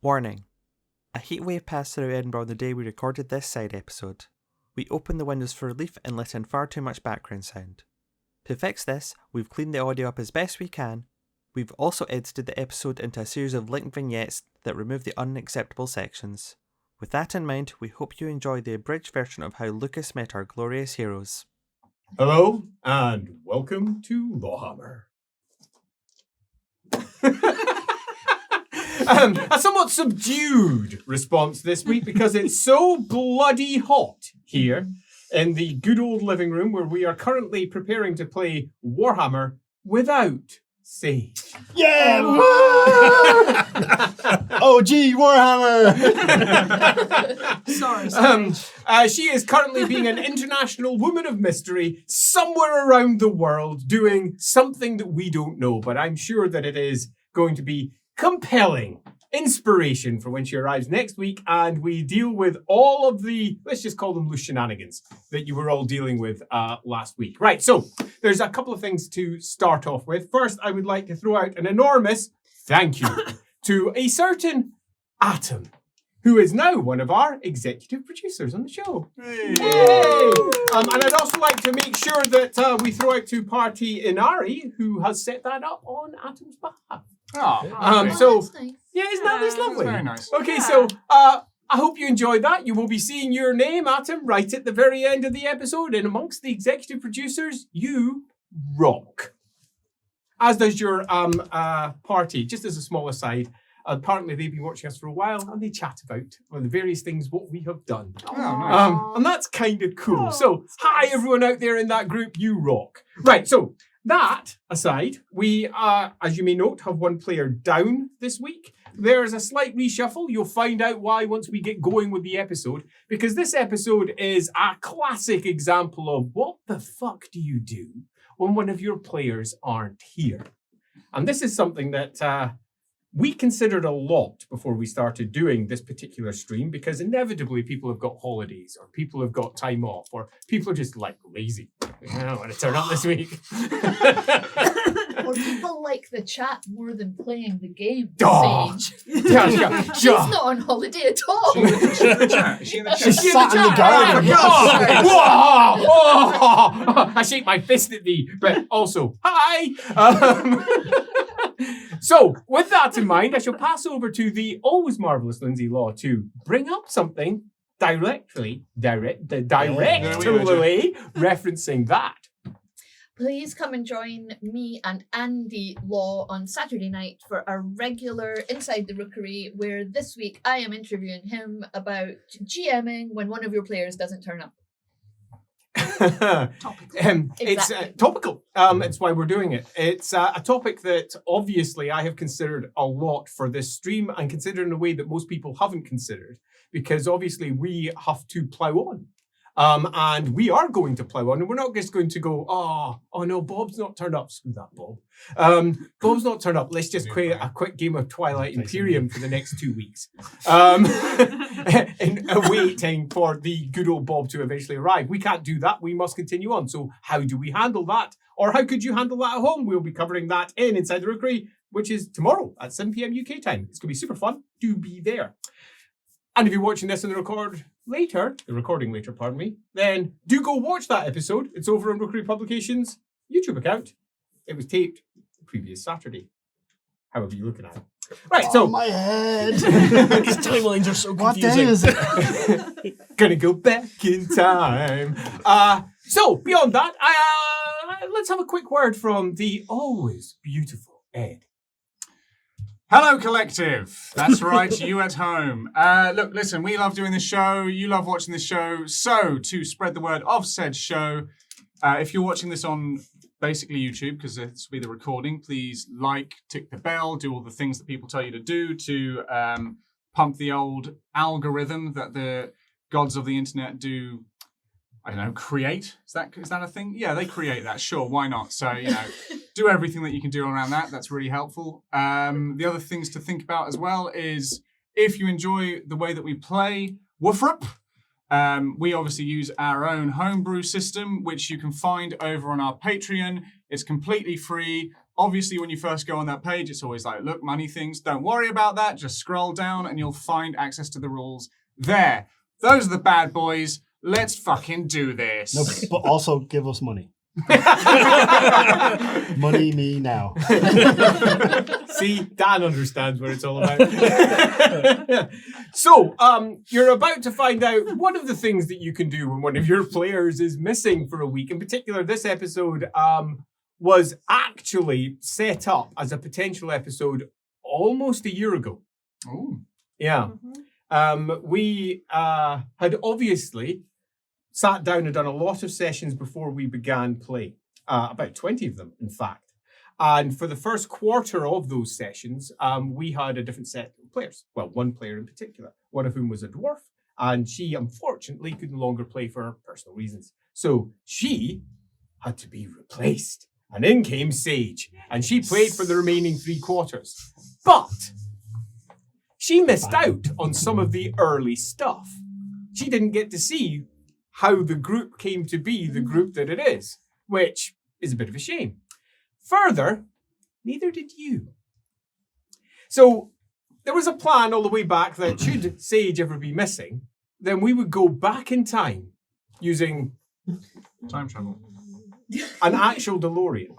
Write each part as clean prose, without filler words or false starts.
Warning. A heatwave passed through Edinburgh on the day we recorded this side episode. We opened the windows for relief and let in far too much background sound. To fix this, we've cleaned the audio up as best we can. We've also edited the episode into a series of linked vignettes that remove the unacceptable sections. With that in mind, we hope you enjoy the abridged version of how Lukas met our glorious heroes. Hello, and welcome to LAWhammer. A somewhat subdued response this week because it's so bloody hot here in the good old living room where we are currently preparing to play Warhammer without Sage. Yeah! OG Warhammer! Sorry. She is currently being an international woman of mystery somewhere around the world doing something that we don't know, but I'm sure that it is going to be compelling inspiration for when she arrives next week and we deal with all of the, let's just call them loose shenanigans that you were all dealing with last week. Right, so there's a couple of things to start off with. First, I would like to throw out an enormous thank you to a certain Atom, who is now one of our executive producers on the show. Hey. Yay! And I'd also like to make sure that we throw out to Party Inari, who has set that up on Atom's behalf. So, That's nice. yeah, isn't that this lovely? Very nice. Okay, Yeah. so I hope you enjoyed that. You will be seeing your name, Atom, right at the very end of the episode. And amongst the executive producers, you rock. As does your party. Just as a small aside, apparently they've been watching us for a while and they chat about the various things, what we have done. Oh, nice. And that's kind of cool. Oh, So, that's hi nice. everyone out there in that group, you rock. Right, so that aside, we, as you may note, have one player down this week. There's a slight reshuffle. You'll find out why once we get going with the episode, because this episode is a classic example of what the fuck do you do when one of your players aren't here? And this is something that we considered a lot before we started doing this particular stream, because inevitably people have got holidays or people have got time off or people are just like lazy. I don't want to turn up this week. Or people like the chat more than playing the game. Oh. Sage. Yeah. She's not on holiday at all. Is she in the chat? Is she in the She's chat? in Sat in the garden. Yeah. Whoa! I shake my fist at thee, but also, hi! So, with that in mind, I shall pass over to the always marvellous Lindsay Law to bring up something directly referencing that. Please come and join me and Andy Law on Saturday night for a regular Inside the Rookery, where this week I am interviewing him about GMing when one of your players doesn't turn up. It's Exactly. topical. It's why we're doing it. It's a topic that obviously I have considered a lot for this stream and considered in a way that most people haven't considered, because obviously we have to plough on. And we are going to plough on, and we're not just going to go, oh no, Bob's not turned up. Screw that, Bob. Bob's not turned up. Let's just play a quick game of Twilight Imperium for the next 2 weeks. In awaiting for the good old Bob to eventually arrive. We can't do that. We must continue on. So how do we handle that? Or how could you handle that at home? We'll be covering that in Inside the Rookery, which is tomorrow at 7 p.m. UK time. It's going to be super fun. Do be there. And if you're watching this on the recording later, pardon me, then do go watch that episode. It's over on Rookery Publications' YouTube account. It was taped the previous Saturday. However you're looking at it. Right, so... my head. These timelines are so What confusing. day is it? Gonna go back in time. So, beyond that, let's have a quick word from the always beautiful Ed. Hello, collective. That's right, you at home. Look, listen, we love doing this show. You love watching this show. So, to spread the word of said show, if you're watching this on basically YouTube, because this will be the recording, please like, tick the bell, do all the things that people tell you to do to pump the old algorithm that the gods of the internet do, I don't know, create. Is that a thing? Yeah, they create that. Sure, why not? So, do everything that you can do around that. That's really helpful. The other things to think about as well is if you enjoy the way that we play WFRP, we obviously use our own homebrew system, which you can find over on our Patreon. It's completely free. Obviously, when you first go on that page, it's always like, look, money things. Don't worry about that. Just scroll down and you'll find access to the rules there. Those are the bad boys. Let's fucking do this. No, but also give us money. Money me now. See, Dan understands what it's all about. So, you're about to find out one of the things that you can do when one of your players is missing for a week. In particular, this episode was actually set up as a potential episode almost a year ago. Ooh. Yeah. We had obviously sat down and done a lot of sessions before we began play. About 20 of them, in fact. And for the first quarter of those sessions, we had a different set of players. Well, one player in particular, one of whom was a dwarf, and she unfortunately could no longer play for personal reasons. So she had to be replaced. And in came Sage, and she played for the remaining 3 quarters. But she missed out on some of the early stuff. She didn't get to see how the group came to be the group that it is, which is a bit of a shame. Further, neither did you. So there was a plan all the way back that should Sage ever be missing, then we would go back in time using Time travel. an actual DeLorean.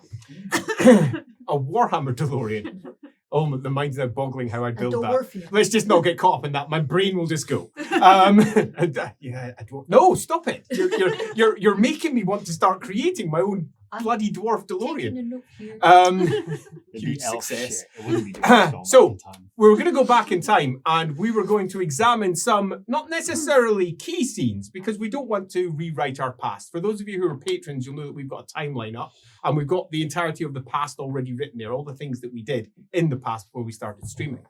A Warhammer DeLorean. Oh, the mind's now boggling how I build that. Dwarfian. Let's just not get caught up in that. My brain will just go. Yeah, I don't. No, stop it! You're making me want to start creating my own bloody dwarf Taking DeLorean. a note here. Huge success. It wouldn't be doing So, back in time. we were going to go back in time and we were going to examine some, not necessarily key scenes, because we don't want to rewrite our past. For those of you who are patrons, you'll know that we've got a timeline up and we've got the entirety of the past already written there, all the things that we did in the past before we started streaming.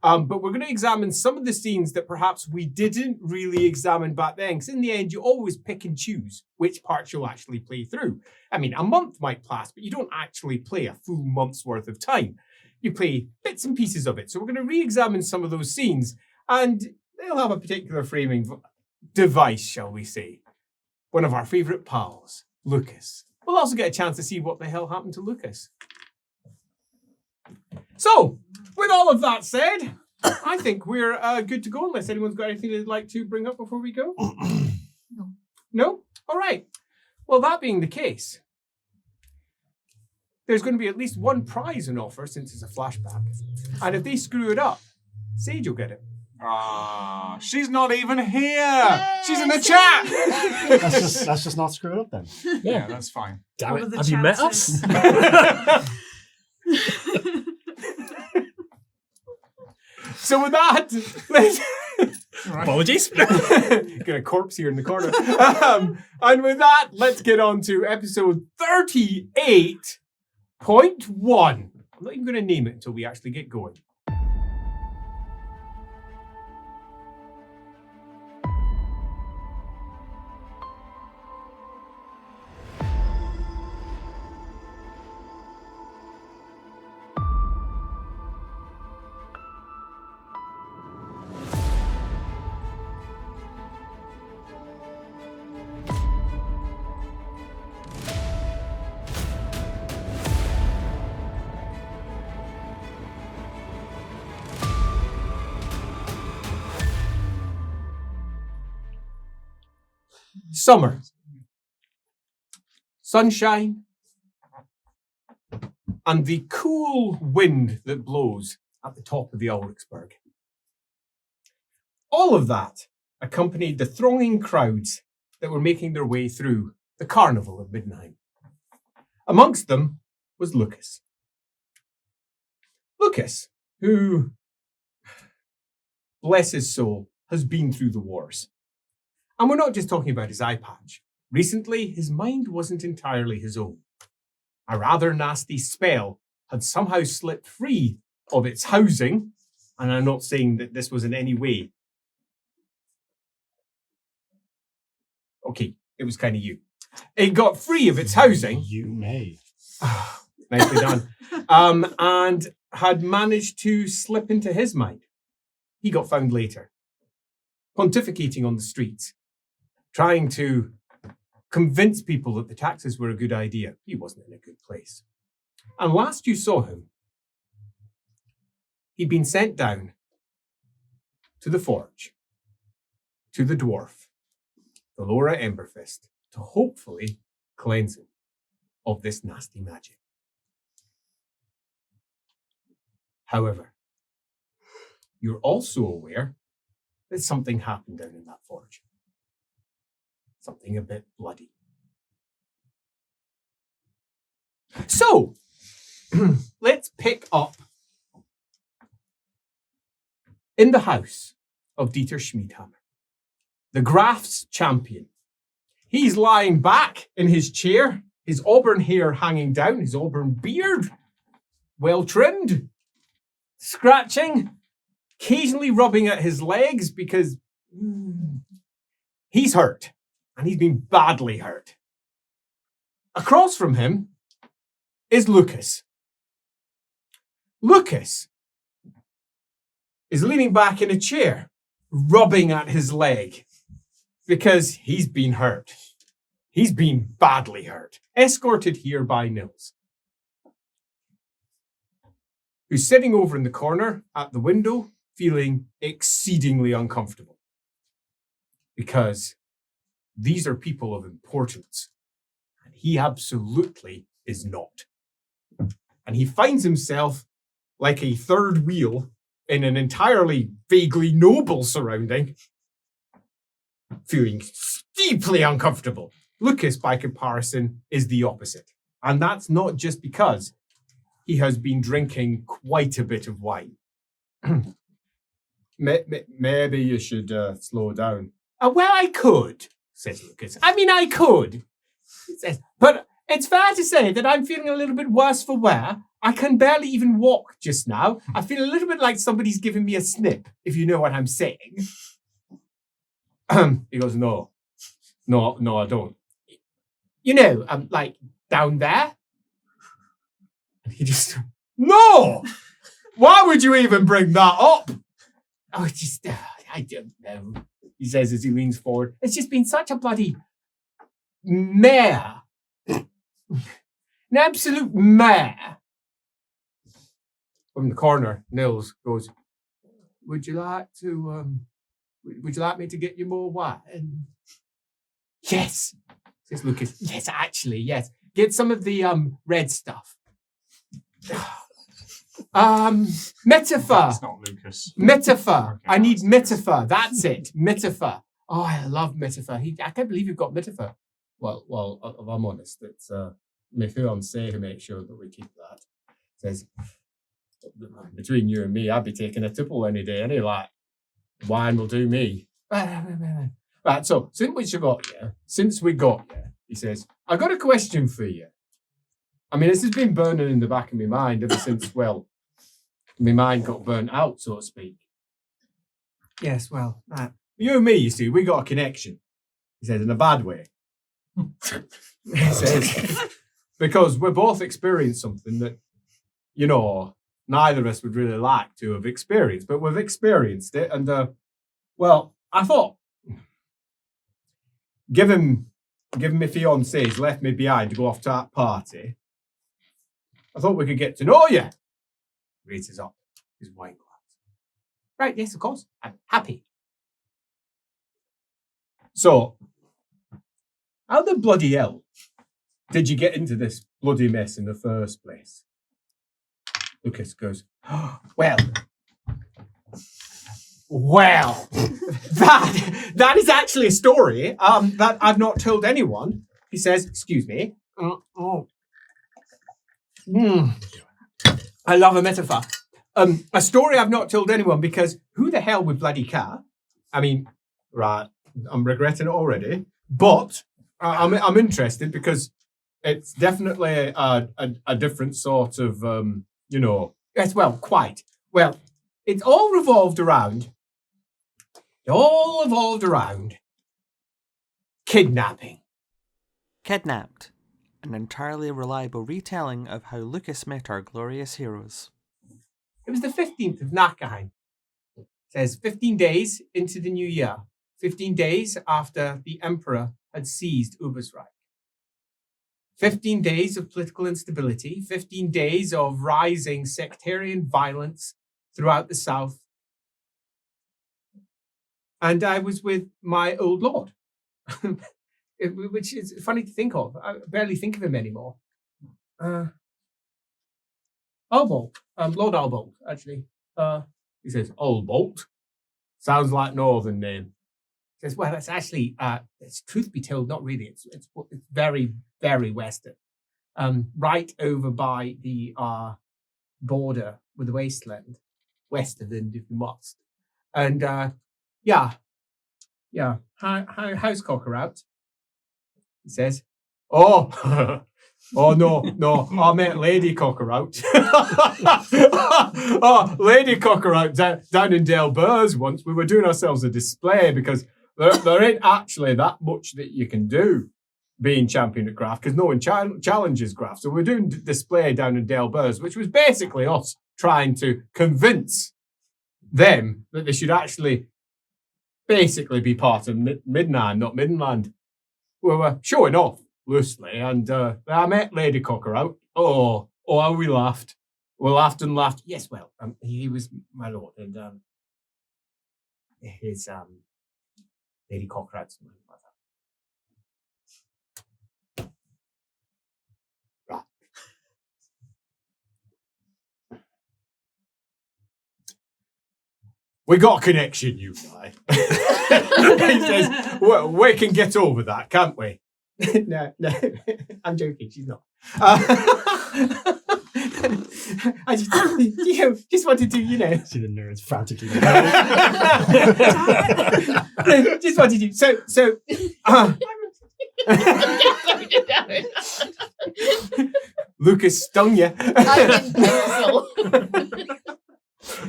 But we're going to examine some of the scenes that perhaps we didn't really examine back then, because in the end, you always pick and choose which parts you'll actually play through. I mean, a month might pass, but you don't actually play a full month's worth of time. You play bits and pieces of it. So we're going to re-examine some of those scenes, and they'll have a particular framing device, shall we say. One of our favourite pals, Lukas. We'll also get a chance to see what the hell happened to Lukas. So, with all of that said, I think we're good to go, unless anyone's got anything they'd like to bring up before we go. No. No? All right. Well, that being the case, there's going to be at least one prize in offer since it's a flashback. And if they screw it up, Sage will get it. Ah, she's not even here. She's in the chat. Let's just not screw it up then. Yeah, that's fine. Damn What it. are the Have you met us? chances? So with that, let's... Apologies. Got a corpse here in the corner. And with that, let's get on to episode 38.1. I'm not even going to name it until we actually get going. Summer. Sunshine. And the cool wind that blows at the top of the Ulrichsberg. All of that accompanied the thronging crowds that were making their way through the carnival of Middenheim. Amongst them was Lukas. Lukas, who, bless his soul, has been through the wars. And we're not just talking about his eye patch. Recently, his mind wasn't entirely his own. A rather nasty spell had somehow slipped free of its housing, and I'm not saying that this was in any way. Okay, it was kind of you. It got free of its housing. You may. Nicely done. And had managed to slip into his mind. He got found later, pontificating on the streets, trying to convince people that the taxes were a good idea. He wasn't in a good place. And last you saw him, he'd been sent down to the forge, to the dwarf, the Laura Emberfist, to hopefully cleanse him of this nasty magic. However, you're also aware that something happened down in that forge. Something a bit bloody. So, let's pick up in the house of Dieter Schmeidehammer, the Graf's champion. He's lying back in his chair, his auburn hair hanging down, his auburn beard, well trimmed, scratching, occasionally rubbing at his legs because he's hurt, and he's been badly hurt. Across from him is Lukas. Lukas is leaning back in a chair, rubbing at his leg because he's been hurt. He's been badly hurt. Escorted here by Nils, who's sitting over in the corner at the window, feeling exceedingly uncomfortable because these are people of importance, and he absolutely is not. And he finds himself like a third wheel in an entirely vaguely noble surrounding, feeling deeply uncomfortable. Lukas, by comparison, is the opposite. And that's not just because he has been drinking quite a bit of wine. Maybe you should slow down. Well, I could, says Lukas. I could. But it's fair to say that I'm feeling a little bit worse for wear. I can barely even walk just now. I feel a little bit like somebody's giving me a snip, if you know what I'm saying. He goes, no, I don't. You know, I'm like down there. And he just, no! Why would you even bring that up? Oh, I don't know, he says as he leans forward. It's just been such a bloody mare. An absolute mare. From the corner, Nils goes, would you like me to get you more wine? Yes, says Lukas. Yes, actually, yes. Get some of the red stuff. Metaphor. It's not Lukas. Metaphor. Okay, I need that's metaphor. That's it. Metaphor. Oh, I love metaphor. I can't believe you've got metaphor. Well, if I'm honest, it's my fiancé who makes sure that we keep that. Says, between you and me, I'd be taking a tipple any day. Any like wine will do me. Right. So since we got here, he says, I got a question for you. This has been burning in the back of my mind ever since, well, my mind got burnt out, so to speak. Yes, well, you and me, you see, we got a connection. He says, in a bad way. He says, because we both experienced something that, neither of us would really like to have experienced, but we've experienced it. And, I thought, given my fiance's left me behind to go off to that party, I thought we could get to know you. Raises up his wine glass. Right, yes, of course. I'm happy. So, how the bloody hell did you get into this bloody mess in the first place? Lukas goes, well, that is actually a story that I've not told anyone. He says, excuse me. I love a metaphor. A story I've not told anyone because who the hell would bloody care? Right, I'm regretting it already, but I'm interested because it's definitely a different sort of, yes, quite. Well, it all revolved around kidnapping. Kidnapped. An entirely reliable retelling of how Lukas met our glorious heroes. It was the 15th of Nachgeheim. It says 15 days into the new year. 15 days after the Emperor had seized Ubersreich. 15 days of political instability, 15 days of rising sectarian violence throughout the South. And I was with my old lord, which is funny to think of. I barely think of him anymore. Albolt, Lord Albolt, actually. He says, Albolt? Sounds like northern name. He says, well, it's actually, it's truth be told, not really. It's very, very western. Right over by the border with the wasteland, west of Lynn, if you must. And yeah. How's Cocker out? He says, oh, oh no, I met Lady Cocker out. Oh, Lady Cocker out down in Delbers once. We were doing ourselves a display because there ain't actually that much that you can do being champion at Graf because no one challenges Graf. So we're doing display down in Delbers, which was basically us trying to convince them that they should actually basically be part of Midland, not Middenland. We were showing off loosely, and I met Lady Cocker out. Oh, how we laughed. We laughed and laughed. Yes, well, he was my lord, and his Lady Cocker out's my mother. Right. We got a connection, you and I. He says, well, we can get over that, can't we? No, I'm joking. She's not. I just wanted to, See the nerds frantically. just wanted to. So. Lukas stung you.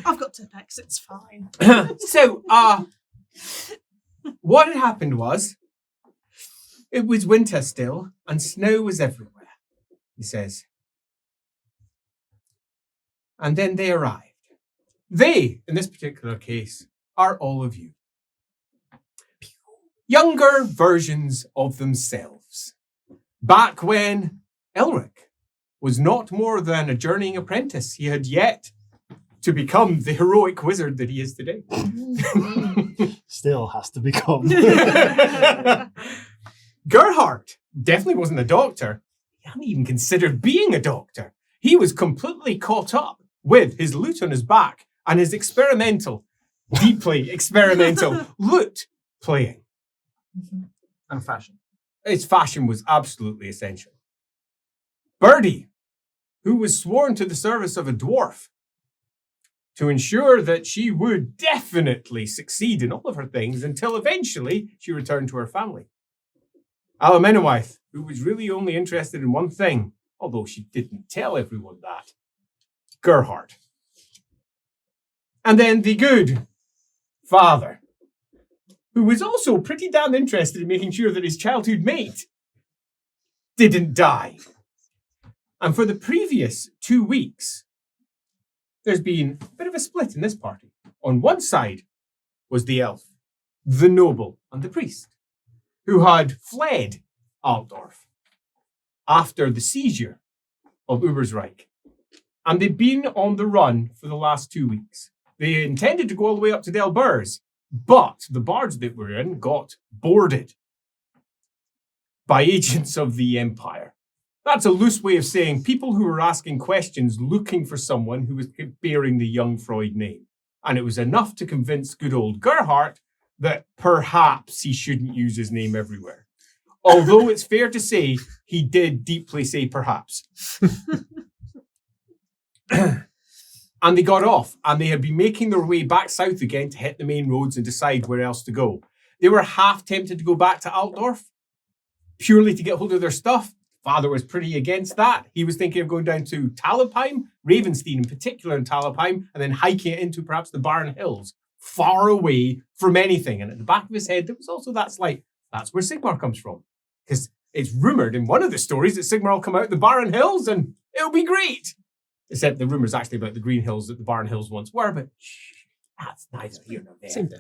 I've got Tipex, it's fine. So, what had happened was, it was winter still, and snow was everywhere, he says. And then they arrived. They, in this particular case, are all of you. Younger versions of themselves. Back when Elric was not more than a journeying apprentice, he had yet to become the heroic wizard that he is today. Still has to become. Gerhardt definitely wasn't a doctor. He hadn't even considered being a doctor. He was completely caught up with his lute on his back and his deeply experimental lute playing. And fashion. His fashion was absolutely essential. Birdie, who was sworn to the service of a dwarf to ensure that she would definitely succeed in all of her things until eventually she returned to her family. Alamenowith, who was really only interested in one thing, although she didn't tell everyone that. Gerhardt. And then the good father, who was also pretty damn interested in making sure that his childhood mate didn't die. And for the previous 2 weeks, there's been a bit of a split in this party. On one side was the elf, the noble, and the priest, who had fled Altdorf after the seizure of Ubersreich. And they'd been on the run for the last 2 weeks. They intended to go all the way up to Delbers, but the barge that were in got boarded by agents of the Empire. That's a loose way of saying people who were asking questions looking for someone who was bearing the young Freud name. And it was enough to convince good old Gerhardt that perhaps he shouldn't use his name everywhere. Although it's fair to say he did deeply say perhaps. And they got off, and they had been making their way back south again to hit the main roads and decide where else to go. They were half tempted to go back to Altdorf, purely to get hold of their stuff. Father was pretty against that. He was thinking of going down to Talabheim, Ravenstein in particular in Talabheim, and then hiking it into perhaps the Barren Hills, far away from anything. And at the back of his head, there was also that's where Sigmar comes from. Because it's rumoured in one of the stories that Sigmar will come out the Barren Hills and it'll be great. Except the rumour's actually about the Green Hills that the Barren Hills once were, but shh, That's neither here nor there. Same thing.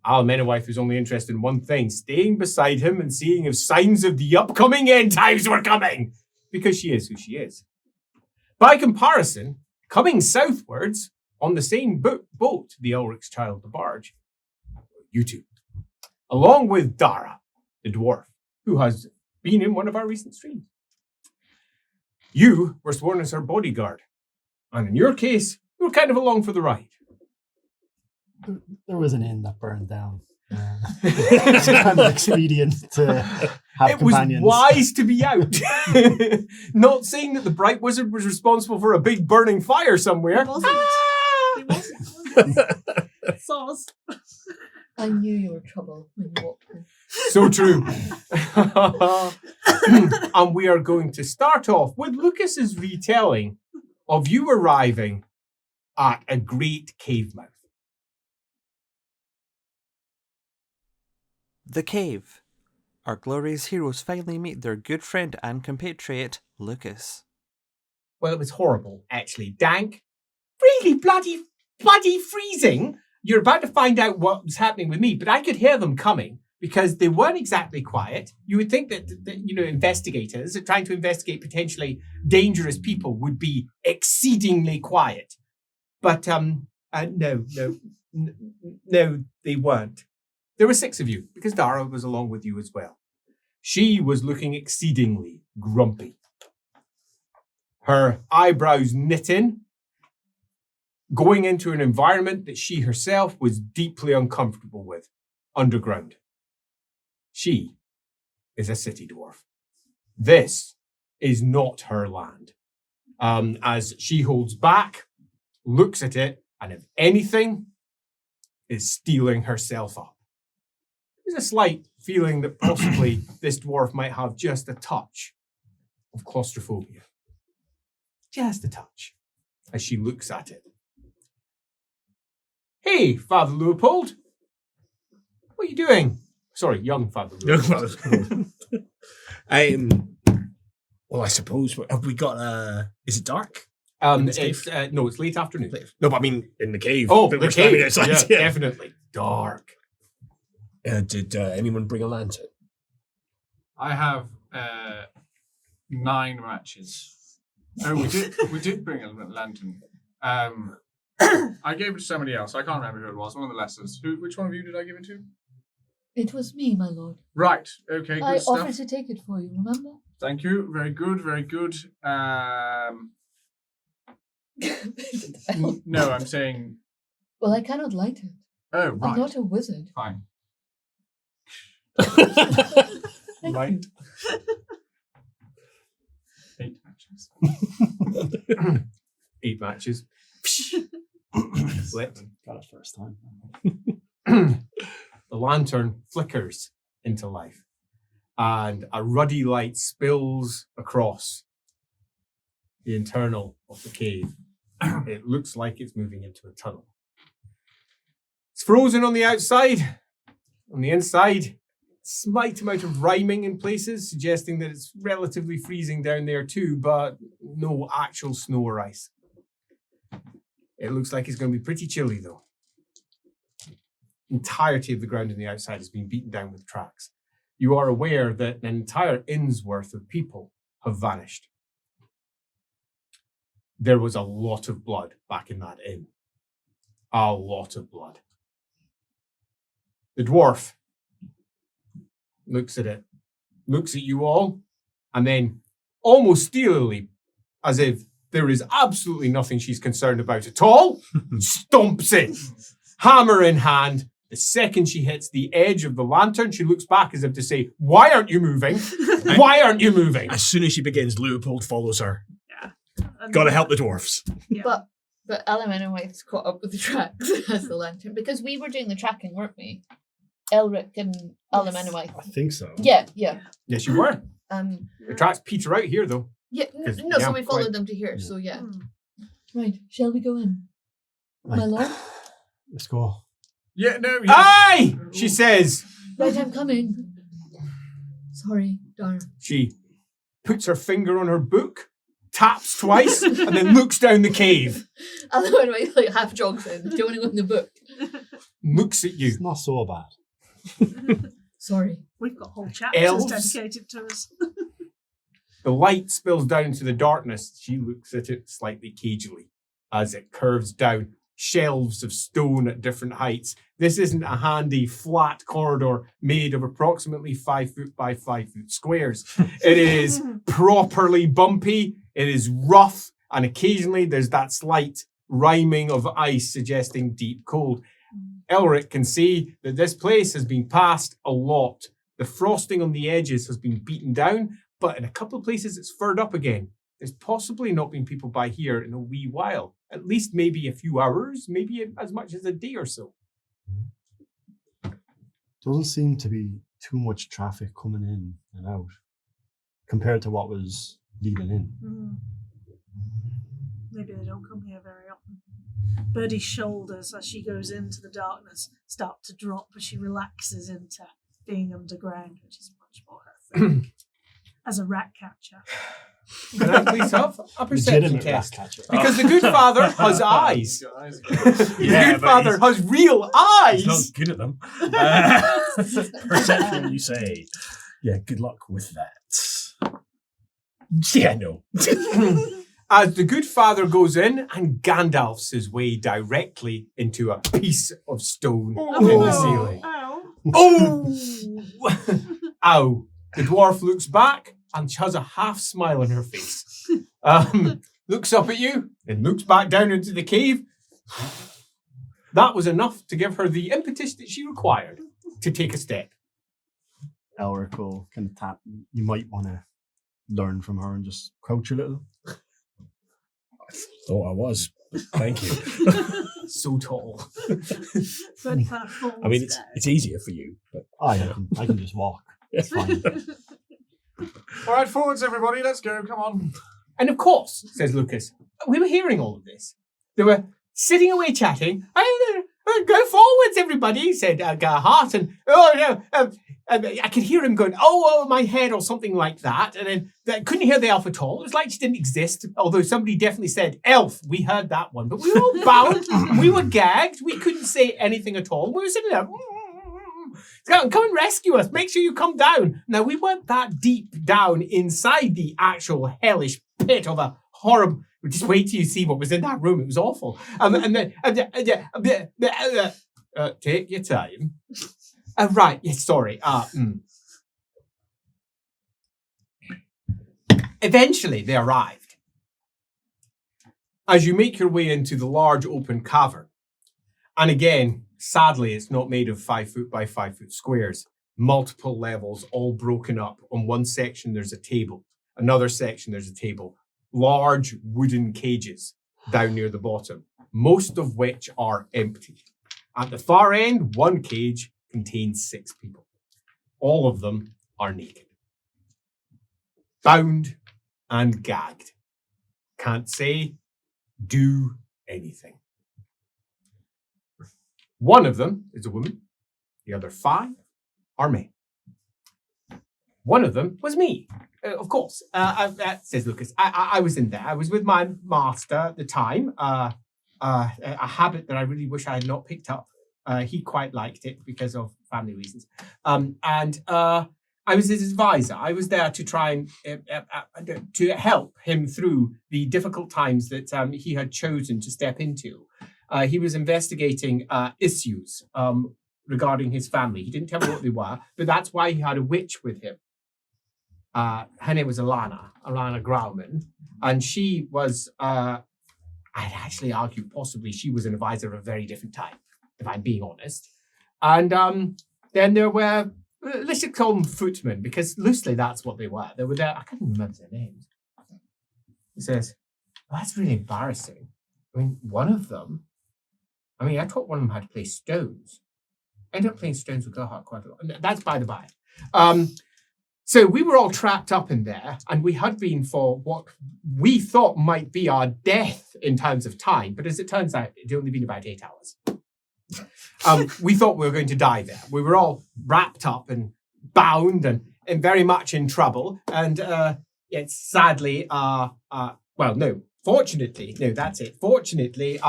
Amenawith was only interested in one thing, staying beside him and seeing if signs of the upcoming end times were coming. Because she is who she is. By comparison, coming southwards on the same boat, the Elric's Child, the barge, you two, along with Dara, the dwarf, who has been in one of our recent streams. You were sworn as her bodyguard. And in your case, you were kind of along for the ride. There was an inn that burned down. It's kind of expedient to have companions. It was wise to be out. Not saying that the Bright Wizard was responsible for a big burning fire somewhere. He wasn't. He wasn't. Sauce. I knew you were trouble when you walked in. So true. And we are going to start off with Lucas's retelling of you arriving at a great cave mouth. The Cave. Our glorious heroes finally meet their good friend and compatriot, Lucas. Well, it was horrible, actually. Dank. Really bloody freezing. You're about to find out what was happening with me, but I could hear them coming because they weren't exactly quiet. You would think that investigators trying to investigate potentially dangerous people would be exceedingly quiet. But no, they weren't. There were 6 of you, because Dara was along with you as well. She was looking exceedingly grumpy. Her eyebrows knit in, going into an environment that she herself was deeply uncomfortable with, underground. She is a city dwarf. This is not her land. As she holds back, looks at it, and if anything, is steeling herself up. There's a slight feeling that possibly this dwarf might have just a touch of claustrophobia. Just a touch, as she looks at it. Hey, Father Leopold. What are you doing? Sorry, young Father Leopold. Well, I suppose. Have we got is it dark? It's late afternoon. No, but I mean in the cave. Oh, But the we're standing cave. outside, Yeah, definitely. Dark. Did anyone bring a lantern? I have 9 matches. Oh, we did bring a lantern. I gave it to somebody else. I can't remember who it was. One of the lessers. Which one of you did I give it to? It was me, my lord. Right. Okay. Good I stuff. offered to take it for you, remember? Thank you. Very good. Very good. No, I'm saying. Well, I cannot light it. Oh, right. I'm not a wizard. Fine. Right. 8 matches. 8 matches. Lit. Got it first time. The lantern flickers into life, and a ruddy light spills across the internal of the cave. It looks like it's moving into a tunnel. It's frozen on the outside. On the inside, slight amount of rhyming in places, suggesting that it's relatively freezing down there too, but no actual snow or ice. It looks like it's going to be pretty chilly though. Entirety of the ground on the outside has been beaten down with tracks. You are aware that an entire inn's worth of people have vanished. There was a lot of blood back in that inn. A lot of blood. The dwarf looks at it, looks at you all, and then almost stealily, as if there is absolutely nothing she's concerned about at all, stomps in, hammer in hand. The second she hits the edge of the lantern, she looks back as if to say, "Why aren't you moving? Why aren't you moving?" As soon as she begins, Leopold follows her. Yeah. Gotta help the dwarfs. Yeah. But Alan and White's caught up with the tracks as the lantern, because we were doing the tracking, weren't we? Elric and Alan and White. I think so. Yeah. Yes, you were. The The tracks peter out here, though. Yeah, 'Cause, no, yeah, so we followed quite- them to here, so yeah. Hmm. Right, shall we go in? My lord? Let's go. Yeah, no. Aye! She says. Right, I'm coming. Sorry, Dara. She puts her finger on her book, taps twice, and then looks down the cave. I love when he like half jogs in. Do you want to go in the book? Looks at you. It's not so bad. Sorry. We've got whole chapters Elves. dedicated to us. The light spills down into the darkness. She looks at it slightly cagily as it curves down. Shelves of stone at different heights. This isn't a handy flat corridor made of approximately 5 foot by 5 foot squares. It is properly bumpy. It is rough. And occasionally there's that slight rhyming of ice suggesting deep cold. Elric can see that this place has been passed a lot. The frosting on the edges has been beaten down, but in a couple of places it's furred up again. There's possibly not been people by here in a wee while. At least maybe a few hours, maybe as much as a day or so. Doesn't seem to be too much traffic coming in and out compared to what was leading in. Maybe they don't come here very often. Birdie's shoulders, as she goes into the darkness, start to drop as she relaxes into being underground, which is much more her thing. As a rat catcher. Can I please have a perception Legitimate test? rat catcher. Because the good father has eyes. The Yeah, good but father has real eyes. He's not good at them. Perception, you say. Yeah, good luck with that. Yeah, no. As the good father goes in and Gandalfs his way directly into a piece of stone in the ceiling. Oh! Ow. The dwarf looks back and she has a half smile on her face. Looks up at you and looks back down into the cave. That was enough to give her the impetus that she required to take a step. Elric will kind of tap. You might want to learn from her and just crouch a little. Thought I was. Thank you. So tall. Birdie kind of falls I mean, down. it's easier for you, but I can just walk. It's fine. All right, forwards, everybody. Let's go. Come on. And of course, says Lucas, we were hearing all of this. They were sitting away chatting. Go forwards, everybody, said Hart. And I could hear him going, oh, my head, or something like that. And then I couldn't hear the elf at all. It was like she didn't exist. Although somebody definitely said elf. We heard that one. But we were all bound. We were gagged. We couldn't say anything at all. We were sitting there. Come and rescue us. Make sure you come down. Now, we weren't that deep down inside the actual hellish pit of a horrible... Just wait till you see what was in that room. It was awful. Take your time. Right. Yes, sorry. Eventually, they arrived. As you make your way into the large open cavern, and again, sadly, it's not made of 5 foot by 5 foot squares. Multiple levels, all broken up. On one section, there's a table. Another section, there's a table. Large wooden cages down near the bottom, most of which are empty. At the far end, one cage contains 6 people. All of them are naked. Bound and gagged. Can't say, do anything. One of them is a woman. The other 5 are men. One of them was me. Of course, says Lucas. I was in there. I was with my master at the time. A habit that I really wish I had not picked up. He quite liked it because of family reasons. I was his advisor. I was there to try and to help him through the difficult times that he had chosen to step into. He was investigating issues regarding his family. He didn't tell me what they were, but that's why he had a witch with him. Her name was Alana Grauman, and she was, I'd actually argue possibly she was an advisor of a very different type, if I'm being honest. And then there were, let's just call them footmen, because loosely that's what they were. They were there, I can't remember their names. He says, well, that's really embarrassing. I mean, one of them, I taught one of them how to play stones. I ended up playing stones with Gerhardt quite a lot. That's by the by. So we were all trapped up in there, and we had been for what we thought might be our death in terms of time, but as it turns out, it had only been about 8 hours. We thought we were going to die there. We were all wrapped up and bound and very much in trouble, and sadly, well, no. Fortunately, no, that's it. Fortunately,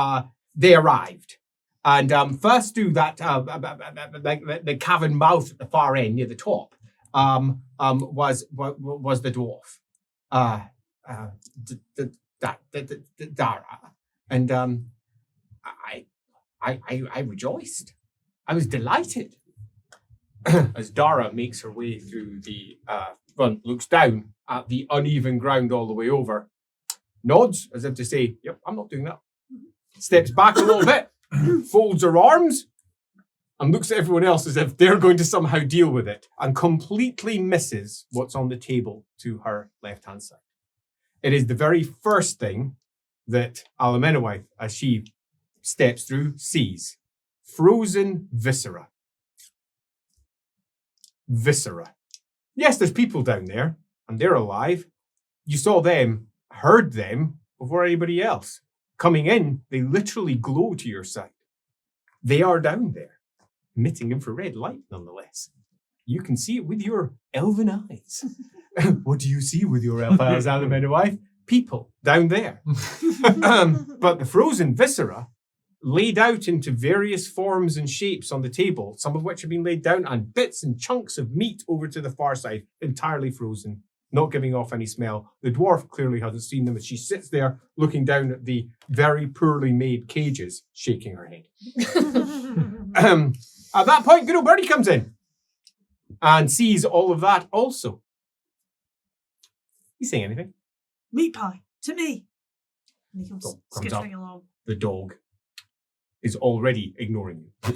they arrived. And first through that, the cavern mouth at the far end near the top, was the dwarf, Dara, and I rejoiced. I was delighted as Dara makes her way through the front, looks down at the uneven ground all the way over, nods as if to say, "Yep, I'm not doing that." Steps back a little bit, folds her arms, and looks at everyone else as if they're going to somehow deal with it, and completely misses what's on the table to her left-hand side. It is the very first thing that LAWhammer, as she steps through, sees. Frozen viscera. Viscera. Yes, there's people down there, and they're alive. You saw them, heard them, before anybody else. Coming in, they literally glow to your side. They are down there, emitting infrared light nonetheless. You can see it with your elven eyes. What do you see with your elf eyes, LAWhammer? People down there. But the frozen viscera, laid out into various forms and shapes on the table, some of which have been laid down, and bits and chunks of meat over to the far side, entirely frozen, not giving off any smell. The dwarf clearly hasn't seen them as she sits there looking down at the very poorly made cages, shaking her head. At that point, good old Birdie comes in and sees all of that also. You saying anything? Meat pie, to me. And he comes Comes skittering along. The dog is already ignoring you.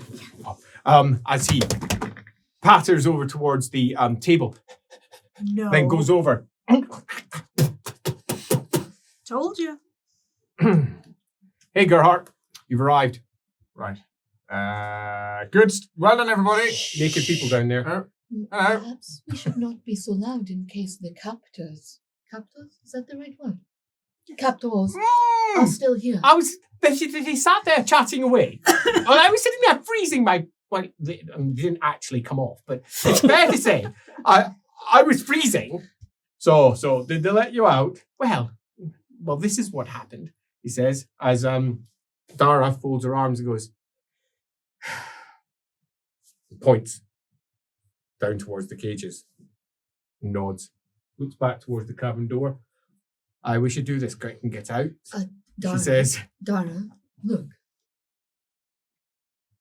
As he patters over towards the table, No. then goes over. Told you. Hey, Gerhardt, you've arrived. Right. Good. Well done, everybody. Naked people down there. Hello. Perhaps we should not be so loud in case the captors. Captors? Is that the right word? Captors are still here. They sat there chatting away. And I was sitting there freezing my... Well, they didn't actually come off, but it's fair to say I was freezing. So did they let you out? Well, this is what happened, he says, as Dara folds her arms and goes, points down towards the cages, nods, looks back towards the cabin door. We should do this quick and get out, Dara, she says. Dara, look.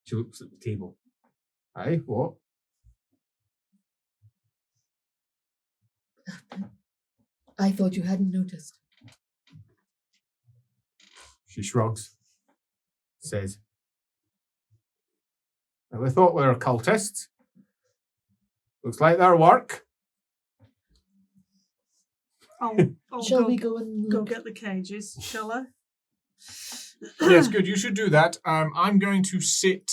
She looks at the table. Aye, what? I thought you hadn't noticed. She shrugs, says, "Well, we thought we were cultists. Looks like their work." I'll Shall go, we go and go look? get the cages, shall I? Yes, good. You should do that. I'm going to sit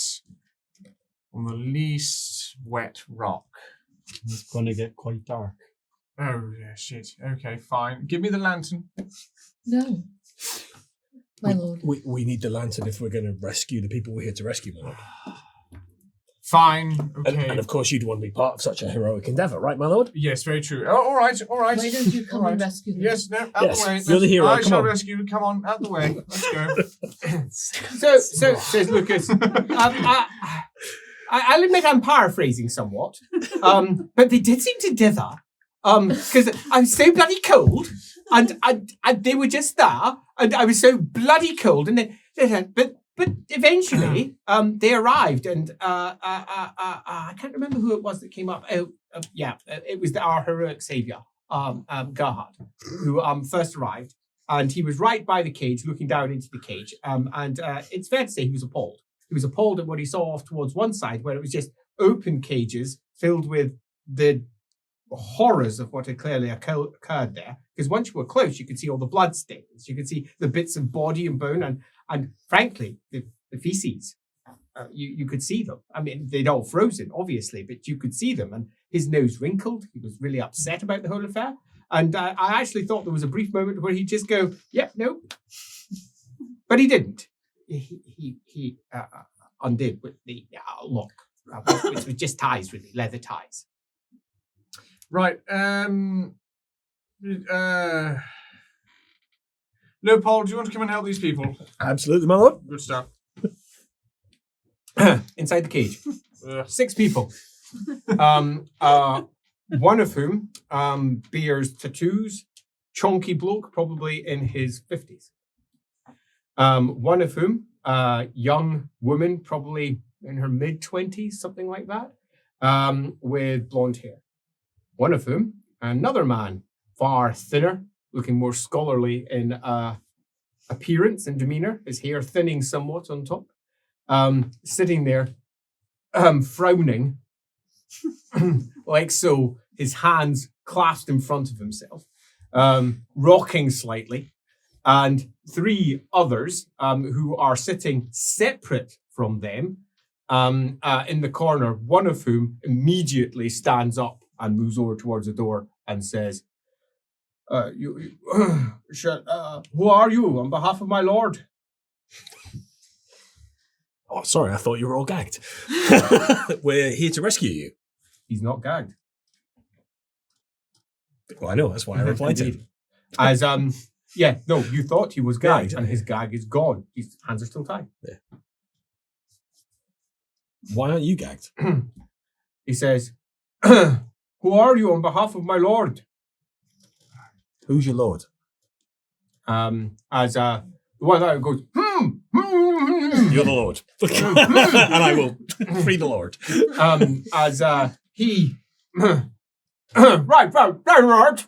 on the least wet rock. It's going to get quite dark. Oh, yeah, shit. Okay, fine. Give me the lantern. No. My lord. We need the lantern if we're going to rescue the people we're here to rescue, my lord. Fine. Okay. And of course, you'd want to be part of such a heroic endeavour, right, my lord? Yes, very true. Oh, all right. Why don't you come All and right. rescue them? Yes, no, out Yes, the way. you're the hero, I come shall on. rescue you. Come on, out the way. Let's go. So says Lucas, I'll admit I'm paraphrasing somewhat, but they did seem to dither, because I was so bloody cold, and they were just there, and I was so bloody cold, and but eventually they arrived, and I can't remember who it was that came up. It was our heroic saviour, Gerhard, who first arrived. And he was right by the cage, looking down into the cage. And it's fair to say he was appalled. He was appalled at what he saw off towards one side, where it was just open cages filled with the horrors of what had clearly occurred there. Because once you were close, you could see all the blood stains. You could see the bits of body and bone, and frankly, the feces. You could see them. I mean, they'd all frozen, obviously, but you could see them. And his nose wrinkled. He was really upset about the whole affair. And I actually thought there was a brief moment where he'd just go, "Yep, no," but he didn't. He undid with the lock, which was just ties, really, leather ties. Right. Leopold, do you want to come and help these people? Absolutely, my lord. Good stuff. Inside the cage. 6 people. One of whom bears tattoos, chonky bloke, probably in his 50s. One of whom, young woman, probably in her mid-20s, something like that, with blonde hair. One of whom, another man, far thinner, looking more scholarly in appearance and demeanour, his hair thinning somewhat on top, sitting there, frowning, like so, his hands clasped in front of himself, rocking slightly, and 3 others who are sitting separate from them in the corner, one of whom immediately stands up and moves over towards the door and says, who are you on behalf of my lord? Oh, sorry, I thought you were all gagged. We're here to rescue you. He's not gagged. Well, I know, that's why I replied to him. As, yeah, no, you thought he was gagged, Yeah, exactly. and his gag is gone. His hands are still tied. Yeah. Why aren't you gagged? He says, who are you on behalf of my lord? Who's your lord? As the one that goes, You're the lord. And I will free the lord. as he right, very right,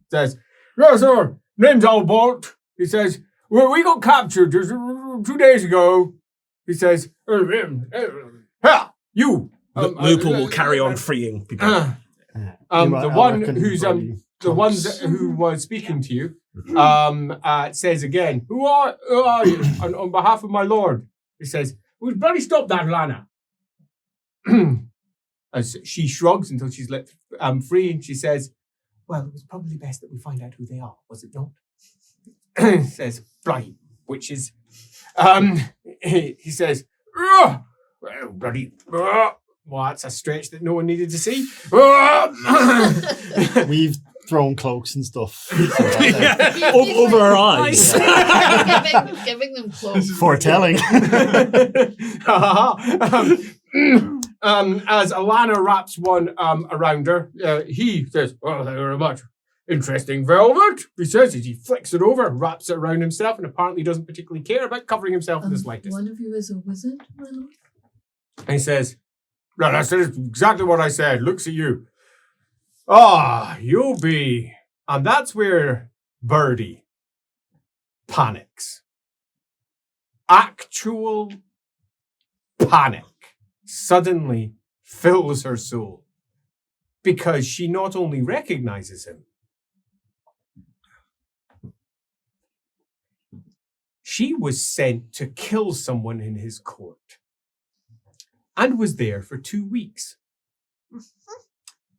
says, yes, sir, name's Albalt. He says, well, we got captured just 2 days ago. He says, you. Lupul will carry on freeing people. The one who's the ones who was speaking to you says again, who are you on behalf of my lord? He says, "Who's bloody stop that, Lana?" As she shrugs until she's let free, and she says, "Well, it was probably best that we find out who they are, was it not?" Says, "Bloody witches." He says, well, bloody. Well, that's a stretch that no one needed to see. We've thrown cloaks and stuff Over our eyes. giving them clothes. foretelling. As Alana wraps one around her, he says, well, thank you very much. Interesting velvet, he says as he flicks it over, wraps it around himself, and apparently doesn't particularly care about covering himself in the slightest. One of you is a wizard, my lord? And he says, no, that's exactly what I said. Looks at you. Ah, you'll be. And that's where Birdie panics. Actual panic suddenly fills her soul because she not only recognizes him, she was sent to kill someone in his court and was there for 2 weeks.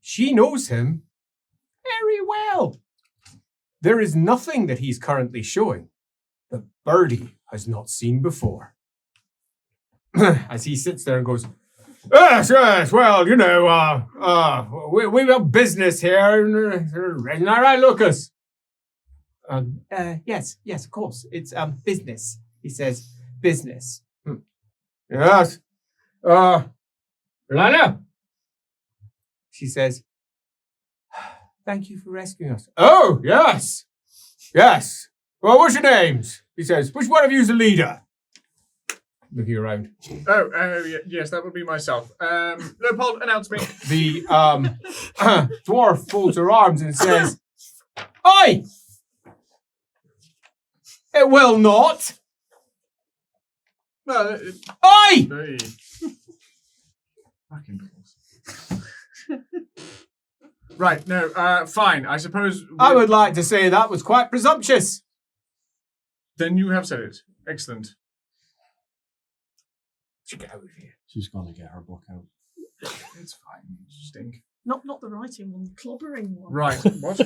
She knows him very well. There is nothing that he's currently showing that Birdie has not seen before. As he sits there and goes, yes, well, you know, we have business here. Isn't that right, Lukas? Yes, of course. It's business. He says, business. Yes. Lana? She says, thank you for rescuing us. Oh, yes. Yes. Well, what's your names? He says, which one of you is the leader? Looking around. Yes, that would be myself. Leopold, announce me. The dwarf folds her arms and says, Oi! It will not. Well, Oi! very... Fucking balls. Right, no, fine. I suppose... I would like to say that was quite presumptuous. Then you have said it. Excellent. Get out of here. She's gonna get her book out. It's fine. Stink. Not the writing one, the clobbering one. Right. What?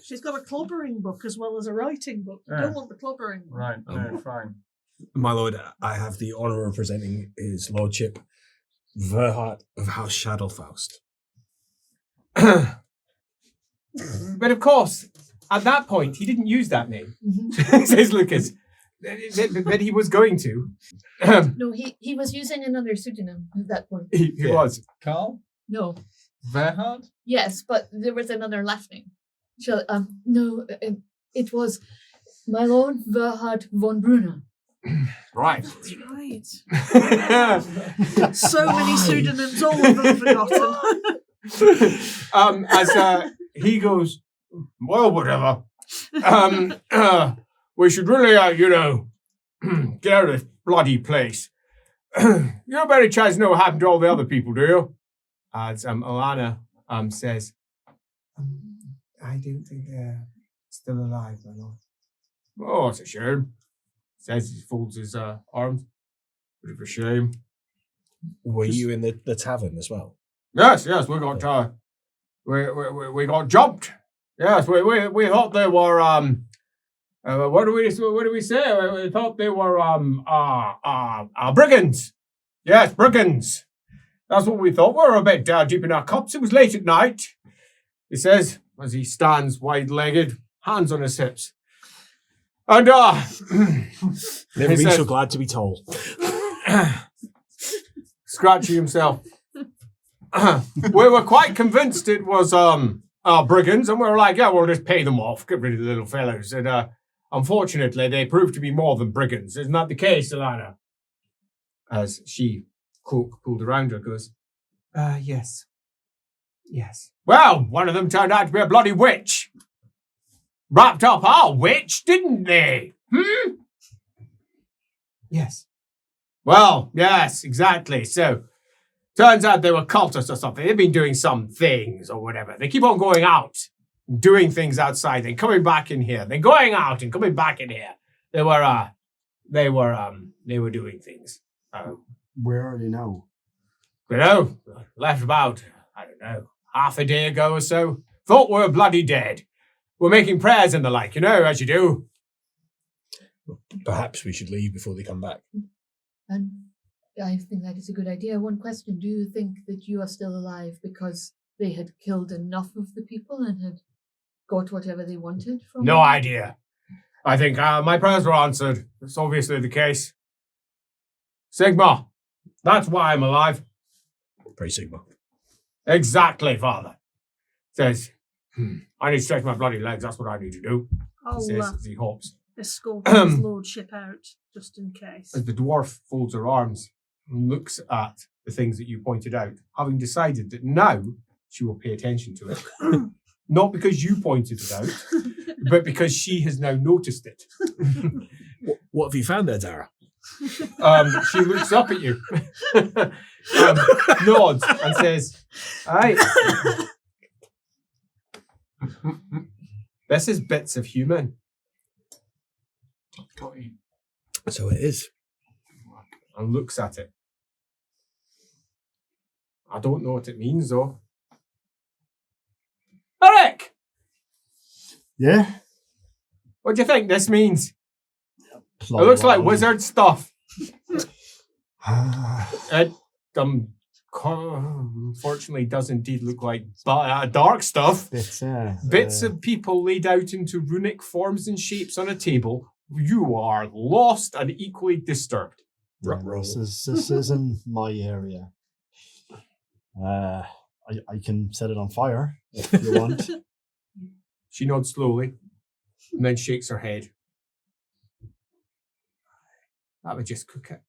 She's got a clobbering book as well as a writing book. You Yeah. don't want the clobbering one. Right, no, fine. My lord, I have the honour of presenting his lordship, Verhart of House Shadowfaust. But of course, at that point, he didn't use that name, Mhm. says Lucas. But he was going to. No, he was using another pseudonym at that point. He Yeah. was. Carl? No. Verhard? Yes, but there was another last name. No, it was my lord Verhard von Brunner. Right. That's right. So many pseudonyms, all of them forgotten. As he goes, well, whatever. We should really, get out of this bloody place. You don't by any chance know what happened to all the other people, do you? As Alana says, I don't think they're still alive, my lord. Oh, it's a shame. Says he folds his arms. Bit of a shame. Were you in the tavern as well? Yes, we got we got jumped. Yes, we thought they were what do we say? We thought they were brigands. Yes, brigands. That's what we thought. We were a bit deep in our cups. It was late at night. He says as he stands wide-legged, hands on his hips. And Never he been says, so glad to be told. scratching himself. We were quite convinced it was brigands, and we were like, yeah, we'll just pay them off, get rid of the little fellows. And unfortunately, they proved to be more than brigands. Isn't that the case, Alana? As she pulled around her, goes, yes. Yes. Well, one of them turned out to be a bloody witch. Wrapped up our witch, didn't they? Yes. Well, yes, exactly. So, turns out they were cultists or something. They've been doing some things or whatever. They keep on going out, doing things outside, then coming back in here, then going out and coming back in here. They were doing things. Where are they now? Left about, I don't know, half a day ago or so. Thought we were bloody dead. We're making prayers and the like, as you do. Perhaps we should leave before they come back. And I think that is a good idea. One question, do you think that you are still alive because they had killed enough of the people and had got whatever they wanted from No them? idea. I think my prayers were answered. It's obviously the case. Sigma, that's why I'm alive. Pray Sigma. Exactly, Father. Says, I need to stretch my bloody legs. That's what I need to do. I'll Says as he hops. escort his lordship out, just in case. As the dwarf folds her arms and looks at the things that you pointed out, having decided that now she will pay attention to it. Not because you pointed it out, but because she has now noticed it. What have you found there, Dara? She looks up at you, nods, and says, "Aye, this is bits of human." So it is. And looks at it. I don't know what it means, though. Eric, Yeah. what do you think this means? It Plot looks like line. wizard stuff. It unfortunately does indeed look like dark stuff. Bits of people laid out into runic forms and shapes on a table. You are lost and equally disturbed. This isn't my area. I can set it on fire if you want. She nods slowly and then shakes her head. That would just cook it.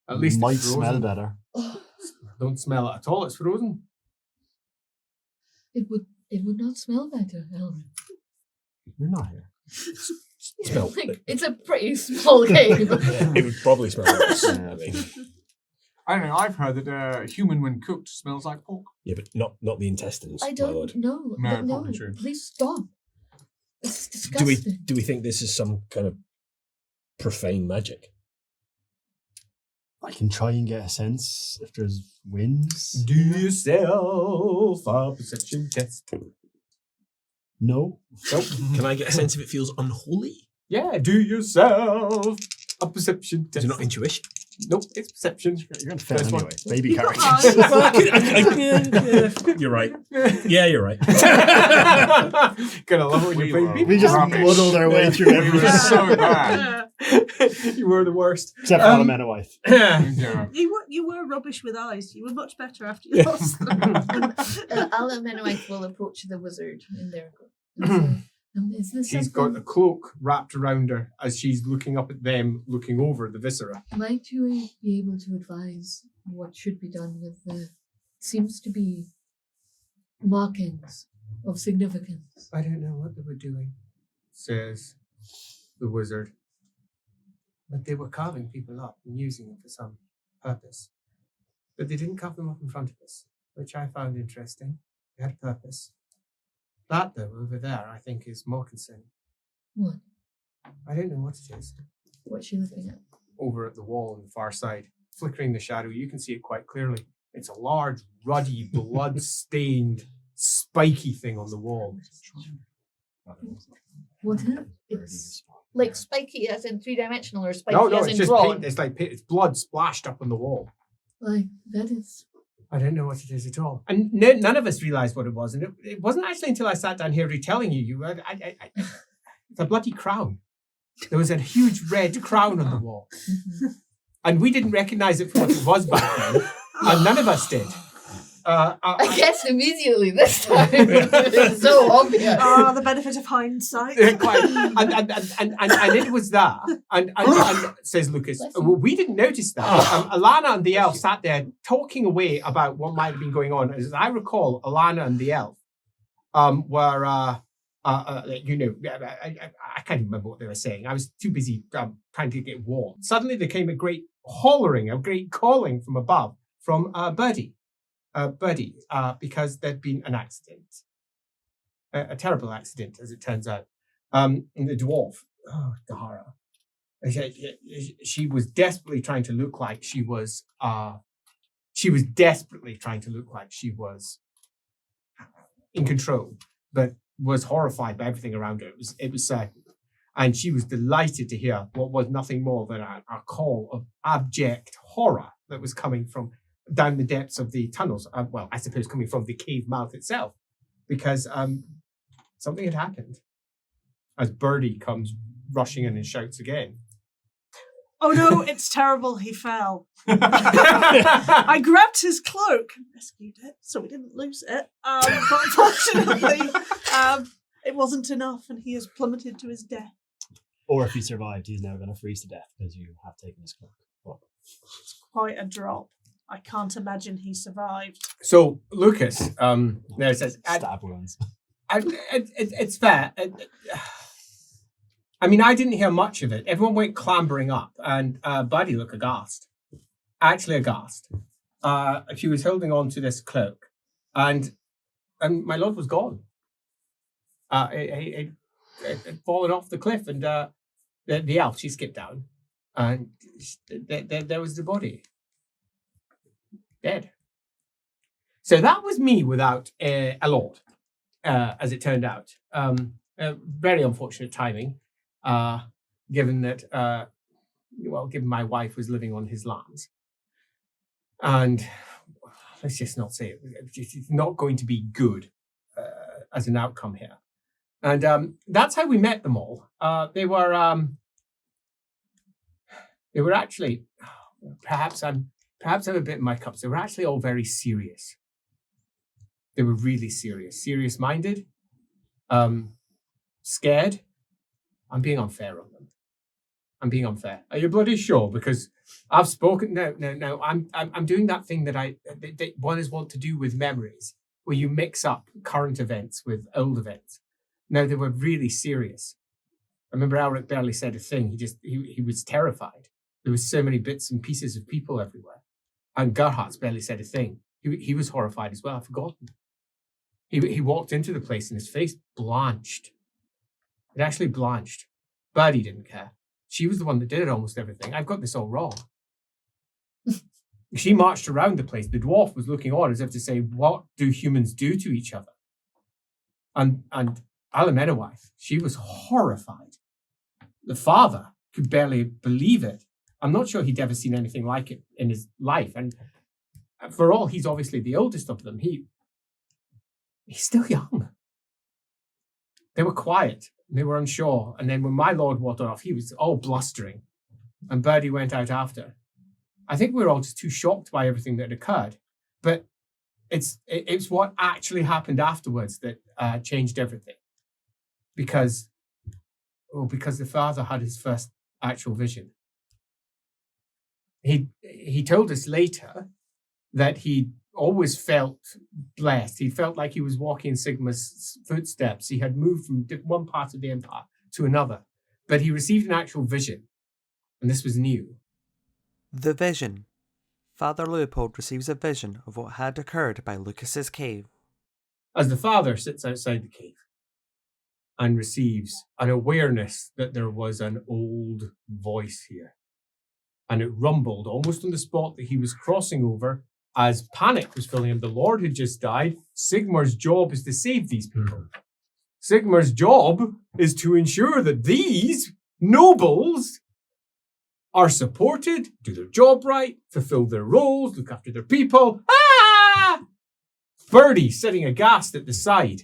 At least might it's frozen. smell better. Don't smell it at all. It's frozen. It would not smell better, Elrin. You're not here. Smell. It's a pretty small cave. It would probably smell worse. I mean, I don't know. I've heard that human, when cooked, smells like pork. yeah, but not the intestines. I my don't lord. know. No, probably true. Please stop. It's Do disgusting. we think this is some kind of profane magic? I can try and get a sense if there's winds. Do yourself a perception test. No. Nope. Can I get a sense if it feels unholy? Yeah, do yourself a perception Is test. it not intuition? Nope, it's perception. You're going to fail First one. anyway. Baby You carry. got eyes. Well, yeah, you're right. Yeah, you're right. Gonna love it when We you're playing were people. We just Rubbish. muddled our way through We were everything. so bad. You were the worst. Except for Elemental Yeah. You were rubbish with eyes. You were much better after you lost them. Alan Menowite will approach the wizard in there. Is this She's something- got a cloak wrapped around her as she's looking up at them, looking over the viscera. Might you be able to advise what should be done with the seems to be markings of significance? I don't know what they were doing, says the wizard. But they were carving people up and using them for some purpose. But they didn't carve them up in front of us, which I found interesting. They had a purpose. That, though, over there, I think is more concerning. What? I don't know what it is. What's she looking at? Over at the wall on the far side, flickering the shadow, you can see it quite clearly. It's a large, ruddy, blood-stained, spiky thing on the wall. What is it? It's like spiky as in three-dimensional or spiky No, as it's in just drawn? paint. It's like it's blood splashed up on the wall. Like, that is... I don't know what it is at all. And none of us realised what it was. And it wasn't actually until I sat down here retelling you, it's a bloody crown. There was a huge red crown on the wall. And we didn't recognise it for what it was back then. And none of us did. I guessed immediately this time. It's so obvious. The benefit of hindsight. Quite. And it was that. And says Lucas, well, we didn't notice that. Alana and the elf sat there talking away about what might have been going on. As I recall, Alana and the elf were, I can't even remember what they were saying. I was too busy trying to get warm. Suddenly there came a great hollering, a great calling from above from Birdie. Because there'd been an accident, a terrible accident, as it turns out. And the dwarf, the horror. She was desperately trying to look like she was. She was desperately trying to look like she was in control, but was horrified by everything around her. It was certain, and she was delighted to hear what was nothing more than a call of abject horror that was coming from down the depths of the tunnels. Well, I suppose coming from the cave mouth itself, because something had happened. As Birdie comes rushing in and shouts again. Oh no, it's terrible, he fell. I grabbed his cloak and rescued it, so we didn't lose it. But unfortunately, it wasn't enough and he has plummeted to his death. Or if he survived, he's now going to freeze to death because you have taken his cloak. Well, It's quite a drop. I can't imagine he survived. So Lucas, there says, stab wounds. it's fair. I mean, I didn't hear much of it. Everyone went clambering up, and Buddy looked aghast. Actually aghast. She was holding on to this cloak, and my lord was gone. It had fallen off the cliff, and the elf, she skipped down, and there was the body. Dead. So that was me without a lord, as it turned out. Very unfortunate timing, given that, given my wife was living on his lands. And let's just not say it. It's not going to be good as an outcome here. And that's how we met them all. They were actually, perhaps I'm a bit in my cups. They were actually all very serious. They were really serious-minded, scared. I'm being unfair on them. I'm being unfair. Are you bloody sure? Because I've spoken. No. I'm doing that thing that one is wont to do with memories, where you mix up current events with old events. No, they were really serious. I remember Alric barely said a thing. He was terrified. There was so many bits and pieces of people everywhere. And Gerhardt's barely said a thing. He was horrified as well. I've forgotten. He walked into the place and his face blanched. It actually blanched. Birdie didn't care. She was the one that did almost everything. I've got this all wrong. She marched around the place. The dwarf was looking on as if to say, what do humans do to each other? And Alan wife, she was horrified. The father could barely believe it. I'm not sure he'd ever seen anything like it in his life. And for all he's obviously the oldest of them, he's still young. They were quiet. They were unsure. And then when my lord walked off, he was all blustering. And Birdie went out after. I think we were all just too shocked by everything that had occurred. But it's what actually happened afterwards that changed everything. Because the father had his first actual vision. He told us later that he always felt blessed. He felt like he was walking in Sigma's footsteps. He had moved from one part of the empire to another. But he received an actual vision. And this was new. The vision. Father Leopold receives a vision of what had occurred by Lucas's cave. As the father sits outside the cave and receives an awareness that there was an old voice here. And it rumbled almost on the spot that he was crossing over as panic was filling him. The Lord had just died. Sigmar's job is to save these people. Sigmar's job is to ensure that these nobles are supported, do their job right, fulfill their roles, look after their people. Ah! Birdie sitting aghast at the side.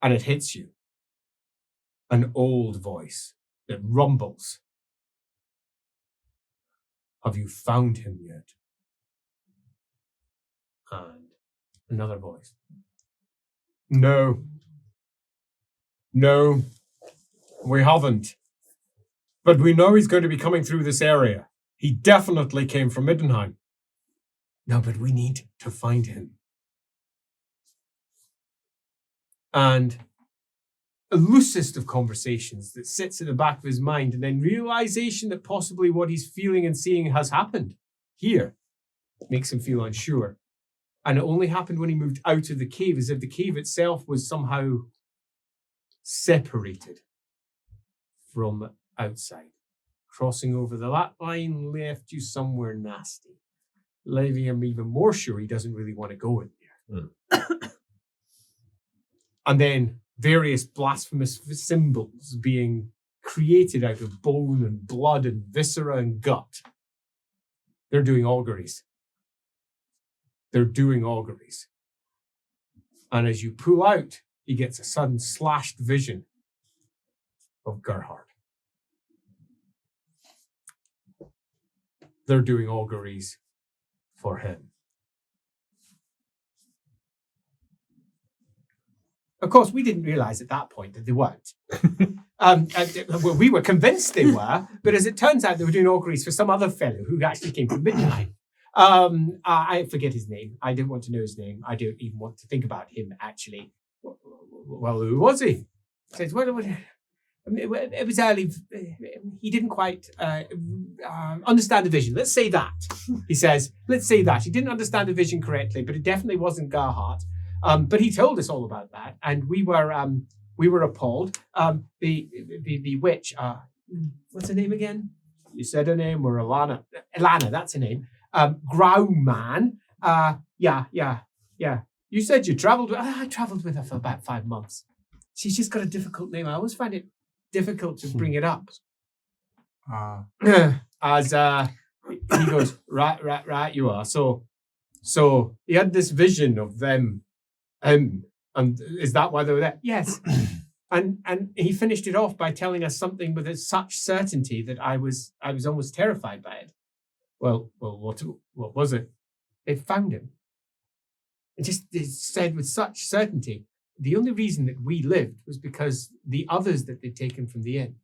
And it hits you. An old voice that rumbles. Have you found him yet? And another voice. No, we haven't. But we know he's going to be coming through this area. He definitely came from Middenheim. No, but we need to find him. And a loosest of conversations that sits at the back of his mind, and then realization that possibly what he's feeling and seeing has happened here makes him feel unsure. And it only happened when he moved out of the cave, as if the cave itself was somehow separated from outside. Crossing over the lot line left you somewhere nasty, leaving him even more sure he doesn't really want to go in there. And then various blasphemous symbols being created out of bone and blood and viscera and gut. They're doing auguries. And as you pull out, he gets a sudden slashed vision of Gerhard. They're doing auguries for him. Of course, we didn't realize at that point that they weren't. Well, we were convinced they were, but as it turns out, they were doing auguries for some other fellow who actually came from Middenheim. I forget his name. I didn't want to know his name. I don't even want to think about him, actually. Well, who was he? Says, well, it was early. He didn't quite understand the vision. Let's say that. He says, let's say that. He didn't understand the vision correctly, but it definitely wasn't Gerhard. But he told us all about that, and we were appalled. The witch, what's her name again? You said her name, or Alana. Alana, that's her name. Grauman. Yeah. You said you travelled with I travelled with her for about 5 months. She's just got a difficult name. I always find it difficult to bring it up. As he goes, right, you are. So he had this vision of them. And is that why they were there? Yes. And he finished it off by telling us something with such certainty that I was almost terrified by it. Well, what was it? It found him. It said with such certainty, the only reason that we lived was because the others that they'd taken from the inn,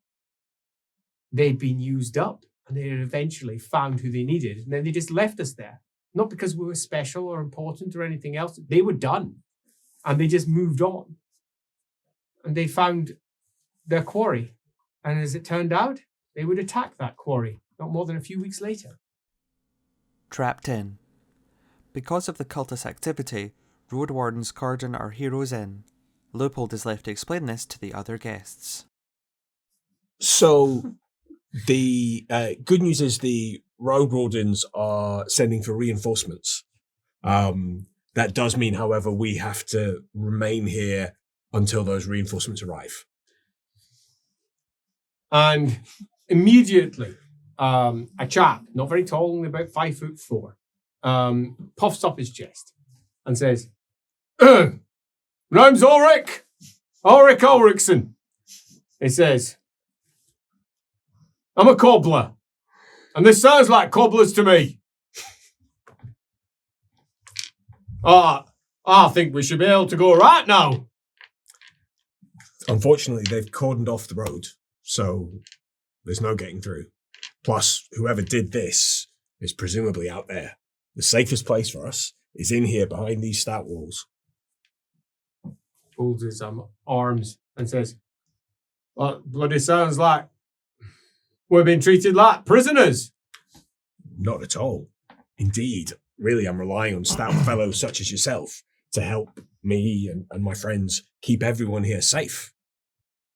they'd been used up, and they had eventually found who they needed, and then they just left us there. Not because we were special or important or anything else. They were done. And they just moved on. And they found their quarry. And as it turned out, they would attack that quarry not more than a few weeks later. Trapped in. Because of the cultist activity, road wardens cordon our heroes in. Leopold is left to explain this to the other guests. So, the good news is the road wardens are sending for reinforcements. That does mean, however, we have to remain here until those reinforcements arrive. And immediately, a chap, not very tall, only about 5'4", puffs up his chest and says, "Name's Ulrich Ulrichson." He says, "I'm a cobbler, and this sounds like cobblers to me. I think we should be able to go right now." Unfortunately, they've cordoned off the road, so there's no getting through. Plus, whoever did this is presumably out there. The safest place for us is in here behind these stout walls. Folds his arms and says, "Well, bloody sounds like we're being treated like prisoners." Not at all. Indeed, really, I'm relying on stout fellows such as yourself to help me and my friends keep everyone here safe.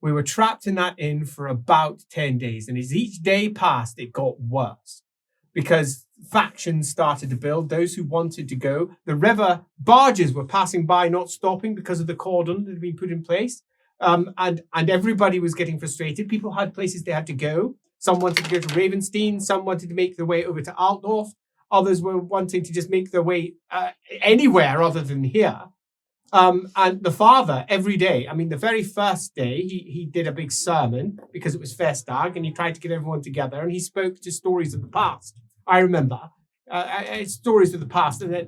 We were trapped in that inn for about 10 days, and as each day passed, it got worse. Because factions started to build, those who wanted to go. The river barges were passing by, not stopping because of the cordon that had been put in place. And everybody was getting frustrated. People had places they had to go. Some wanted to go to Ravenstein. Some wanted to make their way over to Altdorf. Others were wanting to just make their way anywhere other than here. And the father, every day, I mean, the very first day, he did a big sermon because it was Festag, and he tried to get everyone together, and he spoke to stories of the past. I remember stories of the past, and then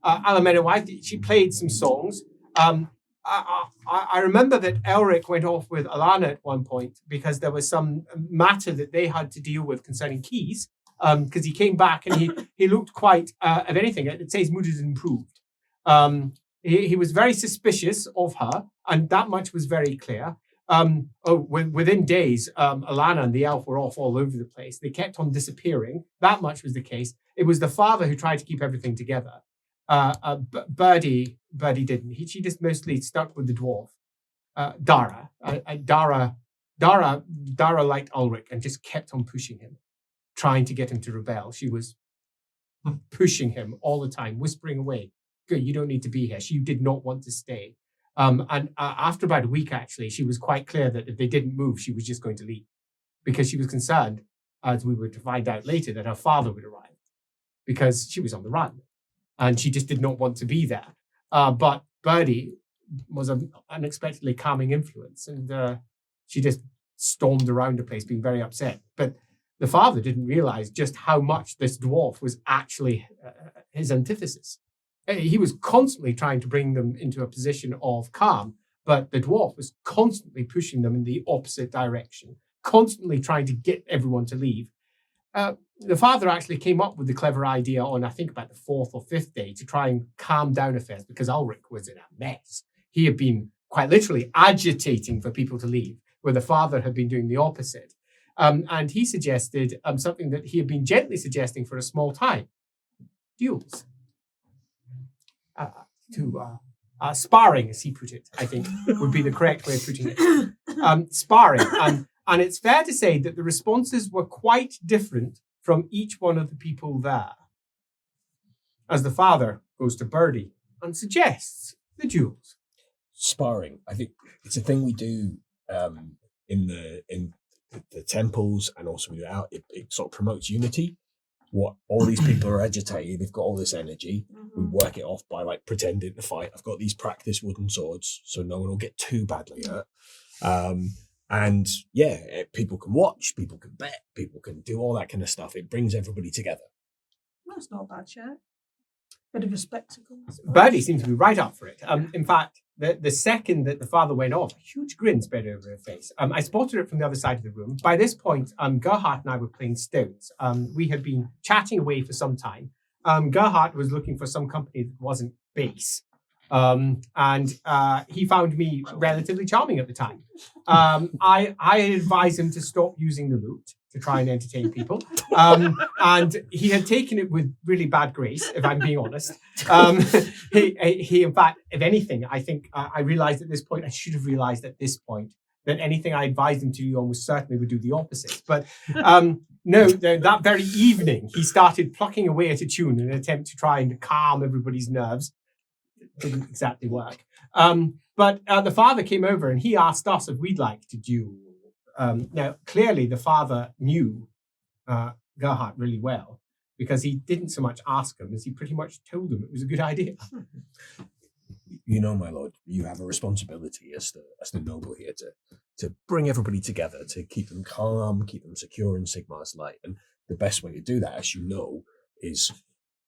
Alameda White, she played some songs. I remember that Elric went off with Alana at one point because there was some matter that they had to deal with concerning keys, because he came back and he looked quite, if anything, I'd say his mood had improved. He was very suspicious of her, and that much was very clear. Within days, Alana and the elf were off all over the place. They kept on disappearing. That much was the case. It was the father who tried to keep everything together. Birdie didn't. She just mostly stuck with the dwarf. Dara liked Ulrich and just kept on pushing him, trying to get him to rebel. She was pushing him all the time, whispering away, "Good, you don't need to be here." She did not want to stay. And after about a week, actually, she was quite clear that if they didn't move, she was just going to leave, because she was concerned, as we were to find out later, that her father would arrive, because she was on the run, and she just did not want to be there. But Birdie was an unexpectedly calming influence, and she just stormed around the place, being very upset. But the father didn't realize just how much this dwarf was actually his antithesis. He was constantly trying to bring them into a position of calm, but the dwarf was constantly pushing them in the opposite direction, constantly trying to get everyone to leave. The father actually came up with the clever idea on, I think, about the 4th or 5th day to try and calm down affairs, because Ulrich was in a mess. He had been quite literally agitating for people to leave, where the father had been doing the opposite. And he suggested something that he had been gently suggesting for a small time: duels. Sparring, as he put it, I think would be the correct way of putting it. Sparring. And it's fair to say that the responses were quite different from each one of the people there. As the father goes to Birdie and suggests the duels. Sparring, I think it's a thing we do in the temples, and also when you're out. It sort of promotes unity. What all these people are agitated, they've got all this energy. We work it off by like pretending to fight. I've got these practice wooden swords, so no one will get too badly hurt. And yeah, people can watch, people can bet, people can do all that kind of stuff. It brings everybody together. That's not a bad show. Bit of a spectacle. Birdie seemed to be right up for it. In fact, the second that the father went off, a huge grin spread over her face. I spotted it from the other side of the room. By this point, Gerhardt and I were playing Stones. We had been chatting away for some time. Gerhardt was looking for some company that wasn't base. And he found me relatively charming at the time. I advised him to stop using the lute to try and entertain people. And he had taken it with really bad grace, if I'm being honest. He in fact, if anything, I think I realized at this point, I should have realized at this point, that anything I advised him to do almost certainly would do the opposite. But no, that very evening, he started plucking away at a tune in an attempt to try and calm everybody's nerves. It didn't exactly work. But the father came over and he asked us if we'd like to duel. Now, clearly the father knew Gerhardt really well, because he didn't so much ask him as he pretty much told him it was a good idea. You know, my lord, you have a responsibility as the noble here to bring everybody together, to keep them calm, keep them secure in Sigmar's light. And the best way to do that, as you know, is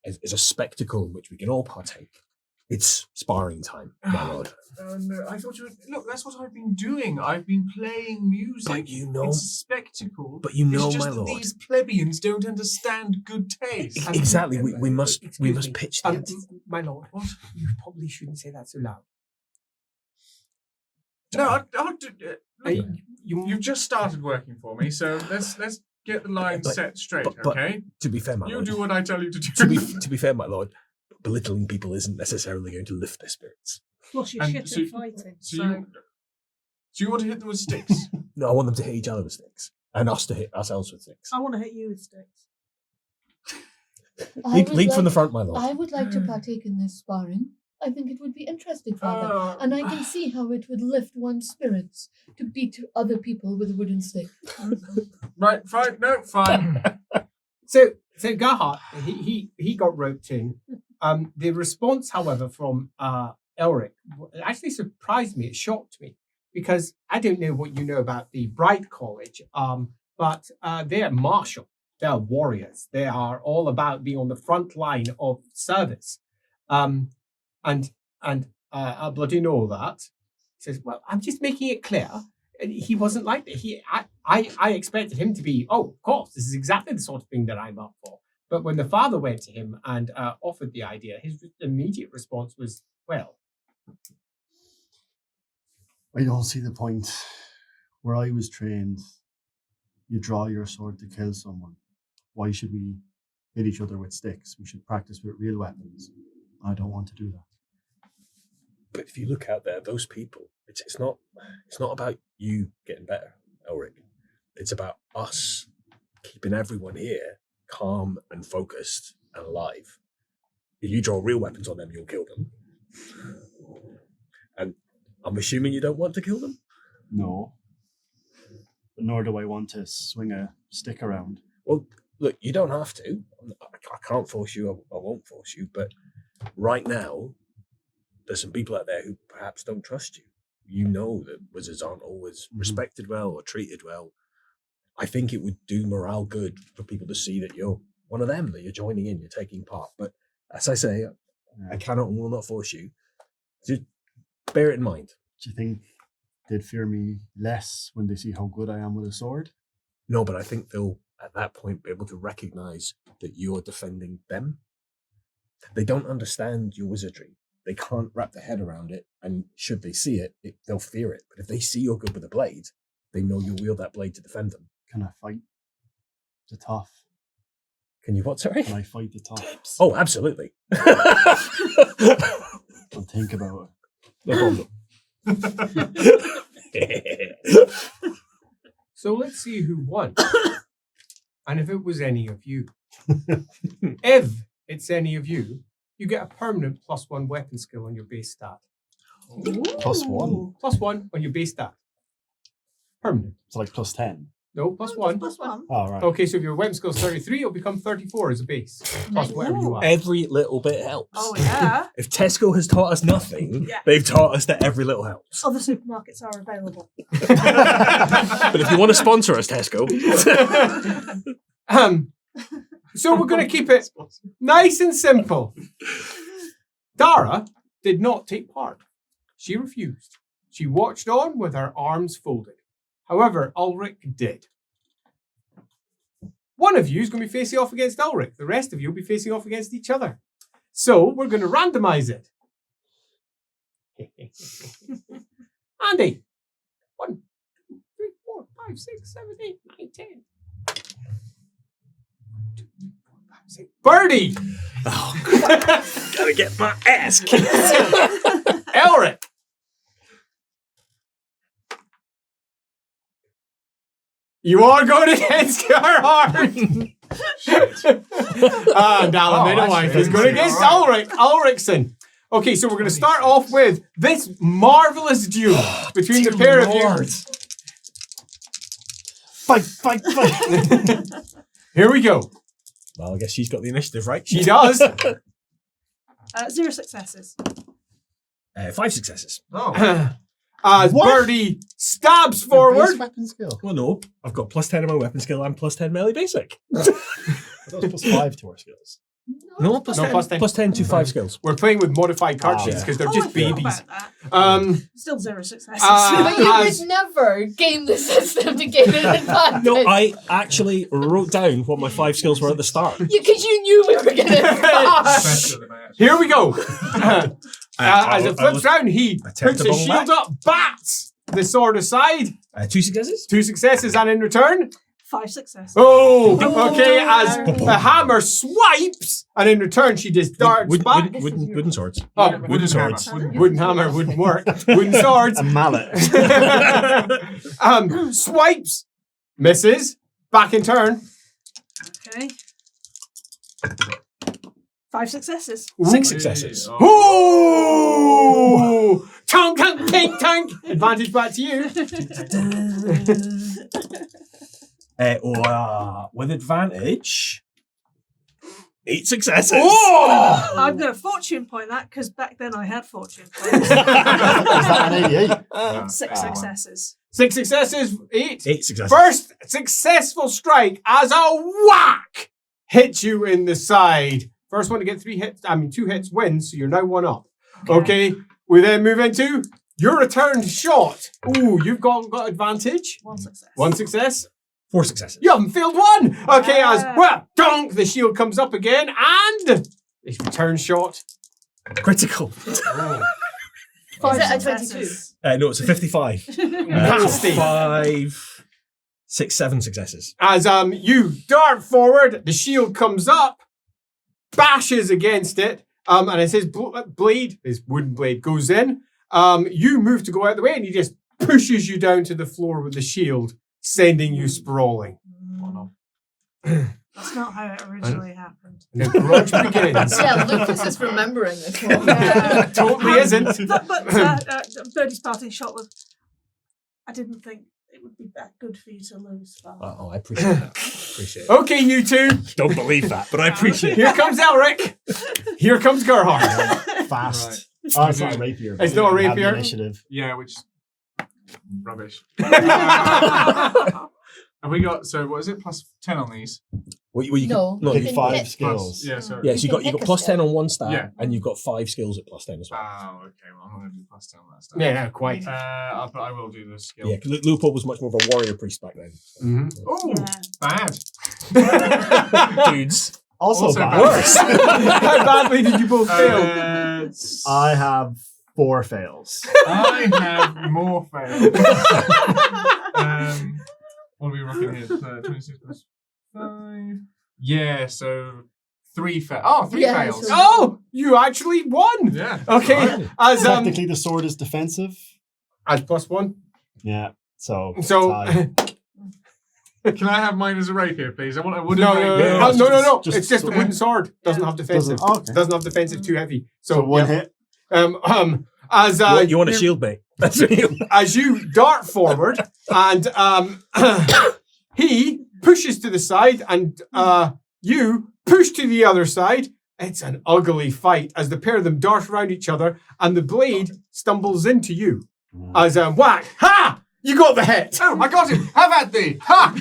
a spectacle in which we can all partake. It's sparring time, my lord. No, I thought you were... Look, that's what I've been doing. I've been playing music. But you know... It's a spectacle. But you know, it's just my that lord... these plebeians don't understand good taste. Exactly. We must Excuse me. pitch the... My lord, what? You probably shouldn't say that so loud. No, I'll do... Look, You you've just started working for me, so let's get the line But- set straight, but- okay? To be fair, my You lord... do what I tell you to do. To be fair, my lord, belittling people isn't necessarily going to lift their spirits. Plus, you're And shit so- at fighting. So you want to hit them with sticks? No, I want them to hit each other with sticks. And us to hit ourselves with sticks. I want to hit you with sticks. Lead from the front, my lord. I would like to partake in this sparring. I think it would be interesting, Father. And I can see how it would lift one's spirits to beat other people with a wooden stick. Right, fine, no, fine. So Gerhardt, he got roped in. The response, however, from Elric actually surprised me. It shocked me, because I don't know what you know about the Bright College, but they're martial. They're warriors. They are all about being on the front line of service. And Bloody know that. He says, well, I'm just making it clear. He wasn't like that. I expected him to be, oh, of course, this is exactly the sort of thing that I'm up for. But when the father went to him and offered the idea, his immediate response was, well. I don't see the point. Where I was trained, you draw your sword to kill someone. Why should we hit each other with sticks? We should practice with real weapons. I don't want to do that. But if you look out there, those people, it's not about you getting better, Elric. It's about us keeping everyone here calm and focused and alive. If you draw real weapons on them, you'll kill them. And I'm assuming you don't want to kill them? No. But nor do I want to swing a stick around. Well, look, you don't have to. I can't force you. I won't force you. But right now, there's some people out there who perhaps don't trust you. You know that wizards aren't always respected well or treated well. I think it would do morale good for people to see that you're one of them, that you're joining in, you're taking part. But as I say, I cannot and will not force you. Just bear it in mind. Do you think they'd fear me less when they see how good I am with a sword? No, but I think they'll, at that point, be able to recognize that you're defending them. They don't understand your wizardry. They can't wrap their head around it, and should they see it, they'll fear it. But if they see you're good with a blade, they know you'll wield that blade to defend them. Can I fight the tough? Can you what, sorry? Can I fight the tough? Oh, absolutely. I'll think about it. No problem. So let's see who won. And if it was any of you. If it's any of you, you get a permanent +1 weapon skill on your base stat. +1? +1 on your base stat. Permanent. It's like +10. No, +1. +1. Oh, right. Okay, so if your weapon skill is 33, it'll become 34 as a base. Plus whatever you are. Every little bit helps. Oh, yeah. If Tesco has taught us nothing, Yeah. they've taught us that every little helps. Other supermarkets are available. But if you want to sponsor us, Tesco. So we're going to keep it nice and simple. Dara did not take part. She refused. She watched on with her arms folded. However, Ulrich did. One of you is going to be facing off against Ulrich. The rest of you will be facing off against each other. So we're going to randomize it. Andy. 1, 2, 3, 4, 5, 6, 7, 8, 9, 10. 1, 2, 3, 4, 5, 6. Birdie! Oh, gotta get my ass kicked. Elric! You are going against Gerhard! And Alan wife is going against Ulrich. Ulrichson. Okay, so we're going to start off with this marvelous duel between the pair of you. Fight, fight, fight. Here we go. Well, I guess she's got the initiative, right? She does. 0 successes. 5 successes. Oh. As What? Birdie stabs Base forward. weapon skill. Well, no. I've got +10 in my weapon skill and +10 melee basic. That was +5 to our skills. No, plus No, 10. +10. +10 to 5 skills. We're playing with modified card sheets yeah. because they're I just forgot babies. about that. Um, Still 0 successes. But you as- would never game the system to gain an advantage. No, I actually wrote down what my 5 skills were at the start. Because you knew we were going to Better than I actually- Here we go. As it flips round, he attempt puts to his bung shield back. up, bats the sword aside. 2 successes? 2 successes, and in return, 5 successes. oh, okay. Oh. As the hammer swipes, and in return, she just darts back. Wooden swords. Oh, Wooden swords. hammer. wooden hammer wouldn't work. Wooden swords. A mallet. Swipes, misses, back in turn. Okay. 5 successes. 6 successes. Ooh! Tank, tank, tank, tank. Advantage back to you. With advantage, 8 successes. Oh! I'm going to fortune point that because back then I had fortune points. Is that an 88? 6 successes. 6 successes, 8. 8 successes. First successful strike as a whack hits you in the side. First one to get 2 hits wins, so you're now 1 up. Okay, we then move into your return shot. Ooh, you've got advantage. 1 success. 1 success. 4 successes. You haven't failed 1. Okay, as Ah. well, donk, the shield comes up again, and his return shot. Critical. Is it a 22? successes. No, it's a 55. Nasty. 5, 6, 7 successes. As you dart forward, the shield comes up, bashes against it, and as his blade, his wooden blade, goes in, you move to go out the way, and he just pushes you down to the floor with the shield, sending you sprawling. That's not how it originally happened. And the grudge begins. Yeah, Lucas is remembering this one. Totally isn't. But Birdie's parting shot was, I didn't think it would be that good for you to lose. I appreciate that. Appreciate it. Okay, you two. Don't believe that, but I appreciate it. Here comes Elric. Here comes Gerhard. Fast. Oh, it's not a rapier. It's not a We have the rapier? Initiative. Yeah, which rubbish. Have we got? So what is it? +10 on these. Well, you No. no, Pick can 5 hit. skills. Yeah. Sorry. yeah, so you got pick a +10 skill. on one stat, Yeah. and you've got 5 skills at +10 as well. Oh, okay. Well, I'm not going to do +10 on that stuff. Yeah, no, quite. But I will do the skill. Yeah, because Lupo was much more of a warrior priest back then. Mhm. Oh, Yeah. bad. Dudes. Also Also bad. bad. Worse. How badly did you both fail? I have 4 fails. I have more fails. What are we rocking here? 26 plus 5. Yeah, so 3 fails. Oh, 3 Yeah, fails. so- Oh, you actually won. Yeah. Okay, as Technically, the sword is defensive. as +1. Yeah. So. So tie. Can I have mine as a rapier, please? I want a no, wooden no, rapier. no, no. just- It's just a wooden sword. Doesn't have defensive. Doesn't- okay. Doesn't have defensive. Too heavy. So 1 yeah. hit. As You want a shield, mate? That's what you. as you dart forward, and he pushes to the side, and you push to the other side. It's an ugly fight as the pair of them dart around each other, and the blade stumbles into you. As whack! Ha! You got the hit. Oh, I got him! Have at thee! Ha!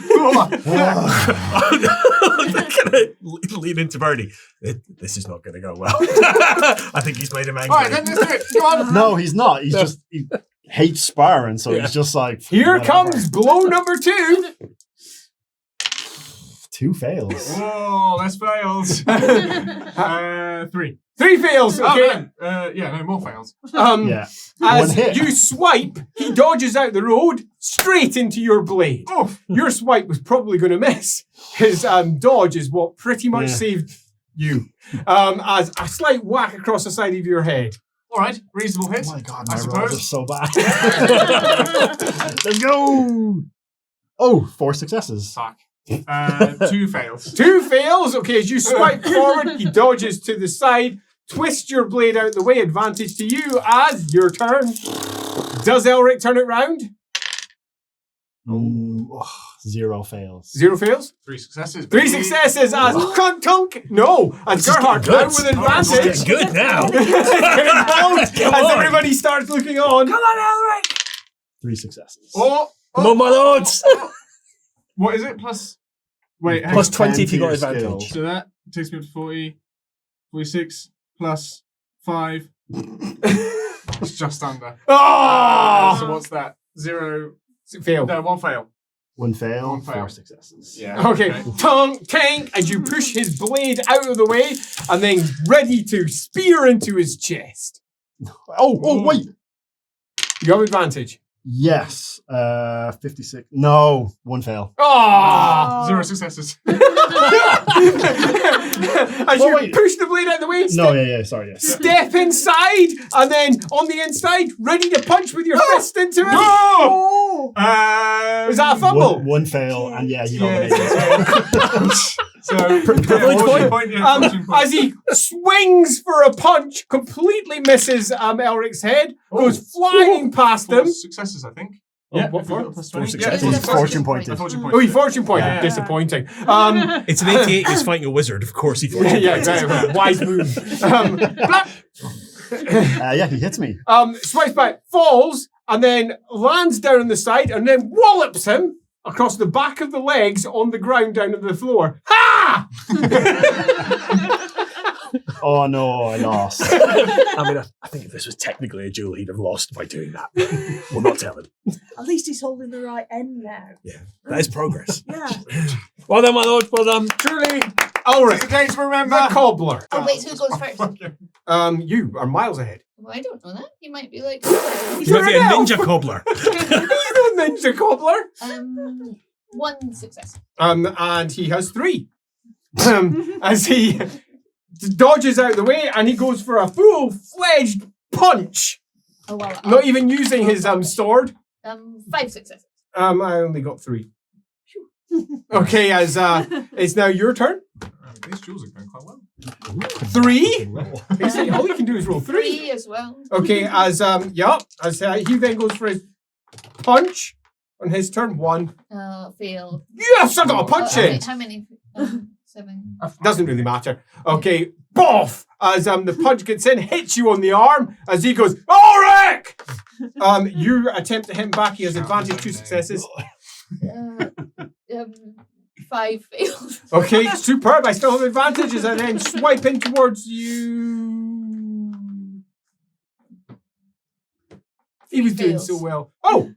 I'm gonna lean into Birdie. This is not going to go well. I think he's made him angry. All right, then let's do it. Go on. No, he's not. He hates sparring, so he's just like. Here whatever. comes blow number 2. 2 fails. Whoa, less fails. 3. 3 fails. Oh, Okay. no, more fails. Yeah. As 1 hit. you swipe, he dodges out the road straight into your blade. Oof. Your swipe was probably going to miss. His dodge is what pretty much Yeah. saved you. As a slight whack across the side of your head. All right, reasonable hit. Oh my god, I my rolls are suppose. so bad. Let's go. Oh, 4 successes. Fuck. 2 fails. 2 fails. Okay, as you swipe forward, he dodges to the side. Twist your blade out the way. Advantage to you as your turn. Does Elric turn it round? Ooh, 0 fails. 0 fails. 3 successes. 3 successes as Tunk. No, as Gerhardt now with advantage. It's good now. As everybody starts looking on. Come on, Elric! 3 successes. Come on, my lords. What is it? Plus. Wait, hang Plus on. 20 if you got Skill. advantage. So that takes me up to 40. 46 plus 5. It's just under. Oh! So what's that? 0. Fail. No, 1 fail. 1 fail, 1 fail. 4 successes. Yeah. Okay, tank, and you push his blade out of the way, and then ready to spear into his chest. Oh, wait. You have advantage. Yes. 56. No, 1 fail. Oh! 0 successes. As you wait. push the blade out of the way, No, sorry, yes. step inside, and then on the inside, ready to punch with your fist into it. No! Was that a fumble? 1 fail, and you Yeah, eliminated. So, Privilege point. fortune point. As he swings for a punch, completely misses Elric's head, goes flying past 4 him. successes, I think. Oh, what if you for? got plus 4 20. successes. Yeah, It's it's a Fortune point. a fortune point. Oh, he fortune point. Yeah. Disappointing. It's an 88. He's fighting a wizard. Of course he thought. Yeah, exactly. Wise move. Blap. He hits me. Swipes back, falls, and then lands down on the side, and then wallops him across the back of the legs on the ground down to the floor. Ha! Oh no, I lost. I mean, I think if this was technically a duel, he'd have lost by doing that. We'll not tell him. At least he's holding the right end now. Yeah, that is progress. Yeah. Well done, my lord. Well done. Truly, Ulrich, The day to remember. the cobbler. Oh, wait, who goes first? You are miles ahead. Well, I don't know that. He might be like... He's might be a ninja cobbler. He's no ninja cobbler. 1 success. And he has 3. As he dodges out the way, and he goes for a full-fledged punch. Oh, well. Not even using his sword. 5 successes. I only got 3. Okay, as it's now your turn. These duels are going quite well. 3. Basically, all he can do is roll 3. 3 as well. Okay, as he then goes for his punch on his turn. 1. Failed. Yes, I got a punch in. Wait, how many? 7. Doesn't really matter. Okay, boff! As the punch gets in, hits you on the arm. As he goes, Ulrich! You attempt to hit him back. He has advantage. 2 successes. 5 failed. Okay, superb. I still have advantages, and then swipe in towards you. He was doing so well. Oh!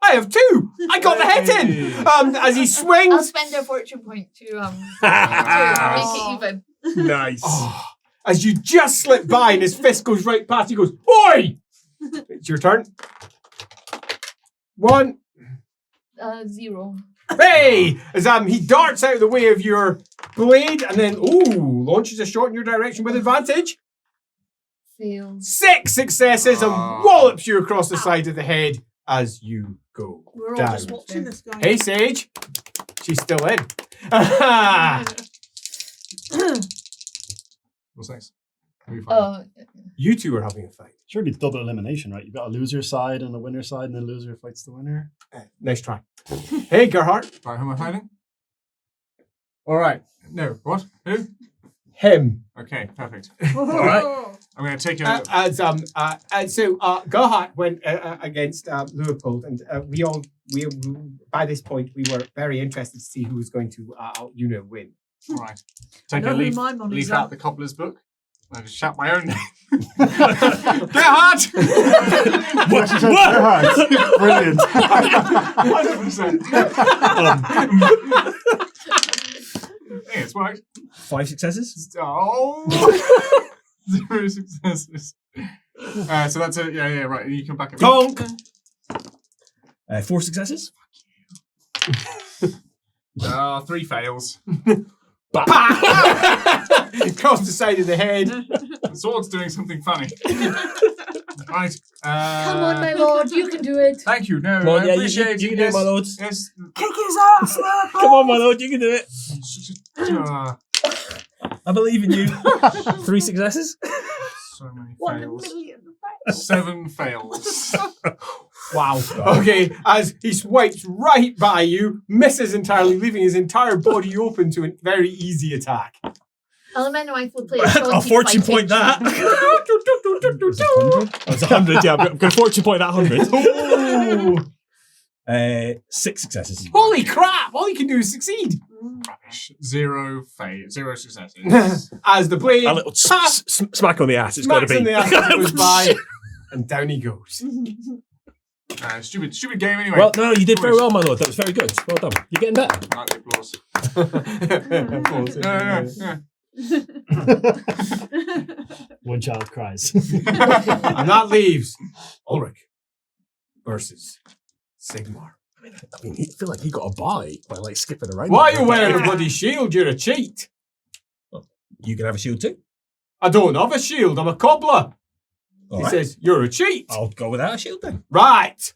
I have 2. I got the hit in. As he I'll swings. spend a fortune point to make it even. Nice. Oh, as you just slip by, and his fist goes right past. He goes, "Oi!" It's your turn. 1. 0. Hey! As he darts out of the way of your blade, and then launches a shot in your direction with advantage. Failed. 6 successes and wallops you across the side of the head as you go We're all down. just watching this guy. Hey, Sage. She's still in. What's next? Who are you fighting? You two are having a fight. Surely double elimination, right? You've got a loser side and a winner side, and the loser fights the winner. Nice try. Hey, Gerhardt. Right, who am I fighting? All right. No, what? Who? Him. Okay, perfect. All right. I'm going to take So Gerhardt went against Leopold, and we by this point we were very interested to see who was going to win. All right. Take know a who leaf, my money's leaf out on. the cobbler's book. I just shout my own name. Gerhard! What? Brilliant. 100%. Hey, it's worked. 5 successes. Oh! 0 successes. So that's a right. You come back at me. Tonk. 4 successes. 3 fails. Across the side of the head. The sword's doing something funny. Right. Come on, my lord, you can do it. Thank you. No, Come on, I yeah, appreciate you can do it, my lords. Yes. Kick his ass, Leopold! Come on, my lord, you can do it. I believe in you. 3 successes. So many 1 in a fails. million. 7 fails. Wow. Okay, as he swipes right by you, misses entirely, leaving his entire body open to a very easy attack. Elemental will play a A taunting fortune fighting. point that. That's 100. Yeah, I'm going to fortune point that 100. 6 successes. Holy crap! All you can do is succeed. Rubbish. 0 successes. As the blade A little smack on the ass. It's got to smacks be. in the ass as it goes by, and down he goes. Stupid game anyway. Well, no, you did very well, my lord. That was very good. Well done. You're getting better. Like the applause. Of course. Yeah. One child cries. And that leaves Ulrich versus Sigmar. I mean, I feel like he got a bye by like skipping around. Why are you wearing a bloody shield? You're a cheat. You can have a shield too. I don't have a shield. I'm a cobbler. All He right. says, you're a cheat. I'll go without a shield then. Right.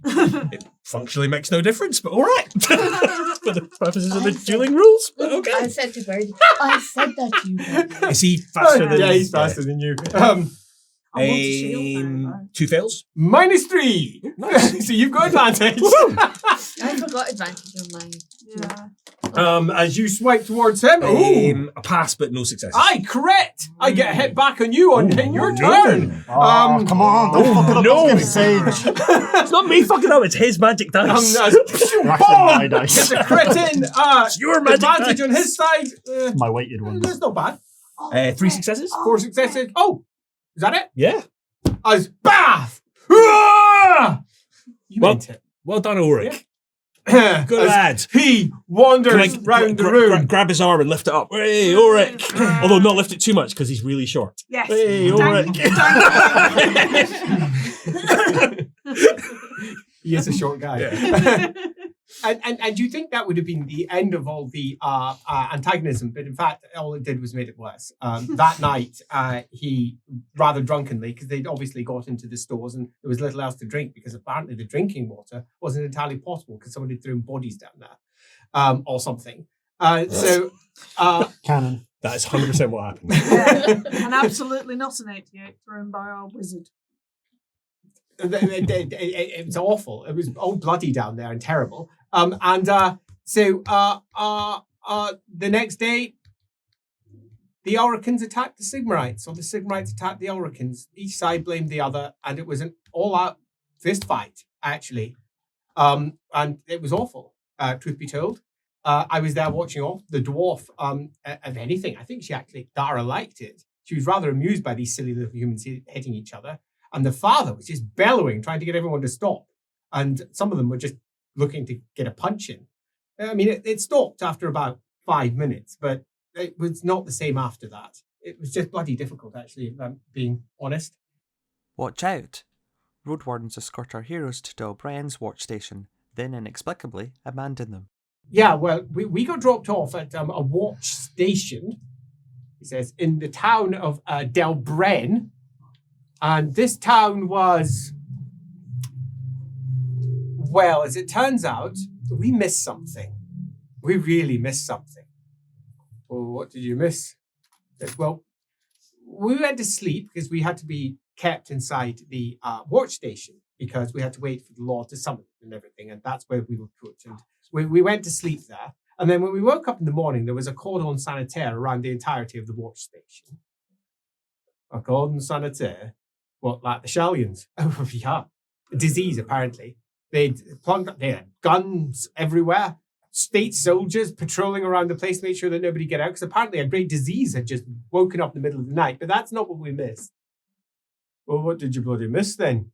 It functionally makes no difference, but all right. For the purposes of the dueling rules, but I okay. said to Birdie. I said that to you, Birdie. Is he faster than? Yeah, he's faster than you. I want a shield now, 2 fails. -3. Nice. So you've got advantage. I forgot advantage on mine. Yeah. As you swipe towards him. Ooh. A pass, but no success. I crit. I get a hit back on you on your turn. Oh, come on, don't fuck it up. no. It's gonna be Sage. It's not me fucking up. It's his magic dice. Actually, my Boom! dice. Gets a crit in. It's your magic Advantage dice. on his side. My weighted ones. That's not bad. 3 successes. 4 successes. Oh, is that it? Yeah. As bath. You Well, meant it. Well done, Ulrich. Good Good lad. He wanders round the room. Grab his arm and lift it up. Hey, Ulrich. Although not lift it too much because he's really short. Yes. Hey, Down- Ulrich. He is a short guy. Yeah. And you think that would have been the end of all the antagonism, but in fact, all it did was made it worse. That night, he rather drunkenly, because they'd obviously got into the stores and there was little else to drink because apparently the drinking water wasn't entirely potable because somebody had thrown bodies down there or something. Cannon. That is 100% what happened. And absolutely not an 88 thrown by our wizard. It was awful. It was all bloody down there and terrible. The next day, the Ulrichans attacked the Sigmarites, or the Sigmarites attacked the Ulrichans. Each side blamed the other, and it was an all-out fist fight, actually. And it was awful, truth be told. I was there watching off the dwarf, of anything. I think Dara liked it. She was rather amused by these silly little humans hitting each other. And the father was just bellowing, trying to get everyone to stop. And some of them were just looking to get a punch in. I mean, it stopped after about 5 minutes, but it was not the same after that. It was just bloody difficult, actually, if I'm being honest. Watch out! Road wardens escort our heroes to Delbrien's watch station, then inexplicably abandon them. Yeah, well, we got dropped off at a watch station, he says, in the town of Delbrien. And this town was, well, as it turns out, we missed something. We really missed something. Well, what did you miss? Well, we went to sleep because we had to be kept inside the watch station because we had to wait for the law to summon and everything, and that's where we were put. And we went to sleep there. And then when we woke up in the morning, there was a cordon sanitaire around the entirety of the watch station. A cordon sanitaire? What, like the Shellians? Oh, yeah. Disease, apparently. They had guns everywhere. State soldiers patrolling around the place to make sure that nobody get out, because apparently a great disease had just woken up in the middle of the night. But that's not what we missed. Well, what did you bloody miss then?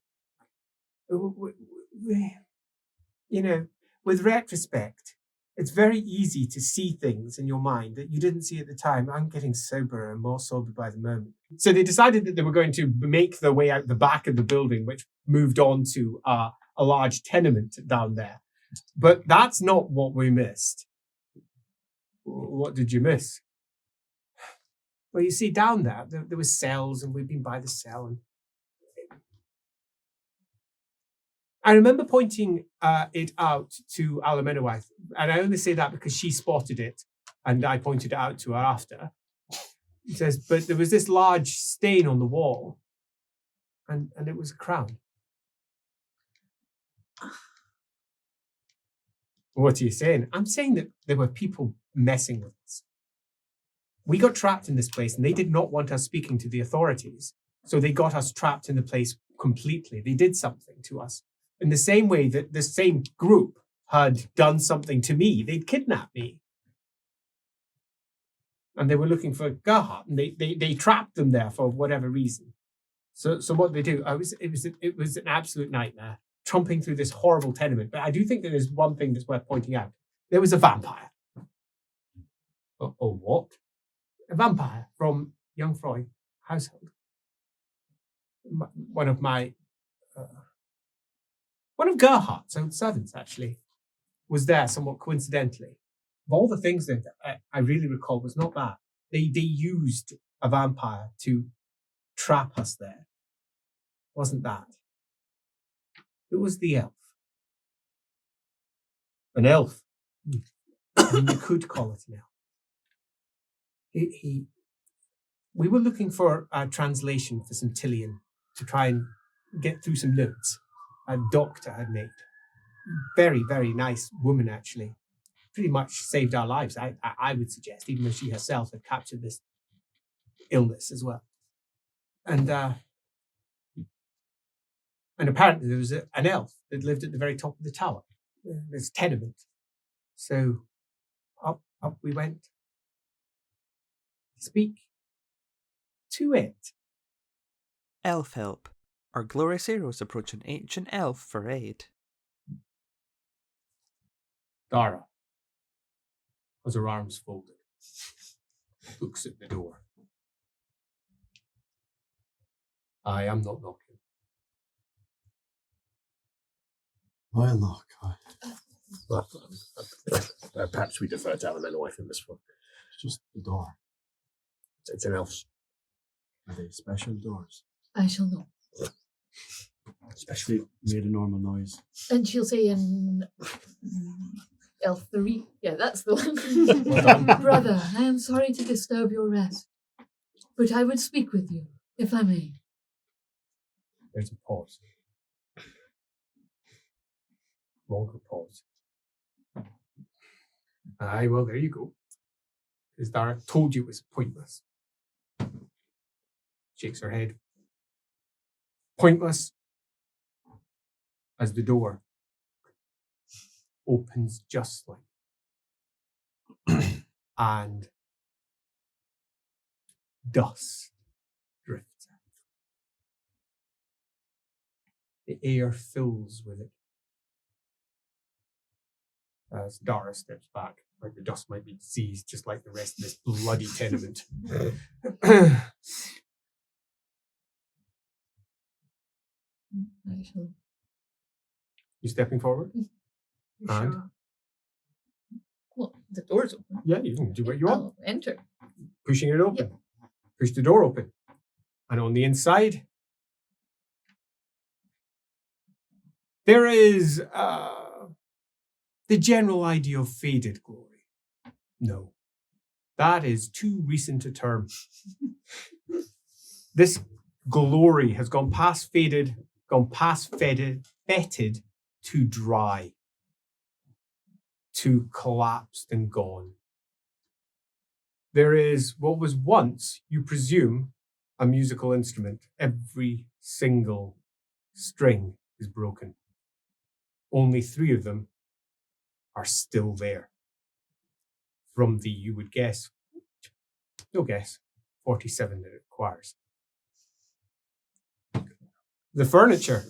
You know, with retrospect, it's very easy to see things in your mind that you didn't see at the time. I'm getting soberer and more sober by the moment. So they decided that they were going to make their way out the back of the building, which moved on to a large tenement down there. But that's not what we missed. What did you miss? Well, you see, down there were cells, and we'd been by the cell. And I remember pointing it out to Alamenawaith, and I only say that because she spotted it, and I pointed it out to her after. He says, but there was this large stain on the wall, and it was a crown. What are you saying? I'm saying that there were people messing with us. We got trapped in this place and they did not want us speaking to the authorities. So they got us trapped in the place completely. They did something to us. In the same way that the same group had done something to me. They'd kidnapped me. And they were looking for Gerhardt, and they trapped them there for whatever reason. So what they do? It was an absolute nightmare, tromping through this horrible tenement. But I do think that there's one thing that's worth pointing out. There was a vampire. Oh, what? A vampire from young Freud household. One of Gerhardt's own servants, actually, was there somewhat coincidentally. Of all the things that I really recall was not that. They used a vampire to trap us there. Wasn't that? It was the elf. An elf. I mean, you could call it an elf. We were looking for a translation for some Tillian to try and get through some notes a doctor had made. Very, very nice woman, actually. Pretty much saved our lives, I would suggest, even though she herself had captured this illness as well. And apparently there was an elf that lived at the very top of the tower, this tenement. So up we went to speak to it. Elf help. Our glorious heroes approach an ancient elf for aid. Dara has her arms folded, looks at the door. I am not knocking. I'll knock. Perhaps we defer to Alan and wife in this one. It's just the door. It's an elf. Are they special doors? I shall know. Especially made a normal noise. And she'll say in Elf 3. Yeah, that's the Well one. done. Brother, I am sorry to disturb your rest, but I would speak with you, if I may. There's a pause. Longer pause. Aye, well, there you go. Because Dara told you it was pointless. Shakes her head. Pointless. As the door opens just like and dust drifts out. The air fills with it. As Dara steps back, like the dust might be seized just like the rest of this bloody tenement. I shall. You stepping forward? You And? sure? Well, the door's open. Yeah, you can do what you want. I'll enter. Pushing it open. Push the door open. And on the inside, there is the general idea of faded glory. No, that is too recent a term. This glory has gone past faded, fetid to dry, to collapsed and gone. There is what was once, you presume, a musical instrument. Every single string is broken. Only 3 of them are still there. From the, you would guess, no guess, 47 that it requires. The furniture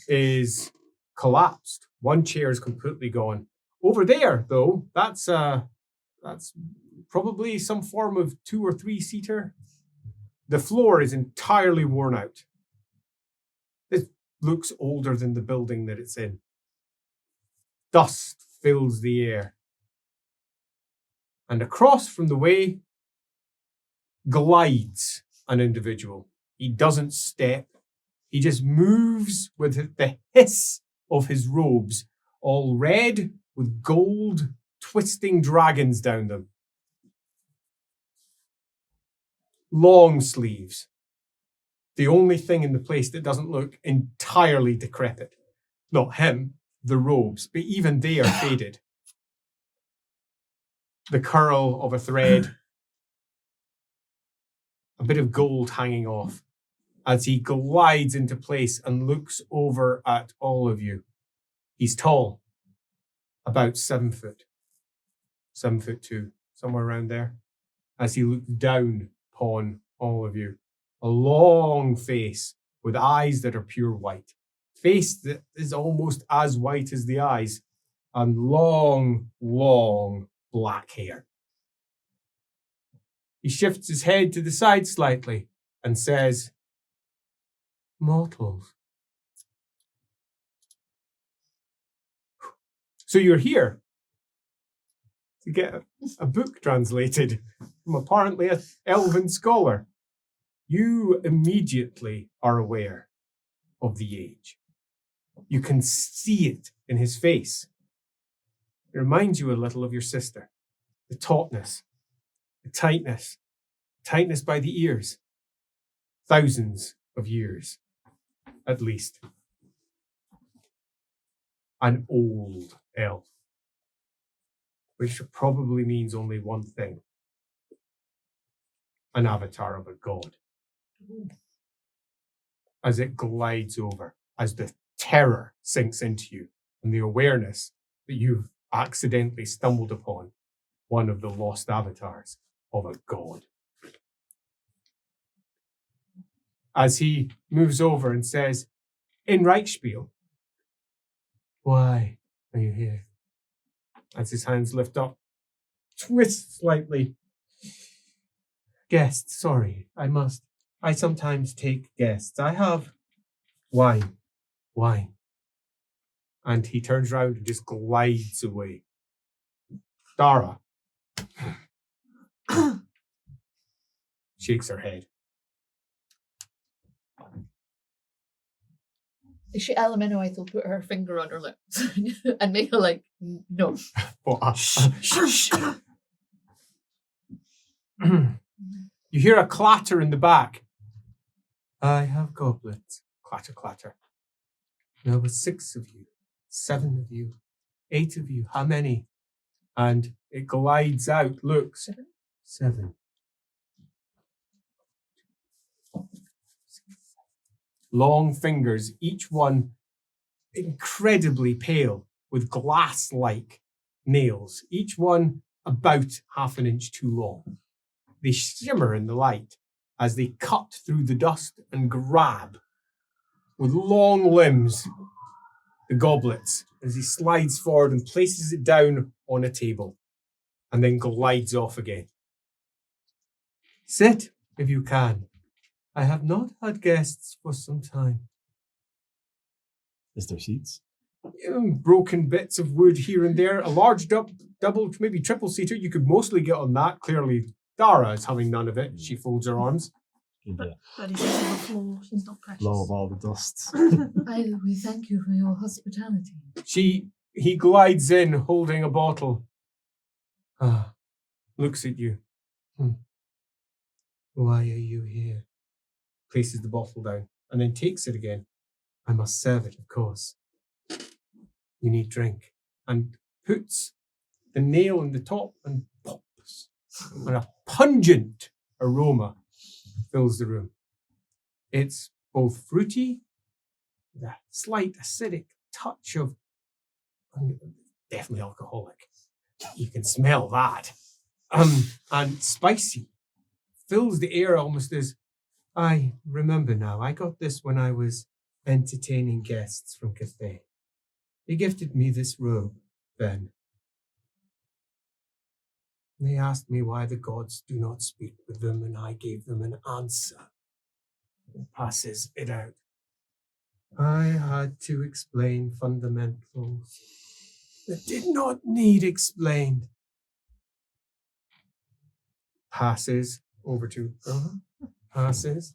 is collapsed. One chair is completely gone. Over there, though, that's probably some form of 2 or 3 seater. The floor is entirely worn out. It looks older than the building that it's in. Dust fills the air. And across from the way glides an individual. He doesn't step. He just moves with the hiss of his robes, all red with gold twisting dragons down them. Long sleeves. The only thing in the place that doesn't look entirely decrepit. Not him. the robes, but even they are faded. The curl of a thread, a bit of gold hanging off, as he glides into place and looks over at all of you. He's tall, about 7 foot, 7'2", somewhere around there, as he looks down upon all of you. A long face with eyes that are pure white. Face that is almost as white as the eyes, and long, long black hair. He shifts his head to the side slightly and says, "Mortals. So you're here to get a book translated from apparently an elven scholar. You immediately are aware of the age. You can see it in his face. It reminds you a little of your sister. The tautness, the tightness by the ears. Thousands of years, at least. An old elf, which probably means only one thing. An avatar of a god. As it glides over, as the terror sinks into you, and the awareness that you've accidentally stumbled upon one of the lost avatars of a god. As he moves over and says, "In Reichspiel, why are you here?" As his hands lift up, twist slightly. "Guests, sorry, I sometimes take guests. I have wine. And he turns around and just glides away. Dara shakes her head. Is she Eleminoid will put her finger on her lips and make her like, no. You hear a clatter in the back. "I have goblets." Clatter, clatter. "There were 6 of you, 7 of you, 8 of you. How many?" And it glides out. Look. 7. Long fingers, each one incredibly pale, with glass-like nails, each one about 1/2 inch too long. They shimmer in the light as they cut through the dust and grab, with long limbs, the goblets, as he slides forward and places it down on a table, and then glides off again. "Sit, if you can. I have not had guests for some time." Is there seats? Broken bits of wood here and there. A large double, maybe triple-seater. You could mostly get on that. Clearly, Dara is having none of it. She folds her arms. Yeah. But he's on the floor. She's not precious. Blow of all the dust. We thank you for your hospitality. He glides in, holding a bottle. Looks at you. "Why are you here?" Places the bottle down, and then takes it again. "I must serve it, of course. You need drink." And puts the nail in the top and pops. And a pungent aroma fills the room. It's both fruity, with a slight acidic touch of, definitely alcoholic. You can smell that. And spicy. Fills the air almost as, "I remember now. I got this when I was entertaining guests from Cathay. They gifted me this robe then. They asked me why the gods do not speak with them, and I gave them an answer." It passes it out. "I had to explain fundamentals that did not need explained." Passes over to passes.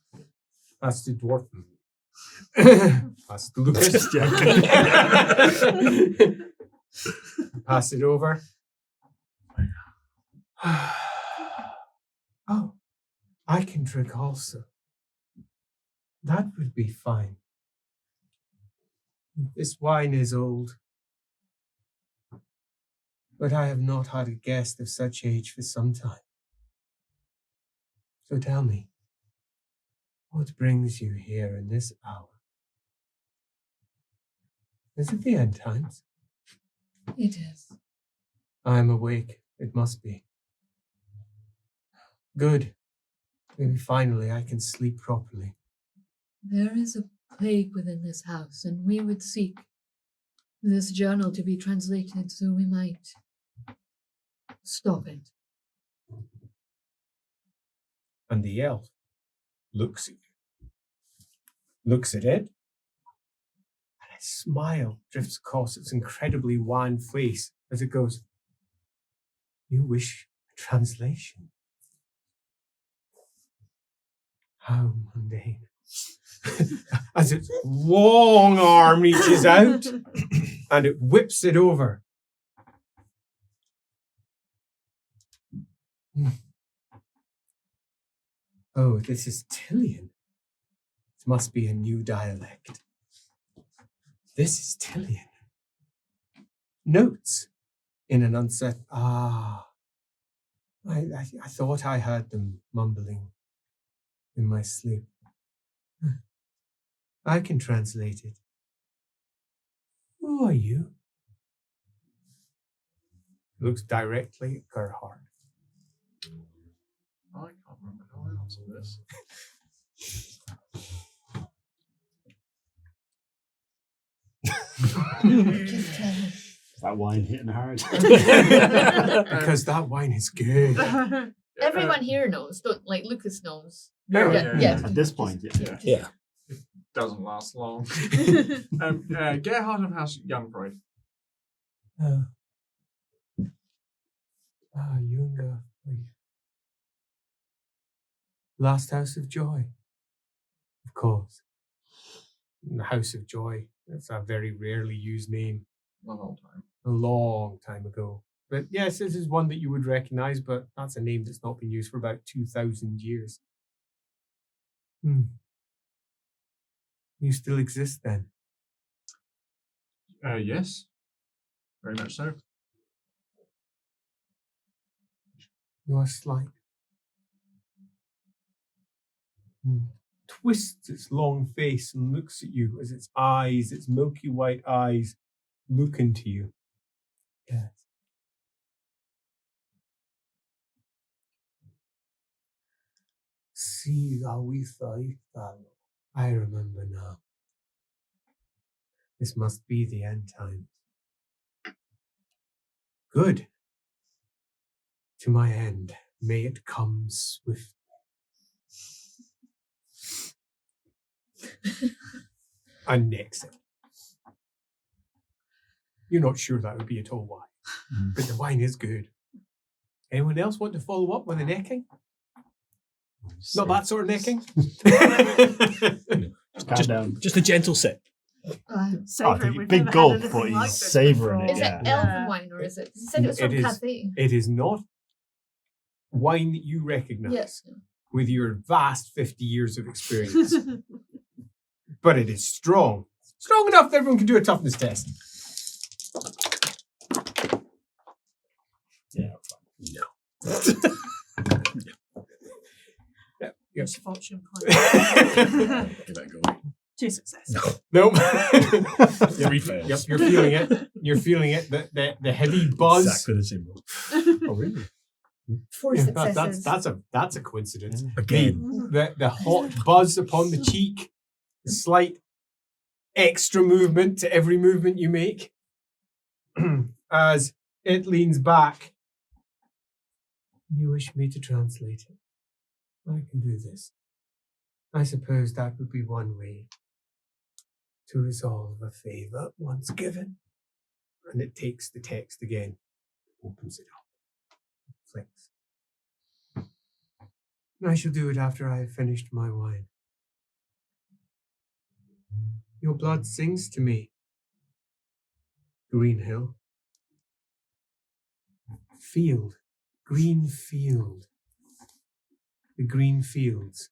Pass to Dwarf. Pass to Lukas. Pass it over. "Oh, I can drink also. That would be fine. This wine is old. but I have not had a guest of such age for some time. So tell me, what brings you here in this hour? Is it the end times? It is. I am awake. It must be. Good. Maybe finally I can sleep properly. There is a plague within this house, and we would seek this journal to be translated so we might stop it. And the elf looks at you, looks at it, and a smile drifts across its incredibly wan face as it goes, "You wish a translation? How mundane." As its long arm reaches out and it whips it over. Oh, this is Tillian. It must be a new dialect. This is Tillian. Notes in an uncertain... I thought I heard them mumbling in my sleep. I can translate it. Who are you? Looks directly at Gerhard. I can't remember how I answer this. Just tell me. Is that wine hitting hard? Because that wine is good. Everyone here knows, don't like Lukas knows. Yeah. At this point, yeah. Yeah. Doesn't last long. Gerhard of House Youngfried. Junga. Last House of Joy. Of course. The House of Joy. That's a very rarely used name. A long time. A long time ago. But yes, this is one that you would recognize, but that's a name that's not been used for about 2,000 years. You still exist then? Yes. Very much so. You are slight. Twists its long face and looks at you as its eyes, its milky white eyes, look into you. Yes. See how we thought. I remember now. This must be the end time. Good. To my end, may it come swift. And next it. You're not sure that would be at all why. But the wine is good. Anyone else want to follow up with a necking? Not that sort of necking? Calm down. Just a gentle sip. Savouring. We've Big never had gulp, anything but like he's this savouring before. it. Is Yeah. it elven wine or is it? You said it was from It is. Cathay. It is not wine that you recognise Yes. with your vast 50 years of experience. But it is strong. Strong enough that everyone can do a toughness test. Yeah. Yeah. It's a fortune point. Give that a go. 2 successes. Nope. Three fails. Yep, you're feeling it. You're feeling it. The heavy buzz. Exactly the same roll. Oh, really? 4 Yeah, successes. that's a coincidence. Again. The hot buzz upon the cheek, the slight extra movement to every movement you make as it leans back. You wish me to translate it? I can do this. I suppose that would be one way to resolve a favour once given. And it takes the text again, opens it up, flicks. I shall do it after I have finished my wine. Your blood sings to me. Green hill. Field. Green field. The green fields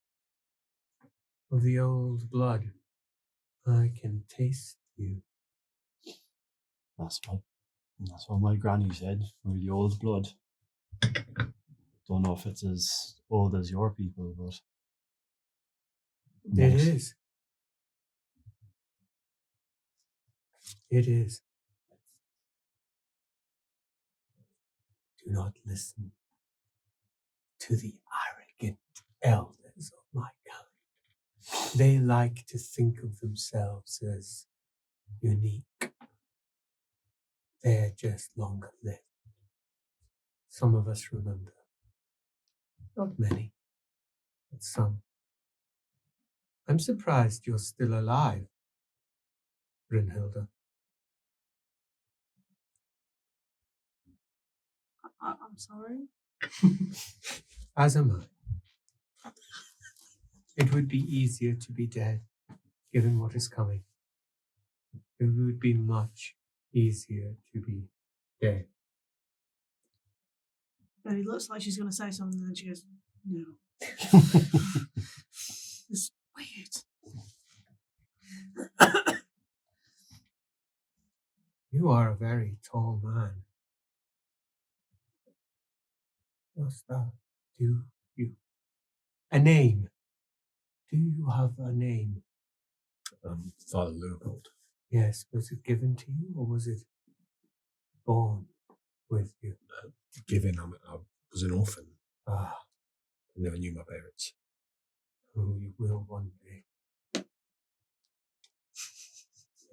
of the old blood. I can taste you. That's fine. And that's what my granny said. We're the old blood. Don't know if it's as old as your people, but It most. is. It is. Do not listen to the arrogant elders of my kind. They like to think of themselves as unique. They're just longer lived. Some of us remember. Not many, but some. I'm surprised you're still alive, Brynhilde. I'm sorry. As am I. It would be easier to be dead, given what is coming. It would be much easier to be dead. And it looks like she's going to say something, and then she goes, no. It's weird. You are a very tall man. What's that? Do you? A name. Do you have a name? Father Leopold. Yes. Was it given to you, or was it born with you? Given, I was an orphan. Ah, I never knew my parents. oh, you will one day.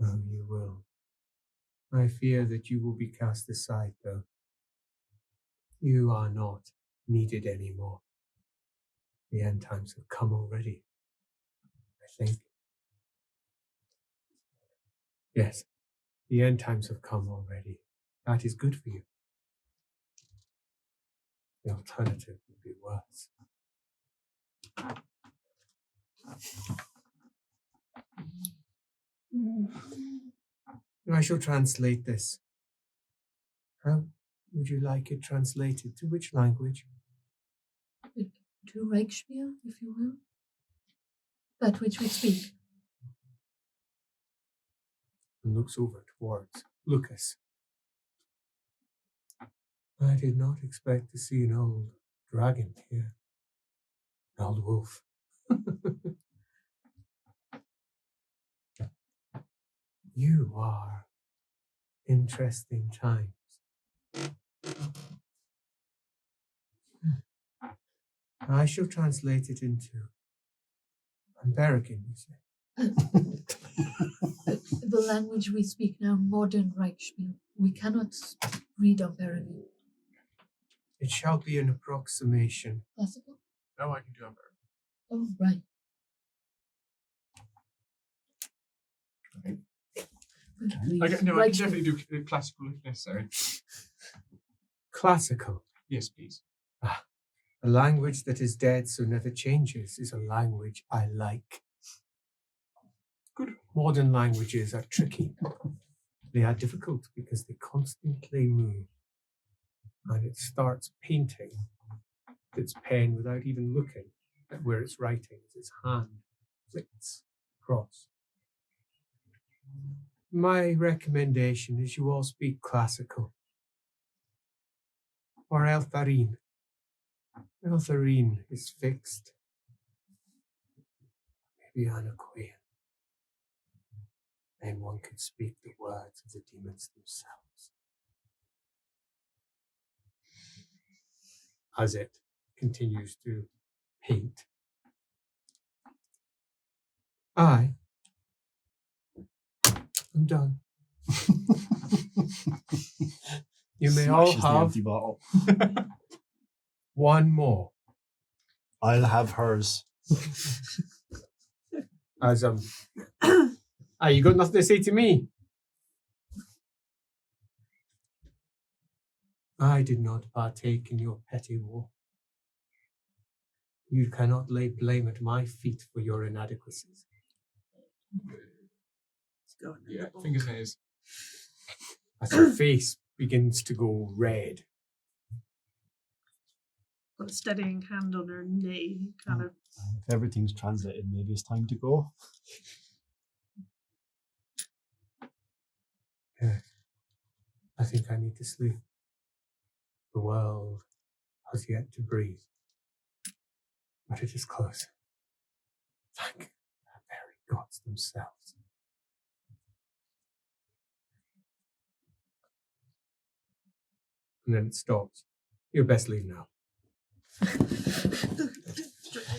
Oh, you will. I fear that you will be cast aside, though. You are not needed anymore. The end times have come already, I think. Yes, the end times have come already. That is good for you. The alternative would be worse. I shall translate this. How would you like it translated? To which language? To Reichspiel, if you will. That which we speak. And looks over towards Lukas. I did not expect to see an old dragon here. An old wolf. You are interesting times. I shall translate it into American, you say. The language we speak now, modern Reichspiel. We cannot read American. It shall be an approximation. Classical? No, I can do American. Oh, right. Okay, no, I can definitely do classical if necessary. Classical. Yes, please. A language that is dead so never changes is a language I like. Good. Modern languages are tricky. They are difficult because they constantly move. And it starts painting its pen without even looking at where it's writing as its hand flicks across. My recommendation is you all speak classical. Or Eltharine. Eltharine is fixed. Maybe Anakoyan. Then one could speak the words of the demons themselves. As it continues to paint. I'm done. You may all Smashes the have empty bottle. one more. I'll have hers. As you got nothing to say to me? I did not partake in your petty war. You cannot lay blame at my feet for your inadequacies. Let's go. Yeah, fingers in his. As her face begins to go red. Got a steadying hand on her knee, kind of. If everything's translated, maybe it's time to go. Yes. I think I need to sleep. The world has yet to breathe. But it is close. Thank the very gods themselves. And then it stops. You're best leave now.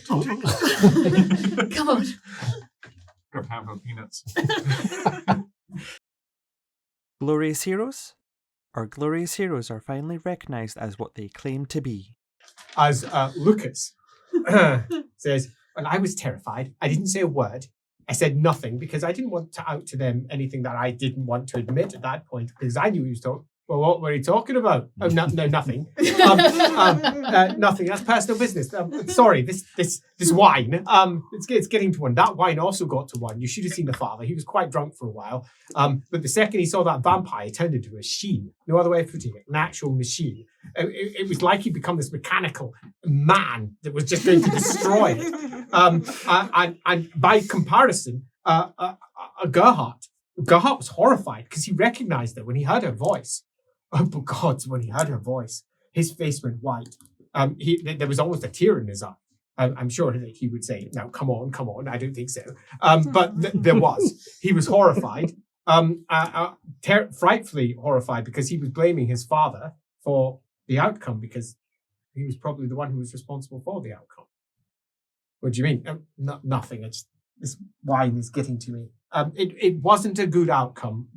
Come on. Grab a handful of peanuts. Glorious heroes? Our glorious heroes are finally recognised as what they claim to be. As Lukas says, well, I was terrified. I didn't say a word. I said nothing because I didn't want to out to them anything that I didn't want to admit at that point because I knew he was talking. Well, what were you talking about? Oh, no, nothing. Nothing. That's personal business. Sorry, this wine. It's getting to one. That wine also got to one. You should have seen the father. He was quite drunk for a while. But the second he saw that vampire, he turned into a machine. No other way of putting it. An actual machine. It was like he'd become this mechanical man that was just going to destroy it. And by comparison, Gerhardt was horrified because he recognized her when he heard her voice. Oh, but God, when he heard her voice, his face went white. There was almost a tear in his eye. I'm sure that he would say, "No, come on." I don't think so. But there was. He was horrified, frightfully horrified, because he was blaming his father for the outcome because he was probably the one who was responsible for the outcome. What do you mean? Nothing. This wine is getting to me. It wasn't a good outcome.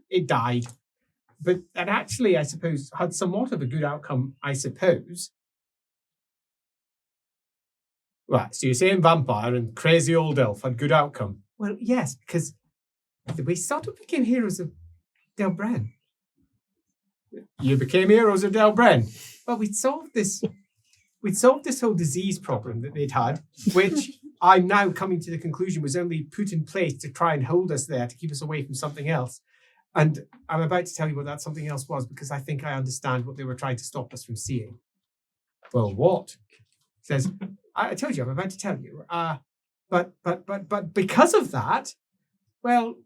It died. But that actually, I suppose, had somewhat of a good outcome, I suppose. Right, so you're saying vampire and crazy old elf had good outcome? Well, yes, because we sort of became heroes of Delbren. You became heroes of Delbren? Well, we'd solved this whole disease problem that they'd had, which I'm now coming to the conclusion was only put in place to try and hold us there, to keep us away from something else. And I'm about to tell you what that something else was, because I think I understand what they were trying to stop us from seeing. Well, what? He says, I told you, I'm about to tell you. But because of that, well,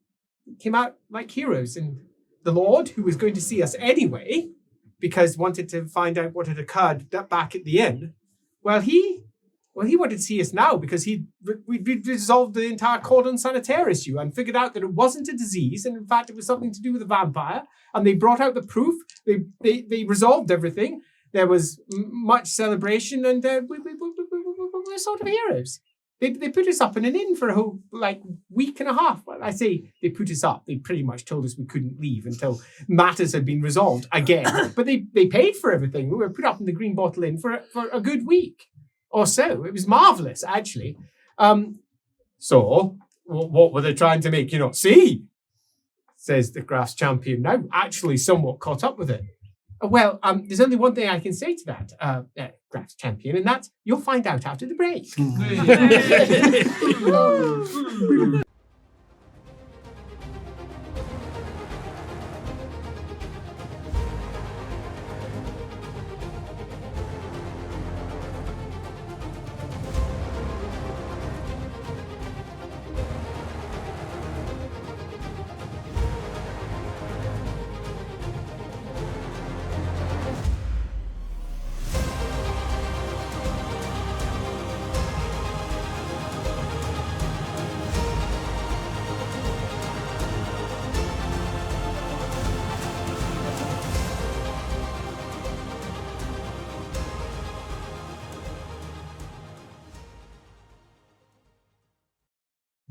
came out like heroes. And the Lord, who was going to see us anyway, because wanted to find out what had occurred back at the end, well, he wanted to see us now because we resolved the entire cordon sanitaire issue and figured out that it wasn't a disease, and in fact it was something to do with a vampire. And they brought out the proof. They resolved everything. There was much celebration, and we're sort of heroes. They put us up in an inn for a whole week and a half. Well, I say they put us up. They pretty much told us we couldn't leave until matters had been resolved again. But they paid for everything. We were put up in the Green Bottle Inn for a good week or so. It was marvelous, actually. So what were they trying to make you not see? Says the Graf's champion, now actually somewhat caught up with it. Well, there's only one thing I can say to that, Graf's champion, and that's you'll find out after the break.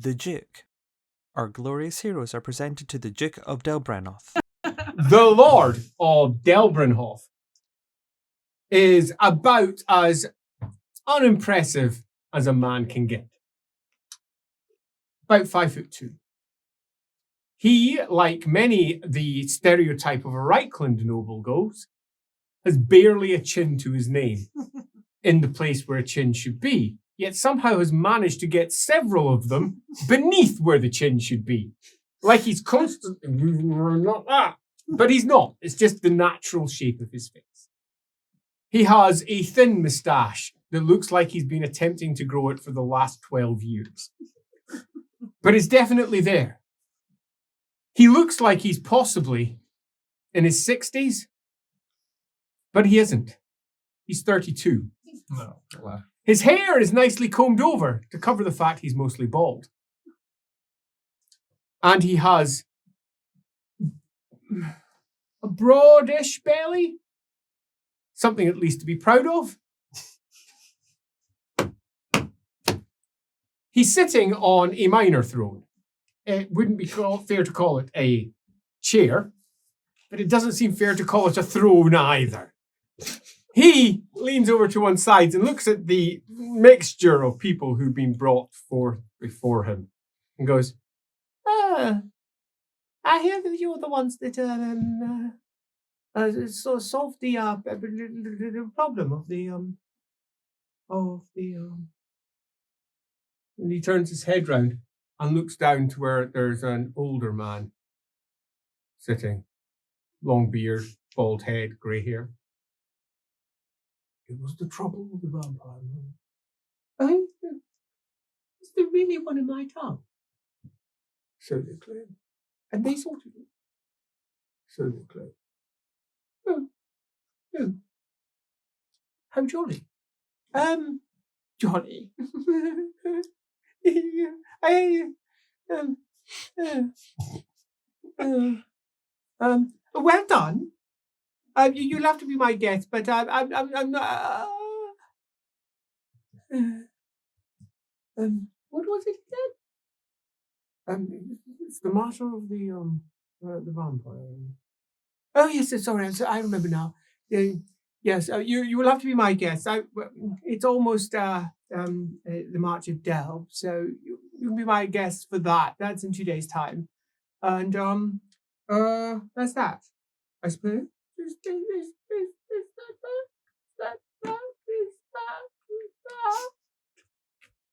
The Duke. Our glorious heroes are presented to the Duke of Delbrenhof. The Lord of Delbrenhof is about as unimpressive as a man can get. About 5'2". He, like many the stereotype of a Reichland noble goes, has barely a chin to his name in the place where a chin should be, yet somehow has managed to get several of them beneath where the chin should be. Like he's constantly not that. But he's not. It's just the natural shape of his face. He has a thin moustache that looks like he's been attempting to grow it for the last 12 years. But it's definitely there. He looks like he's possibly in his 60s, but he isn't. He's 32. No. Well, His hair is nicely combed over to cover the fact he's mostly bald. And he has a broadish belly. Something at least to be proud of. He's sitting on a minor throne. It wouldn't be fair to call it a chair, but it doesn't seem fair to call it a throne either. He leans over to one side and looks at the mixture of people who've been brought forth before him and goes, I hear that you're the ones that solved the problem of the And he turns his head round and looks down to where there's an older man sitting. Long beard, bald head, grey hair. It was the trouble with the vampire. Is there really one in my town? So they claim. And they sorted it. So they claim. Oh. How jolly. Jolly. Well done. You'll have to be my guest, but I'm not. What was it again? It's the matter of the vampire. Oh yes, sorry, I remember now. Yes, you will have to be my guest. It's almost the March of Delve, so you can be my guest for that. That's in 2 days' time, and that's that, I suppose.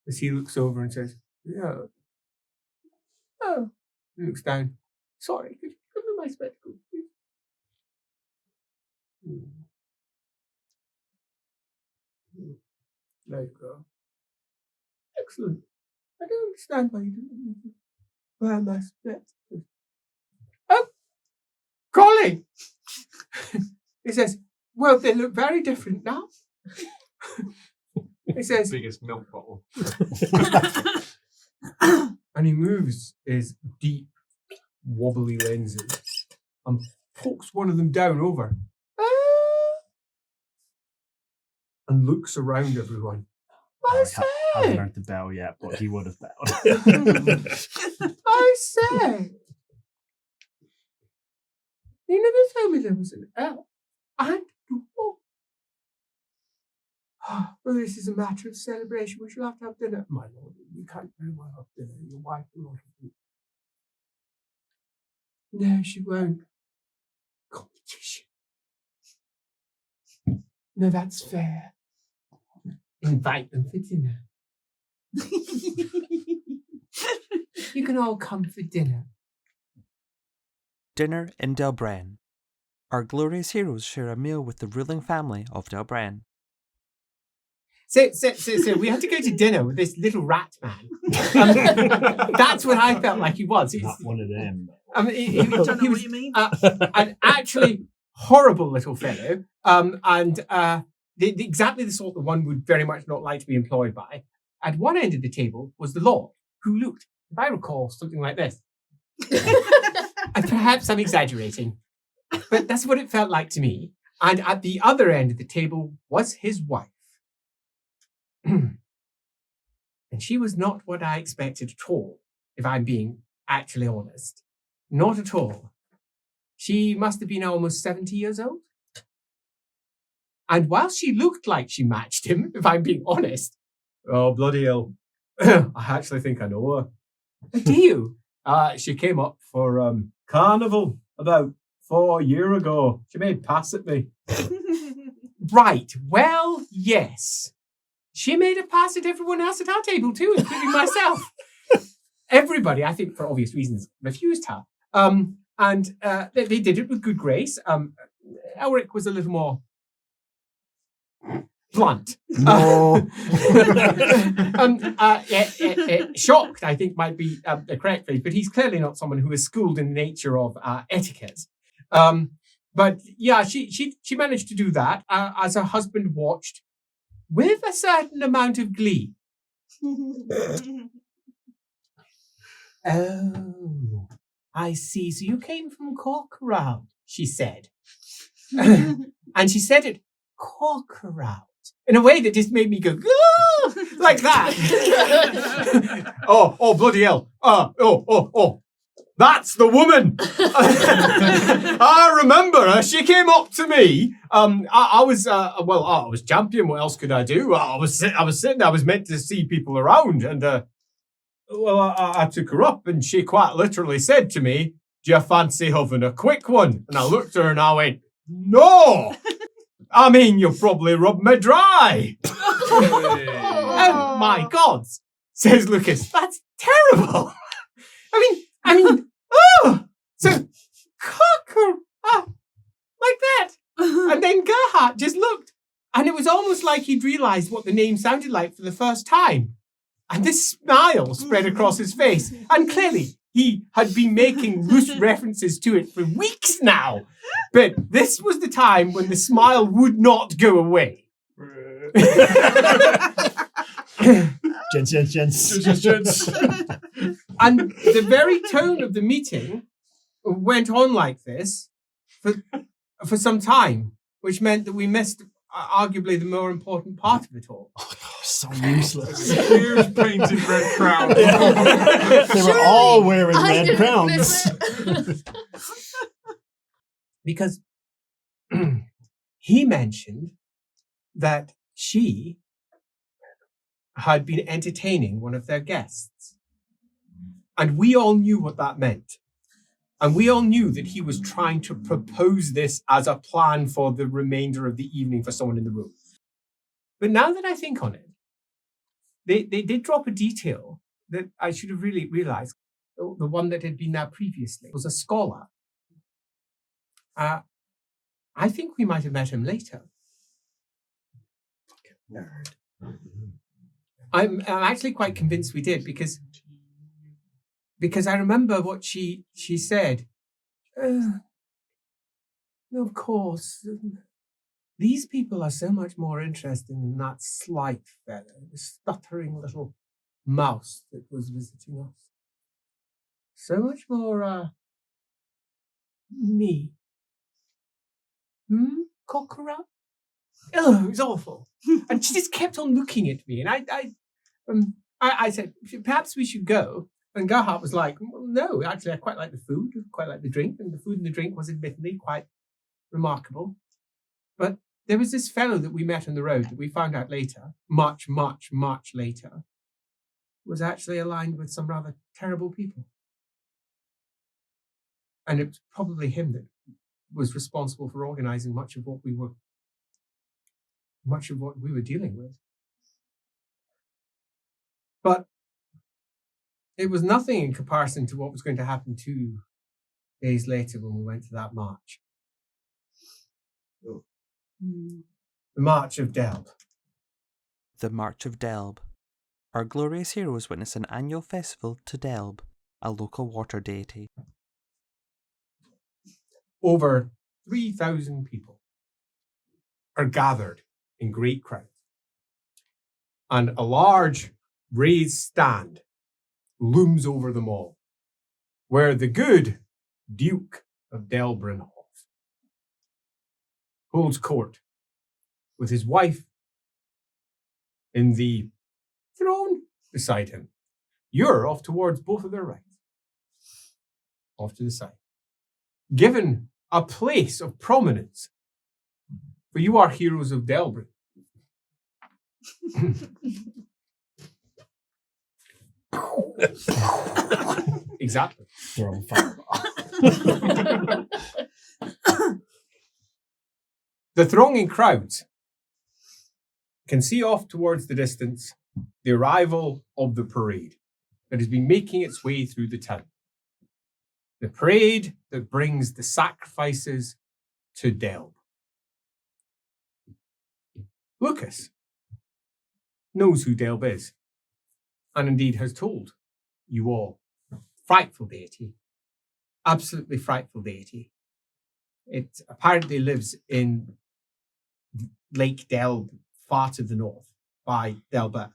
As he looks over and says, "Yeah." Oh, he looks down. Sorry, could you give me my spectacles, please? There you go. Excellent. I don't understand why you didn't wear my spectacles. Oh, Colin! He says, well, they look very different now. He says, biggest milk bottle. and he moves his deep, wobbly lenses and pokes one of them down over and looks around everyone. I haven't learned the bell yet, but he would have belled. I say. You never told me there was an L and a O. Well, this is a matter of celebration. We shall have to have dinner. My lord, we can't very well have dinner. Your wife will not have dinner. No, she won't. Competition. No, that's fair. Invite them for dinner. You can all come for dinner. Dinner in Delbren. Our glorious heroes share a meal with the ruling family of Delbren. So we had to go to dinner with this little rat man. That's what I felt like he was. Not one of them. He I don't know was what you mean. an actually horrible little fellow, exactly the sort that one would very much not like to be employed by. At one end of the table was the Lord, who looked, if I recall, something like this. And perhaps I'm exaggerating, but that's what it felt like to me. And at the other end of the table was his wife. And she was not what I expected at all, if I'm being actually honest. Not at all. She must have been almost 70 years old. And while she looked like she matched him, if I'm being honest, oh, bloody hell, I actually think I know her. Do you? She came up for carnival about 4 years ago. She made pass at me. Right, well, yes. She made a pass at everyone else at our table too, including myself. Everybody, I think for obvious reasons, refused her. They did it with good grace. Elric was a little more blunt. No. Shocked, I think, might be the correct phrase, but he's clearly not someone who is schooled in the nature of etiquette. But yeah, she managed to do that as her husband watched with a certain amount of glee. Oh, I see. So you came from Corcoran, she said. And she said it, Corcoran, in a way that just made me go, "Ah!" like that. oh, bloody hell. Oh. That's the woman. I remember her. She came up to me. I was champion. What else could I do? I was sitting. I was meant to see people around, and I took her up, and she quite literally said to me, "Do you fancy having a quick one?" And I looked at her and I went, "No. I mean, you'll probably rub me dry." Oh my God, says Lucas. That's terrible. I mean, oh, so cocker, like that. And then Gerhardt just looked, and it was almost like he'd realised what the name sounded like for the first time. And this smile spread across his face, and clearly he had been making loose references to it for weeks now. But this was the time when the smile would not go away. Gents. And the very tone of the meeting went on like this for some time, which meant that we missed arguably the more important part of it all. Oh, so useless. Huge painted red crown. They were all wearing red crowns. Because he mentioned that she had been entertaining one of their guests. And we all knew what that meant. And we all knew that he was trying to propose this as a plan for the remainder of the evening for someone in the room. But now that I think on it, they did drop a detail that I should have really realized. The one that had been there previously was a scholar. I think we might have met him later. Nerd. I'm actually quite convinced we did because I remember what she said. Of course, these people are so much more interesting than that slight fellow, the stuttering little mouse that was visiting us. So much more, me. Cockera? Oh, it was awful. And she just kept on looking at me. And I said, perhaps we should go. And Gerhardt was like, no, actually, I quite like the food, quite like the drink. And the food and the drink was admittedly quite remarkable. But there was this fellow that we met on the road that we found out later, much, much, much later, was actually aligned with some rather terrible people. And it was probably him that was responsible for organizing much of what we were dealing with. But it was nothing in comparison to what was going to happen 2 days later when we went to that march. The March of Delb. The March of Delb. Our glorious heroes witness an annual festival to Delb, a local water deity. Over 3,000 people are gathered in great crowds. And a large raised stand looms over them all, where the good Duke of Delbrinhof holds court with his wife in the throne beside him. You're off towards both of their rights, off to the side, given a place of prominence, for you are heroes of Delbrin. Exactly. They're on fire. The thronging crowds can see off towards the distance the arrival of the parade that has been making its way through the town. The parade that brings the sacrifices to Delb. Lukas knows who Delb is, and indeed has told you all. Frightful deity. Absolutely frightful deity. It apparently lives in Lake Delb, far to the north, by Delbert.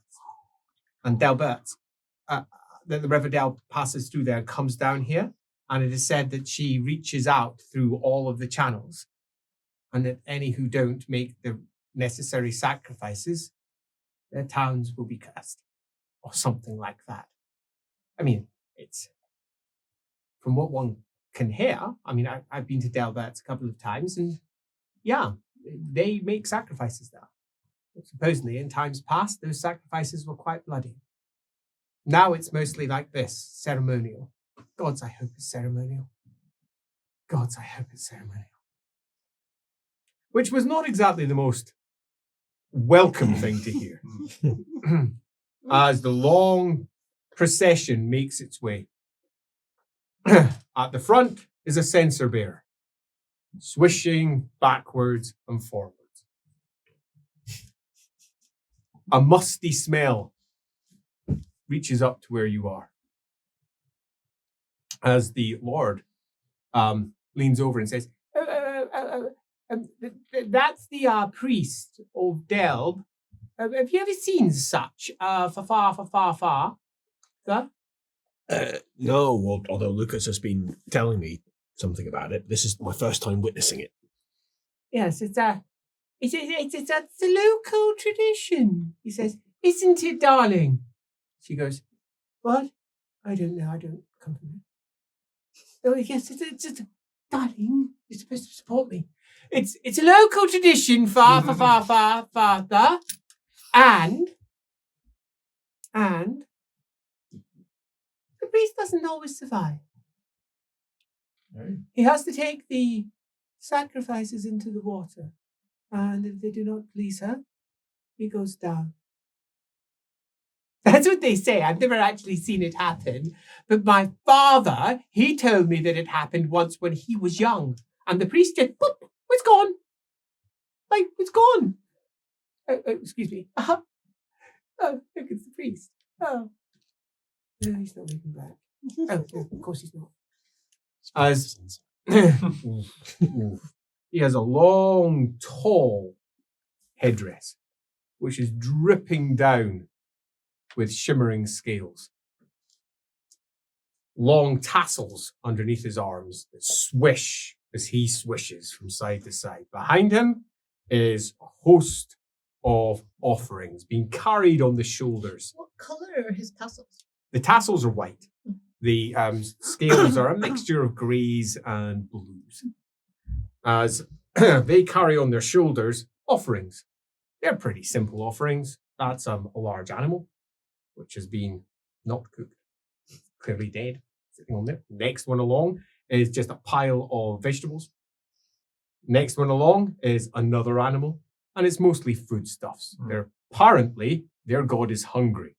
And Delbert, the River Delb passes through there and comes down here. And it is said that she reaches out through all of the channels. And that any who don't make the necessary sacrifices, their towns will be cursed. Or something like that. I mean, it's from what one can hear. I mean, I've been to Delbert a couple of times, and yeah, they make sacrifices there. But supposedly, in times past, those sacrifices were quite bloody. Now it's mostly like this, ceremonial. Gods, I hope it's ceremonial. Gods, I hope it's ceremonial. Which was not exactly the most welcome thing to hear. As the long procession makes its way. At the front is a censer bearer, swishing backwards and forwards. A musty smell reaches up to where you are. As the Lord leans over and says, that's the priest of Delb. Have you ever seen such far? Sir? No, although Lukas has been telling me something about it. This is my first time witnessing it. Yes, it's a local tradition. He says, isn't it, darling? She goes, what? I don't know. I don't come from there. Oh, yes, it's darling. You're supposed to support me. It's a local tradition, far. And the priest doesn't always survive. Hey. He has to take the sacrifices into the water. And if they do not please her, he goes down. That's what they say. I've never actually seen it happen. But my father, he told me that it happened once when he was young. And the priest just, boop, it's gone. Like, it's gone. Excuse me. Oh, look, it's the priest. Oh. No, he's not making back. Oh, no, of course he's not. As he has a long, tall headdress, which is dripping down with shimmering scales. Long tassels underneath his arms that swish as he swishes from side to side. Behind him is a host of offerings being carried on the shoulders. What colour are his tassels? The tassels are white. The scales are a mixture of greys and blues. As they carry on their shoulders offerings. They're pretty simple offerings. That's a large animal, which has been not cooked, clearly dead, sitting on there. Next one along is just a pile of vegetables. Next one along is another animal, and it's mostly foodstuffs. Apparently, their god is hungry.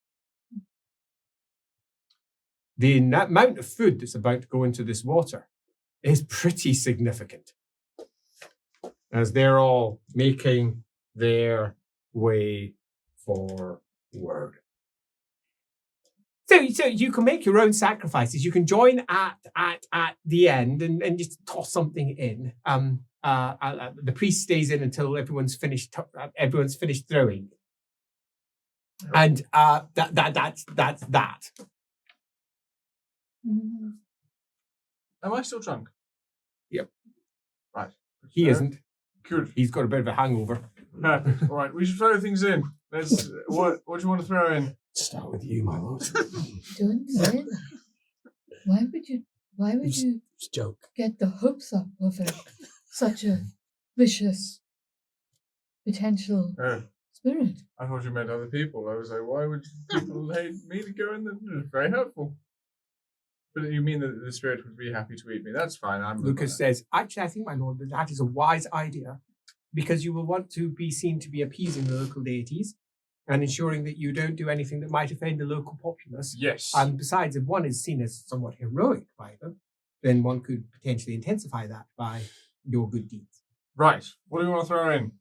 The amount of food that's about to go into this water is pretty significant, as they're all making their way forward. So you can make your own sacrifices. You can join at the end and just toss something in. The priest stays in until everyone's finished throwing, and that's that. Am I still drunk? Yep. Right. He isn't. Good. He's got a bit of a hangover. All right, we should throw things in. What do you want to throw in? Start with you, my lord. Don't say that. Why would you It's a joke. get the hopes up of such a vicious potential spirit? I thought you meant other people. I was like, why would people hate me to go in there? It's very helpful. But you mean that the spirit would be happy to eat me? That's fine. Lukas says, actually, I think, my lord, that is a wise idea, because you will want to be seen to be appeasing the local deities and ensuring that you don't do anything that might offend the local populace. Yes. And besides, if one is seen as somewhat heroic by them, then one could potentially intensify that by your good deeds. Right. What do you want to throw in?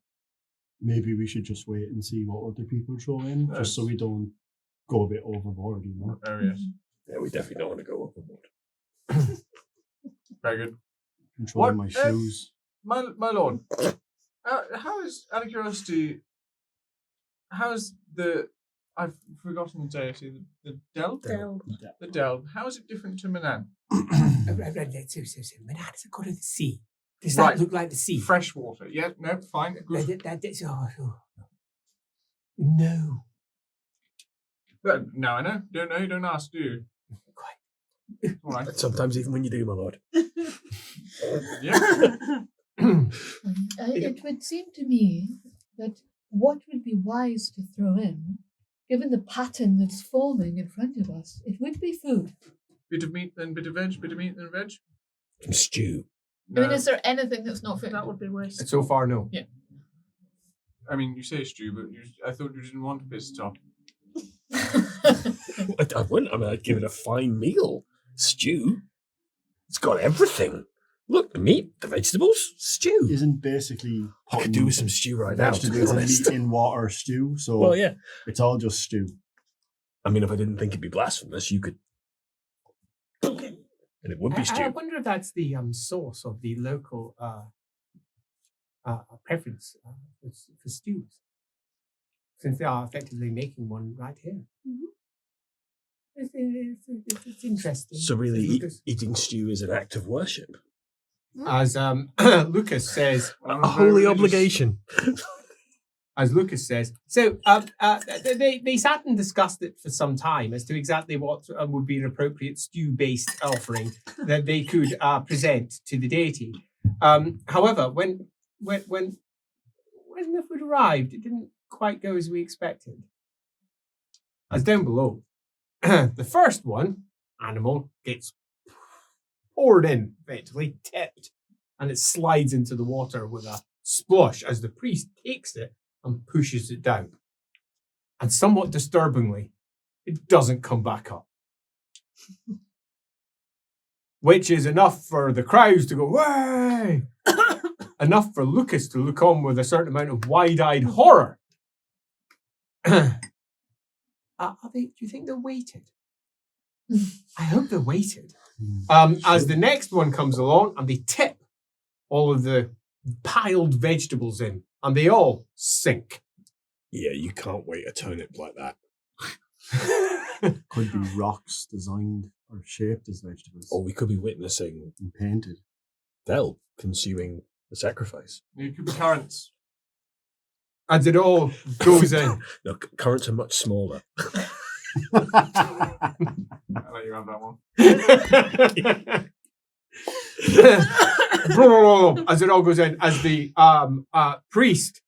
Maybe we should just wait and see what other people throw in, just so we don't go a bit overboard, you know? Oh, yes. Yeah, we definitely don't want to go overboard. Very good. Controlling my shoes. my lord, how is, out of curiosity, how's the, I've forgotten the deity, the Delve? The Delve. How is it different to Manan? Manan is a god of the sea. Does that look like the sea? Fresh water. Yeah, no, fine. No. No, I know. Don't know. You don't ask, do you? Quite. All right. Sometimes even when you do, my lord. Yeah. It would seem to me that what would be wise to throw in, given the pattern that's forming in front of us, it would be food. Bit of meat, then bit of veg. Bit of meat, then veg. Some stew. No. I mean, is there anything that's not food? That would be wasted. So far, no. Yeah. I mean, you say stew, but I thought you didn't want a bit top. I wouldn't. I mean, I'd give it a fine meal. Stew. It's got everything. Look, the meat, the vegetables, stew. Isn't basically I could do with some stew right now, to be vegetables and honest. meat in water stew. So Well, yeah. it's all just stew. I mean, if I didn't think it'd be blasphemous, you could. And it would be I stew. wonder if that's the source of the local preference for stews, since they are effectively making one right here. It's interesting. So really, Lucas. eating stew is an act of worship. As Lucas says, A holy obligation. as Lucas says, so they sat and discussed it for some time as to exactly what would be an appropriate stew-based offering that they could present to the deity. However, when the food arrived, it didn't quite go as we expected. As down below, the first animal gets poured in, effectively tipped, and it slides into the water with a splosh as the priest takes it and pushes it down. And somewhat disturbingly, it doesn't come back up. Which is enough for the crowds to go, "Way!" Enough for Lucas to look on with a certain amount of wide-eyed horror. Do you think they're weighted? I hope they're weighted. As the next one comes along and they tip all of the piled vegetables in, and they all sink. Yeah, you can't weight a turnip like that. Could be rocks designed or shaped as vegetables Or we could be witnessing and painted. Del consuming the sacrifice. It could be currants. As it all goes in. No, currants are much smaller. I'll let you have that one. As it all goes in, as the priest,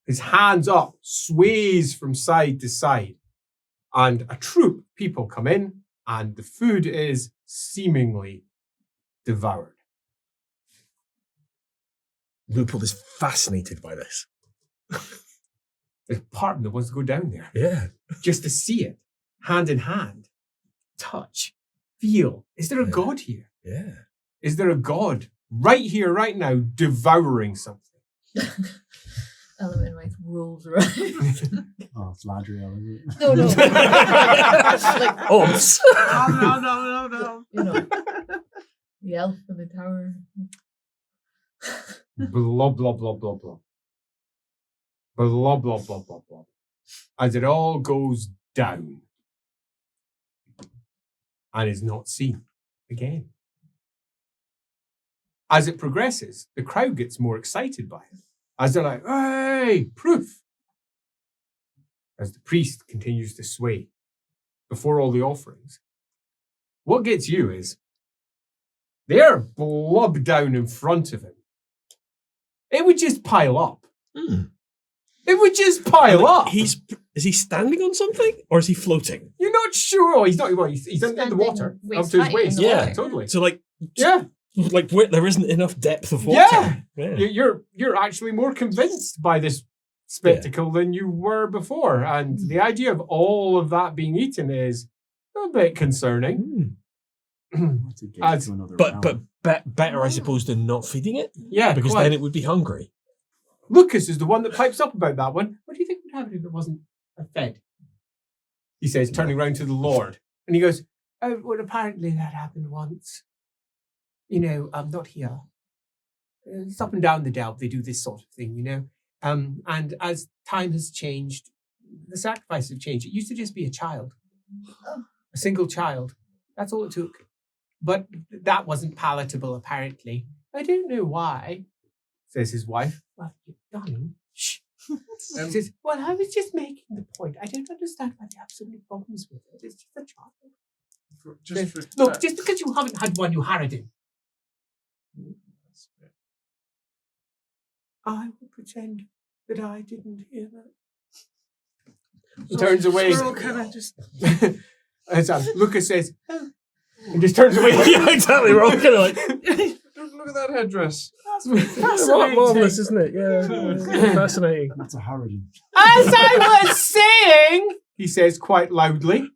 his hands up, sways from side to side, and a troop of people come in, and the food is seemingly devoured. Loophole is fascinated by this. There's part of him that wants to go down there Yeah. just to see it, hand in hand, touch, feel. Is there a God here? Yeah. Is there a God right here, right now, devouring something? Element like rolls around. Oh, it's Ladriel, isn't it? No. Like, Oops. No. you know, the elf in the tower. Blah, blah, blah, blah, blah. Blah, blah, blah, blah, blah. As it all goes down and is not seen again. As it progresses, the crowd gets more excited by it. As they're like, "Hey, proof!" As the priest continues to sway before all the offerings. What gets you is they're blobbed down in front of him. It would just pile up. It would just pile up. Is he standing on something or is he floating? You're not sure. Oh, he's not. Well, he's in the Standing water up waist to his height in waist. the Yeah. water. Totally. So like Yeah. like where there isn't enough depth of water. Yeah. You're actually more convinced by this spectacle than you were before, and the idea of all of that being eaten is a bit concerning. To get As- to another But realm. better, I suppose, than not feeding it, Yeah, because quite. then it would be hungry. Lucas is the one that pipes up about that one. What do you think would happen if it wasn't fed? He says, turning round to the Lord. And he goes, "Oh, well, apparently that happened once. You know, not here. it's up and down the Delve. They do this sort of thing, you know. And as time has changed, the sacrifices have changed. It used to just be a child, a single child. That's all it took. But that wasn't palatable, apparently. I don't know why, says his wife. Well, darling, shh. He says, well, I was just making the point. I don't understand why they have so many problems with it. It's just a child. Look, just because you haven't had one, you Harridan. I will pretend that I didn't hear that. He turns away. As Lukas says, oh, and just turns away. Yeah, exactly. We're all kind of like, Look at that headdress. Fascinating. marvelous, isn't it? Yeah, fascinating. That's a Harridan. As I was saying, he says quite loudly,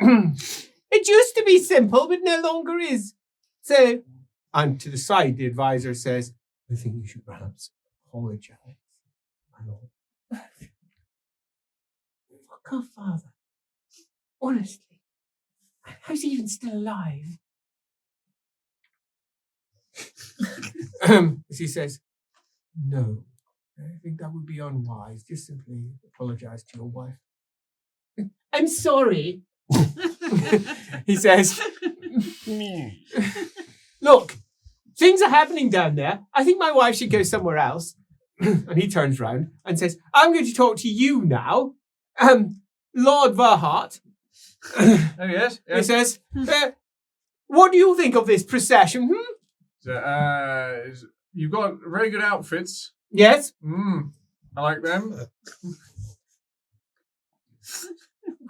it used to be simple, but no longer is. So, and to the side, the advisor says, I think you should perhaps apologize, my lord. Fuck our father. Honestly. How's he even still alive? As he says, no, I think that would be unwise. Just simply apologize to your wife. I'm sorry. He says, look, things are happening down there. I think my wife should go somewhere else. And he turns round and says, I'm going to talk to you now. Lord Verhart. Oh, yes. He says, what do you think of this procession? You've got very good outfits. Yes? I like them.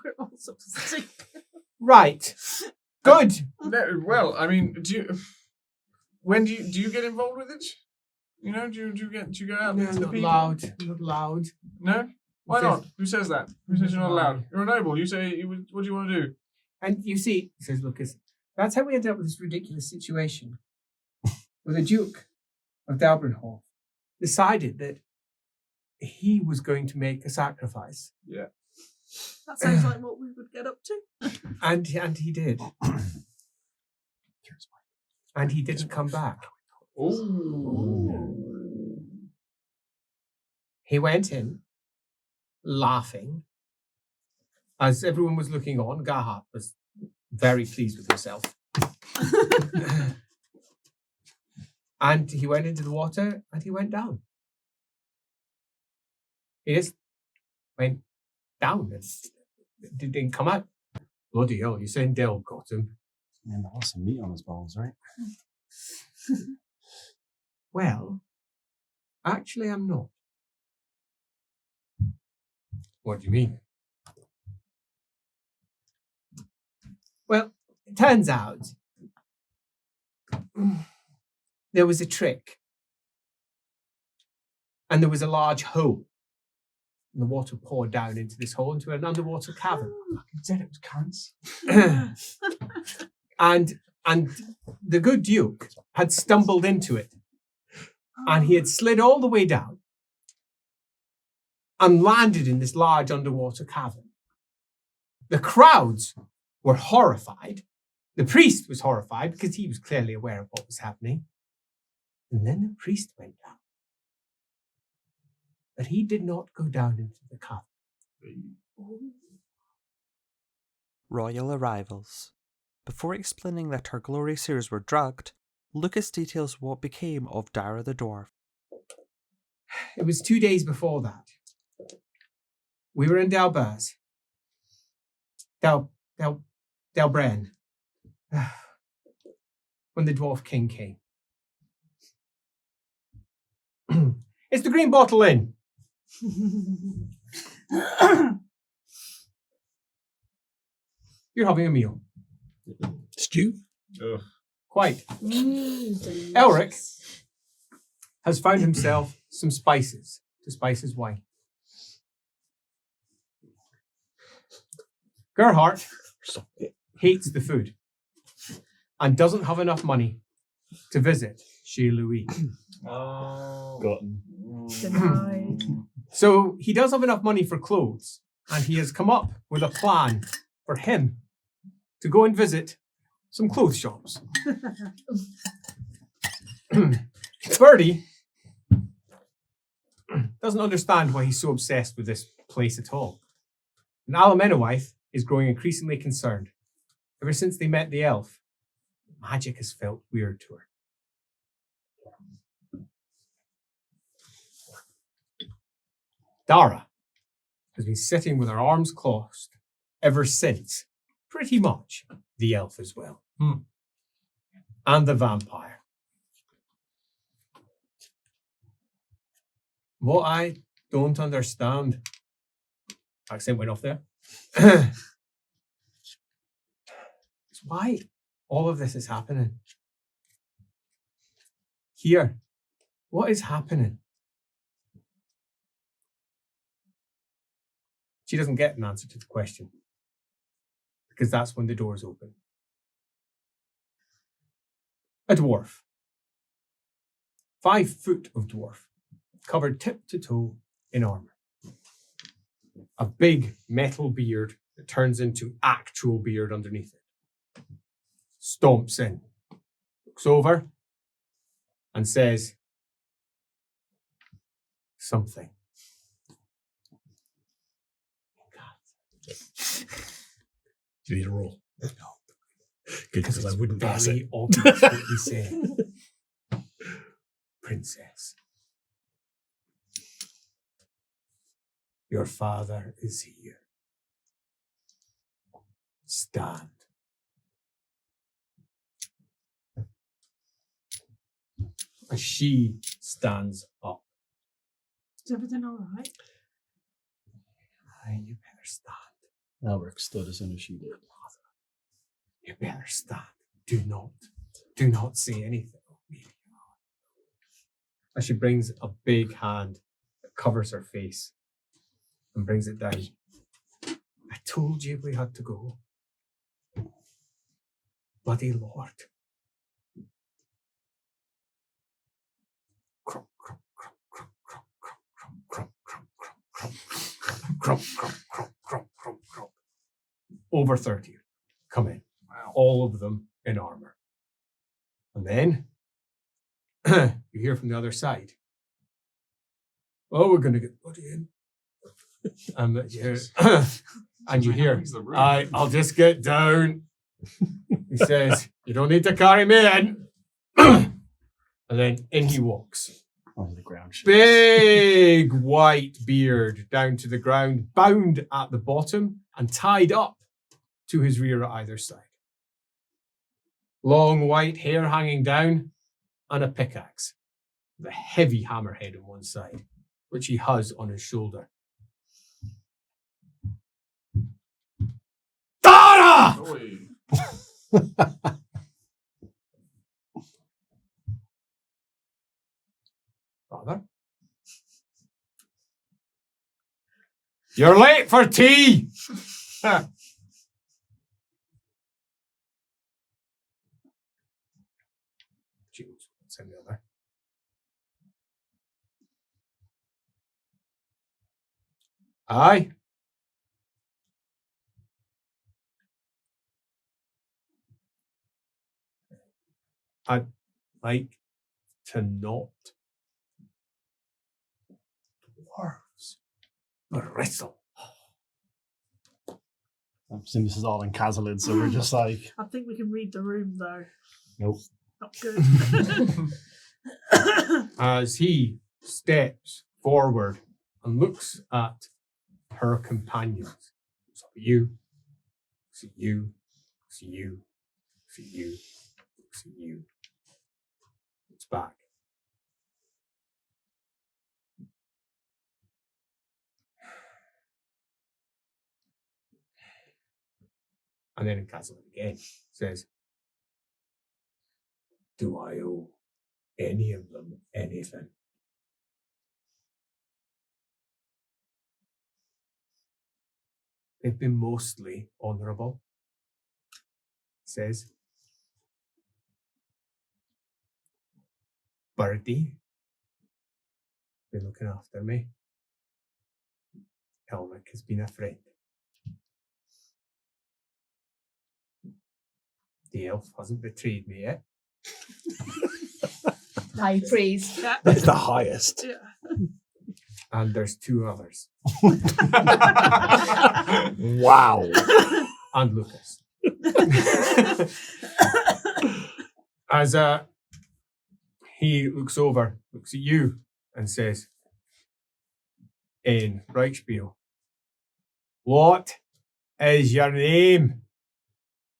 We're all sort of sick. Right. Good. No, well, I mean, do you get involved with it? You know, do you go out No, into the not people? loud. Not loud. No? Why Who says- not? Who says that? Who says you're not allowed? You're a noble. You say, what do you want to do? And you see, says Lukas, that's how we ended up with this ridiculous situation. Where the Duke of Dalbrenhof decided that he was going to make a sacrifice. Yeah. That sounds like what we would get up to. And he did. And he didn't come back. Ooh. He went in, laughing. As everyone was looking on, Gerhardt was very pleased with himself. And he went into the water and he went down. He just went down. It didn't come out. Bloody hell, you're saying Dale got him. Man, that was some meat on his bones, right? Well, actually, I'm not. What do you mean? Well, it turns out there was a trick. And there was a large hole. And the water poured down into this hole, into an underwater cavern. I said it was currents. And the good Duke had stumbled into it. And he had slid all the way down and landed in this large underwater cavern. The crowds were horrified. The priest was horrified because he was clearly aware of what was happening. And then the priest went down. But he did not go down into the cavern. Royal arrivals. Before explaining that our glory seers were drugged, Lukas details what became of Dara the Dwarf. It was 2 days before that. We were in Dalbaz. Dalbren. When the Dwarf King came. It's the Green Bottle Inn. You're having a meal. Stew? Ugh. Quite. Elric has found himself some spices to spice his wine. Gerhardt hates the food and doesn't have enough money to visit Chez Louis. Oh. Gotten. Denied. So he does have enough money for clothes, and he has come up with a plan for him to go and visit some clothes shops. Birdie doesn't understand why he's so obsessed with this place at all. And Alamenowithe is growing increasingly concerned. Ever since they met the elf, magic has felt weird to her. Dara has been sitting with her arms crossed ever since, pretty much, the elf as well. And the vampire. What I don't understand, accent went off there, is why all of this is happening. Here, what is happening? She doesn't get an answer to the question, because that's when the doors open. A dwarf. 5 foot of dwarf, covered tip to toe in armor. A big metal beard that turns into actual beard underneath it. Stomps in, looks over, and says something. Do you need a roll? No. Good, because I wouldn't pass it. Very obvious what he said. Princess, your father is here. Stand. As she stands up. Is everything all right? Aye, you better stand. Elric stood as soon as she did. You better stand. Do not say anything. As she brings a big hand that covers her face and brings it down. I told you we had to go. Bloody Lord. Crump, crump, crump, crump, crump, crump, crump, crump, crump, crump, crump, crump, crump, crump, crump, crump. Over 30 come in. Wow. All of them in armor. And then you hear from the other side. Oh, we're going to get bloody in. And you hear, I'll just get down. He says, you don't need to carry me in. And then in he walks. On the ground. Big white beard down to the ground, bound at the bottom and tied up to his rear at either side. Long white hair hanging down and a pickaxe. The heavy hammerhead on one side, which he has on his shoulder. Dara! Father? You're late for tea! What's in the other? Aye. I'd like to not dwarves bristle. I presume this is all in Kazalid, so we're just like... I think we can read the room, though. Nope. Not good. As he steps forward and looks at her companions. So you, see you, see you, see you, see you. It's back. And then in Castle again says, do I owe any of them anything? They've been mostly honourable, says. Birdie, been looking after me. Elric has been a friend. The elf hasn't betrayed me yet. High praise. Yeah. That's the highest. Yeah. And there's 2 others. Wow. And Lucas. As he looks at you, and says, in Reichspiel, what is your name?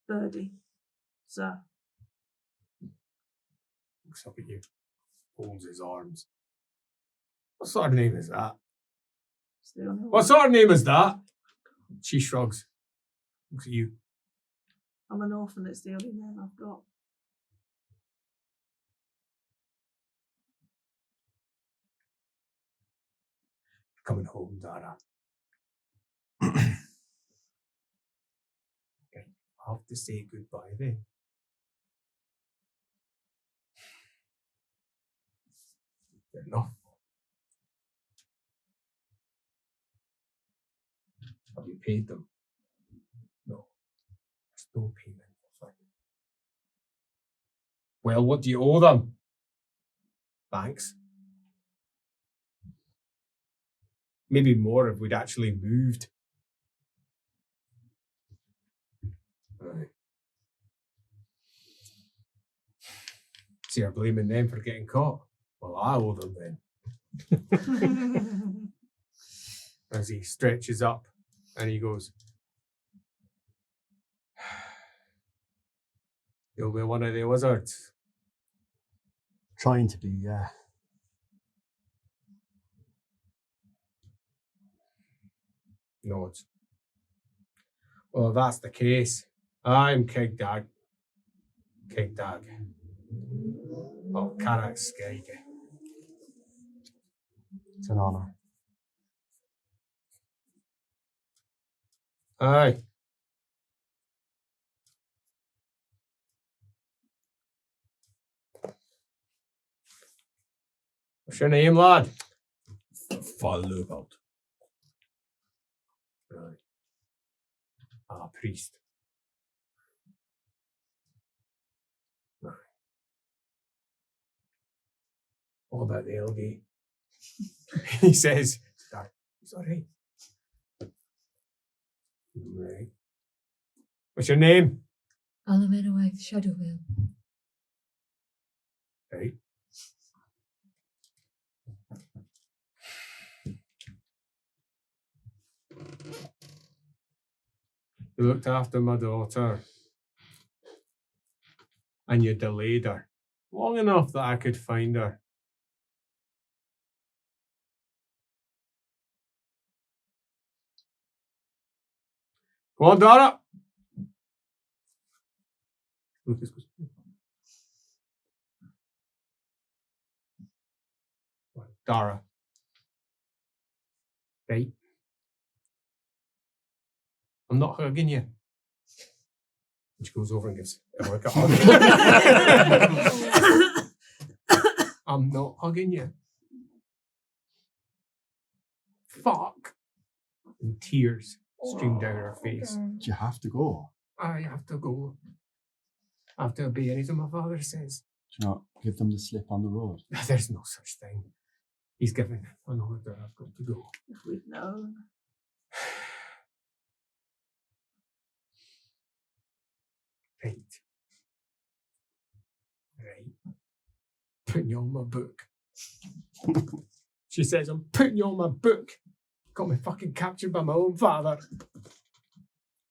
Birdie. So, Looks up at you, holds his arms. What sort of name is that? it's the only one. What sort of name is that? She shrugs. Looks at you. I'm an orphan, it's the only name I've got. Coming home, Dara. Okay, I'll have to say goodbye then. Enough. Have you paid them? No. There's no payment. Fine. Well, what do you owe them? Thanks. Maybe more if we'd actually moved. Right. So you're blaming them for getting caught? Well, I owe them then. As he stretches up and he goes, you'll be one of the wizards. Trying to be, yeah. Nods. Well, if that's the case, I'm Kig Dag. Kig Dag. Oh, Karak Skeige. It's an honour. Aye. What's your name, lad? Fallout. Right. Ah, priest. Right. What about the LG? He says, sorry. Right. What's your name? Aluminowite Shadowvale. Right. You looked after my daughter. And you delayed her long enough that I could find her. Come on, Dara. Lucas goes. Dara. Right. I'm not hugging you. And she goes over and gives Eric a hug. I'm not hugging you. Fuck. And tears stream down her face. Do you have to go? I have to go. I have to obey anything my father says. Do you not give them the slip on the road? There's no such thing. He's given an order. I've got to go. If we'd known. Right. Right. Putting you on my book. She says, I'm putting you on my book. Got me fucking captured by my own father.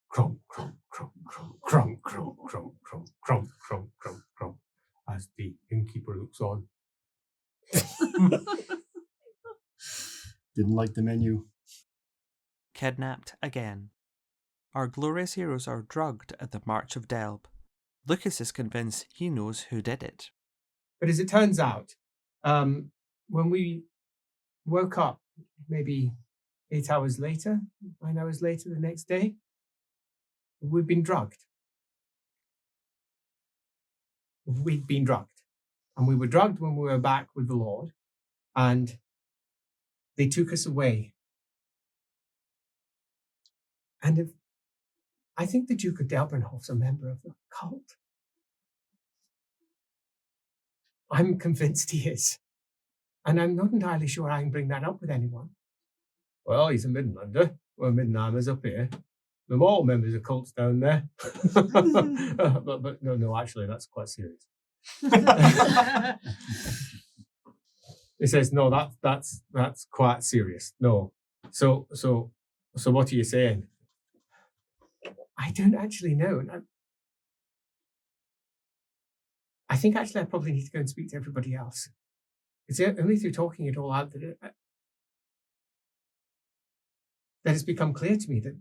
Crump, crump, crump, crump, crump, crump, crump, crump, crump, crump, crump, crump, as the innkeeper looks on. Didn't like the menu. Kidnapped again. Our glorious heroes are drugged at the March of Delb. Lucas is convinced he knows who did it. But as it turns out, when we woke up, maybe 8 hours later, 9 hours later the next day, we'd been drugged. We'd been drugged. And we were drugged when we were back with the Lord. And they took us away. And I think the Duke of Delbernhof's a member of the cult. I'm convinced he is. And I'm not entirely sure I can bring that up with anyone. Well, he's a Midlander. Well, Middenhammer's up here. The mall members of cults down there. but no, actually, that's quite serious. He says, no, that's quite serious. No. So what are you saying? I don't actually know. And I think actually I probably need to go and speak to everybody else. It's only through talking it all out that it's become clear to me that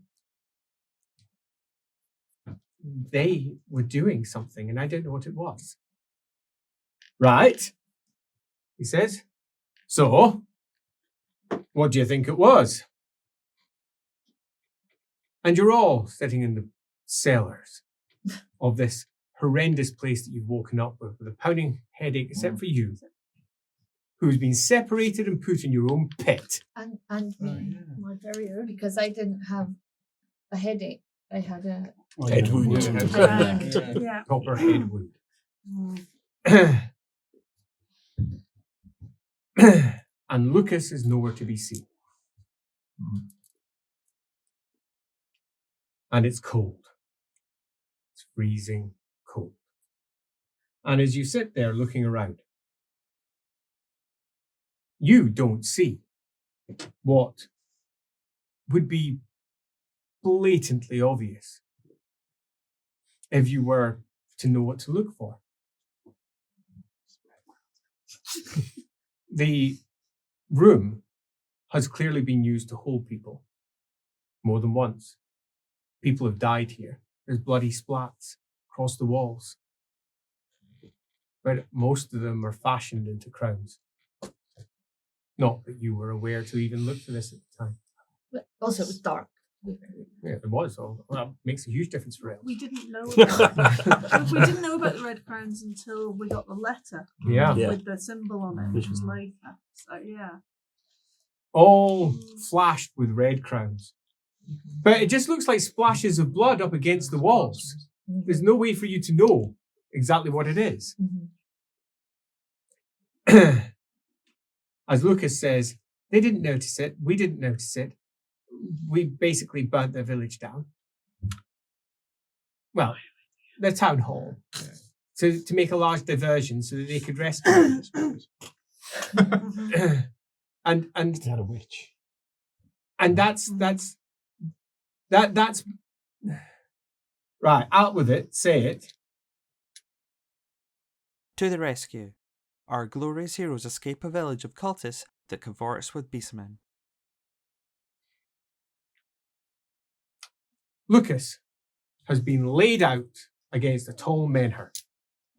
they were doing something and I don't know what it was. Right, he says. So, what do you think it was? And you're all sitting in the cellars of this horrendous place that you've woken up with a pounding headache, except for you, who's been separated and put in your own pit. And me, my very own, because I didn't have a headache. I had a Head wound. Yeah. Proper head wound. And Lukas is nowhere to be seen. And it's cold. It's freezing cold. And as you sit there looking around, you don't see what would be blatantly obvious if you were to know what to look for. The room has clearly been used to hold people more than once. People have died here. There's bloody splats across the walls. But most of them are fashioned into crowns. Not that you were aware to even look for this at the time. But also, it was dark. Yeah, it was. So that makes a huge difference for elves. We didn't know about we didn't know about the red crowns until we got the letter Yeah. with the symbol on it, which was later. So yeah. All flashed with red crowns. But it just looks like splashes of blood up against the walls. There's no way for you to know exactly what it is. As Lukas says, they didn't notice it. We didn't notice it. We basically burnt their village down. Well, their town hall. To make a large diversion so that they could rescue us. and They had a witch. And that's right, out with it, say it. To the rescue. Our glorious heroes escape a village of cultists that cavorts with beastmen. Lukas has been laid out against a tall menhir,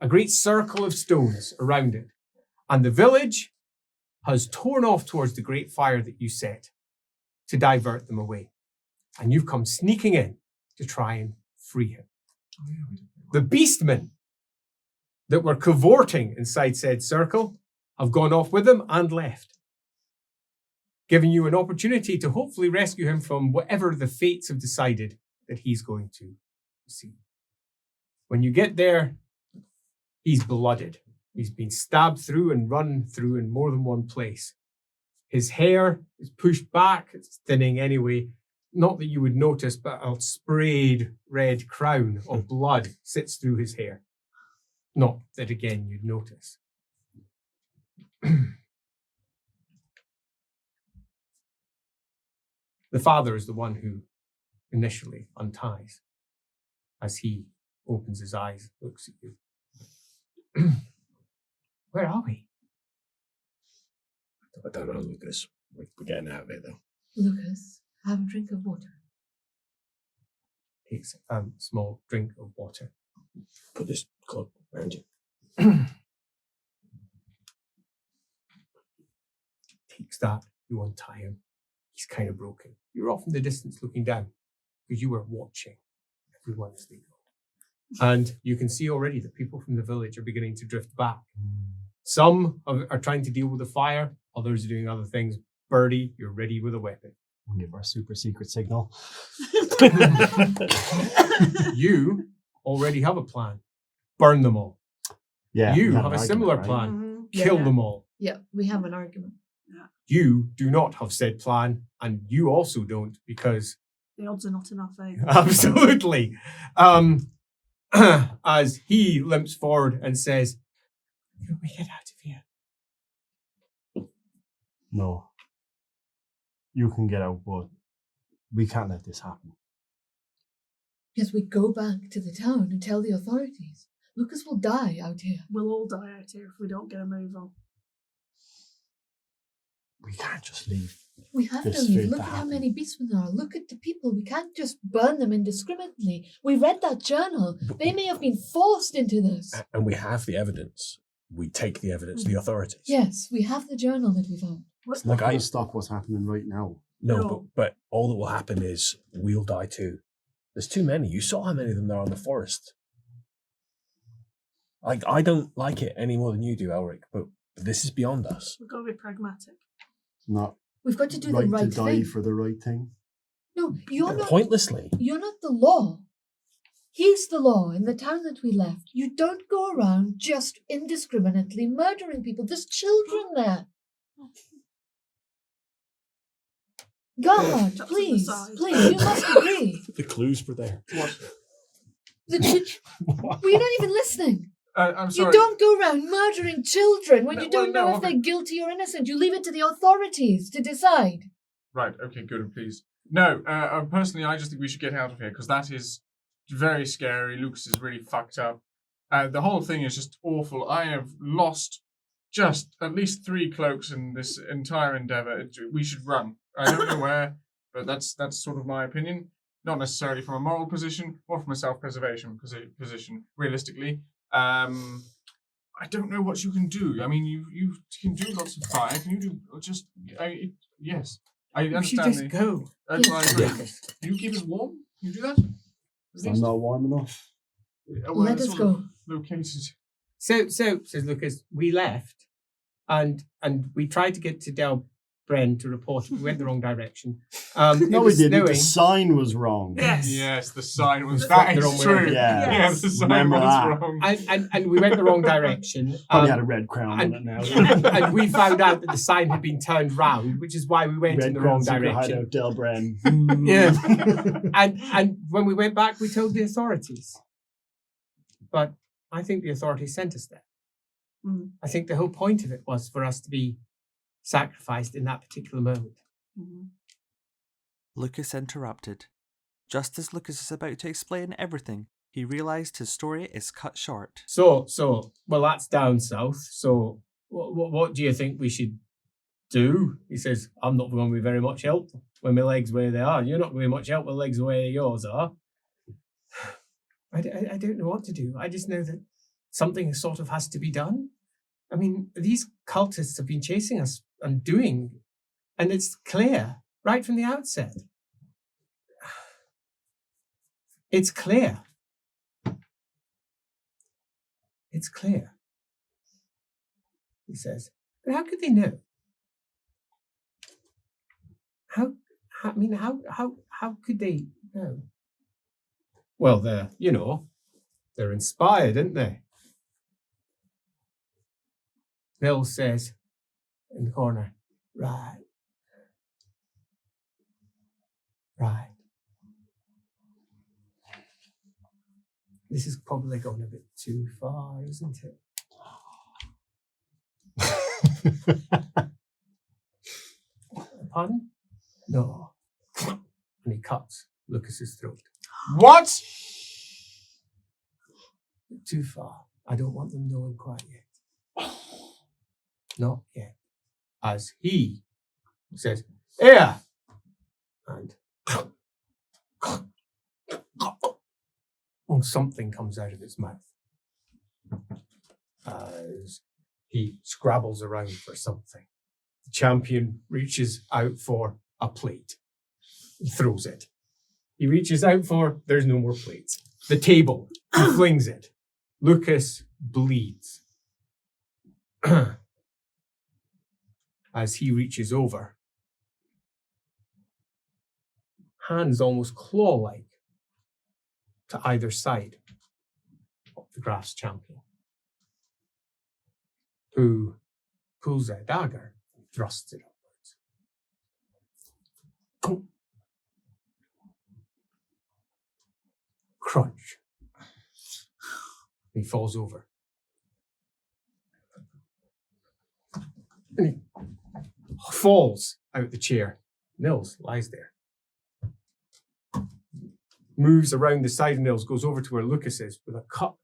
a great circle of stones around it, and the village has torn off towards the great fire that you set to divert them away. And you've come sneaking in to try and free him. The beastmen that were cavorting inside said circle have gone off with him and left, giving you an opportunity to hopefully rescue him from whatever the fates have decided that he's going to see. When you get there, he's blooded. He's been stabbed through and run through in more than one place. His hair is pushed back, it's thinning anyway. Not that you would notice, but a sprayed red crown of blood sits through his hair. Not that, again, you'd notice. The father is the one who initially unties as he opens his eyes, looks at you. Where are we? I don't know, Lukas. We're getting out of it, though. Lukas, have a drink of water. Takes a small drink of water. Put this cloak around you. Takes that, you untie him. He's kind of broken. You're off in the distance looking down because you were watching everyone as they go. And you can see already that people from the village are beginning to drift back. Some are trying to deal with the fire. Others are doing other things. Birdie, you're ready with a weapon. We'll give our super secret signal. You already have a plan. Burn them all. Yeah. You we had have an a similar argument, right? plan. Yeah, Kill yeah. them all. Yeah, we have an argument. You do not have said plan, and you also don't, because The odds are not enough, eh? absolutely. As he limps forward and says, "Can we get out of here?" No. You can get out, but we can't let this happen. Yes, we go back to the town and tell the authorities. Lukas will die out here. We'll all die out here if we don't get a move on. We can't just leave. We have to This leave. fate Look to at how happen. many beastmen there are. Look at the people. We can't just burn them indiscriminately. We read that journal. They may have been forced into this. And we have the evidence. We take the evidence to the authorities. Yes, we have the journal that we found. It's not going to stop what's happening right now. No, but all that will happen is we'll die too. There's too many. You saw how many of them there are in the forest. I don't like it any more than you do, Elric, but this is beyond us. We've got to be pragmatic. It's not We've got to do right the right to die thing. for the right thing. No, you're not. Pointlessly. You're not the law. He's the law in the town that we left. You don't go around just indiscriminately murdering people. There's children there. God, Just please, an aside. please, you must agree. The clues were there. Well, you're not even listening. I'm You sorry. don't go around murdering children when No, you don't well, know no, if they're guilty or innocent. You leave it to the authorities to decide. Right, okay, good, please. No, personally, I just think we should get out of here, because that is very scary. Lukas is really fucked up. The whole thing is just awful. I have lost just at least 3 cloaks in this entire endeavour. We should run. I don't know where, but that's sort of my opinion. Not necessarily from a moral position, or from a self-preservation position, realistically. I don't know what you can do. I mean, you can do lots of fire. Can you do just... yes. I We should understand. just go. I agree. You keep us warm? You do that? I'm not warm enough. Let us go. Located. So says Lucas, we left, and we tried to get to Del Bren to report. We went the wrong direction. No, it we was didn't. The snowing. sign was wrong. Yes. Yes, the sign was. Flipped That the is wrong way true. around. Yeah. Yeah, the sign Remember was that. wrong. And we went the wrong direction. Probably had a red crown on it now. and we found out that the sign had been turned round, which is why we went in Red the crown, wrong secret direction. hideout, Del Bren. Yeah. And when we went back, we told the authorities. But I think the authorities sent us there. Mm. I think the whole point of it was for us to be sacrificed in that particular moment. Mhm. Lukas interrupted. Just as Lukas is about to explain everything, he realised his story is cut short. So, well, that's down south. So, what do you think we should do? He says, I'm not going to be very much help when my legs where they are. You're not going to be much help with legs where yours are. I don't know what to do. I just know that something sort of has to be done. I mean, these cultists have been chasing us and doing, and it's clear right from the outset. It's clear. It's clear, he says. But how could they know? How could they know? Well, they're inspired, aren't they? Bill says in the corner, right. This is probably going a bit too far, isn't it? Pardon? No. And he cuts Lucas's throat. What? Too far. I don't want them knowing quite yet. Not yet. As he says, here! And something comes out of his mouth. As he scrabbles around for something. The champion reaches out for a plate. He throws it. He reaches out for, there's no more plates. The table. He flings it. Lukas bleeds. As he reaches over. Hands almost claw-like to either side of the Graf's champion. who pulls a dagger and thrusts it upwards. Crunch. He falls over. And he falls out the chair. Nils lies there. Moves around the side of Nils, goes over to where Lukas is with a cut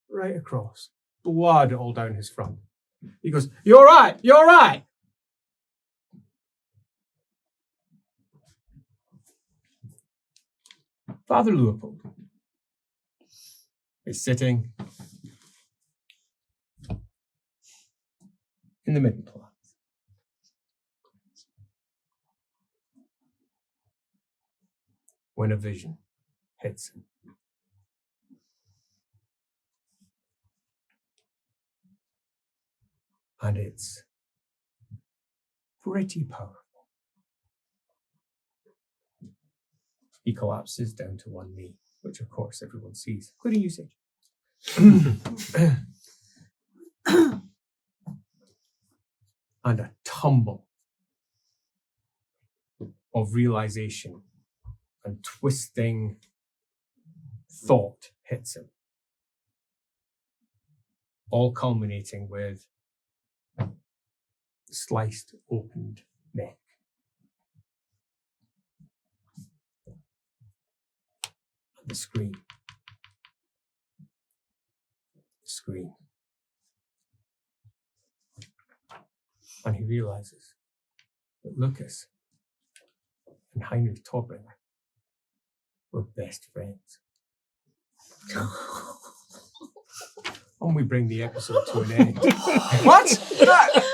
right across. Blood all down his front. He goes, "You all right? You all right?" Father Leopold is sitting in the Middenpalaz. When a vision hits him. And it's pretty powerful. He collapses down to one knee, which of course everyone sees, including you, Sage. And a tumble of realization and twisting thought hits him. All culminating with sliced, opened neck. And the scream. The scream. And he realizes that Lukas and Heinrich Torbringer were best friends. And we bring the episode to an end. What?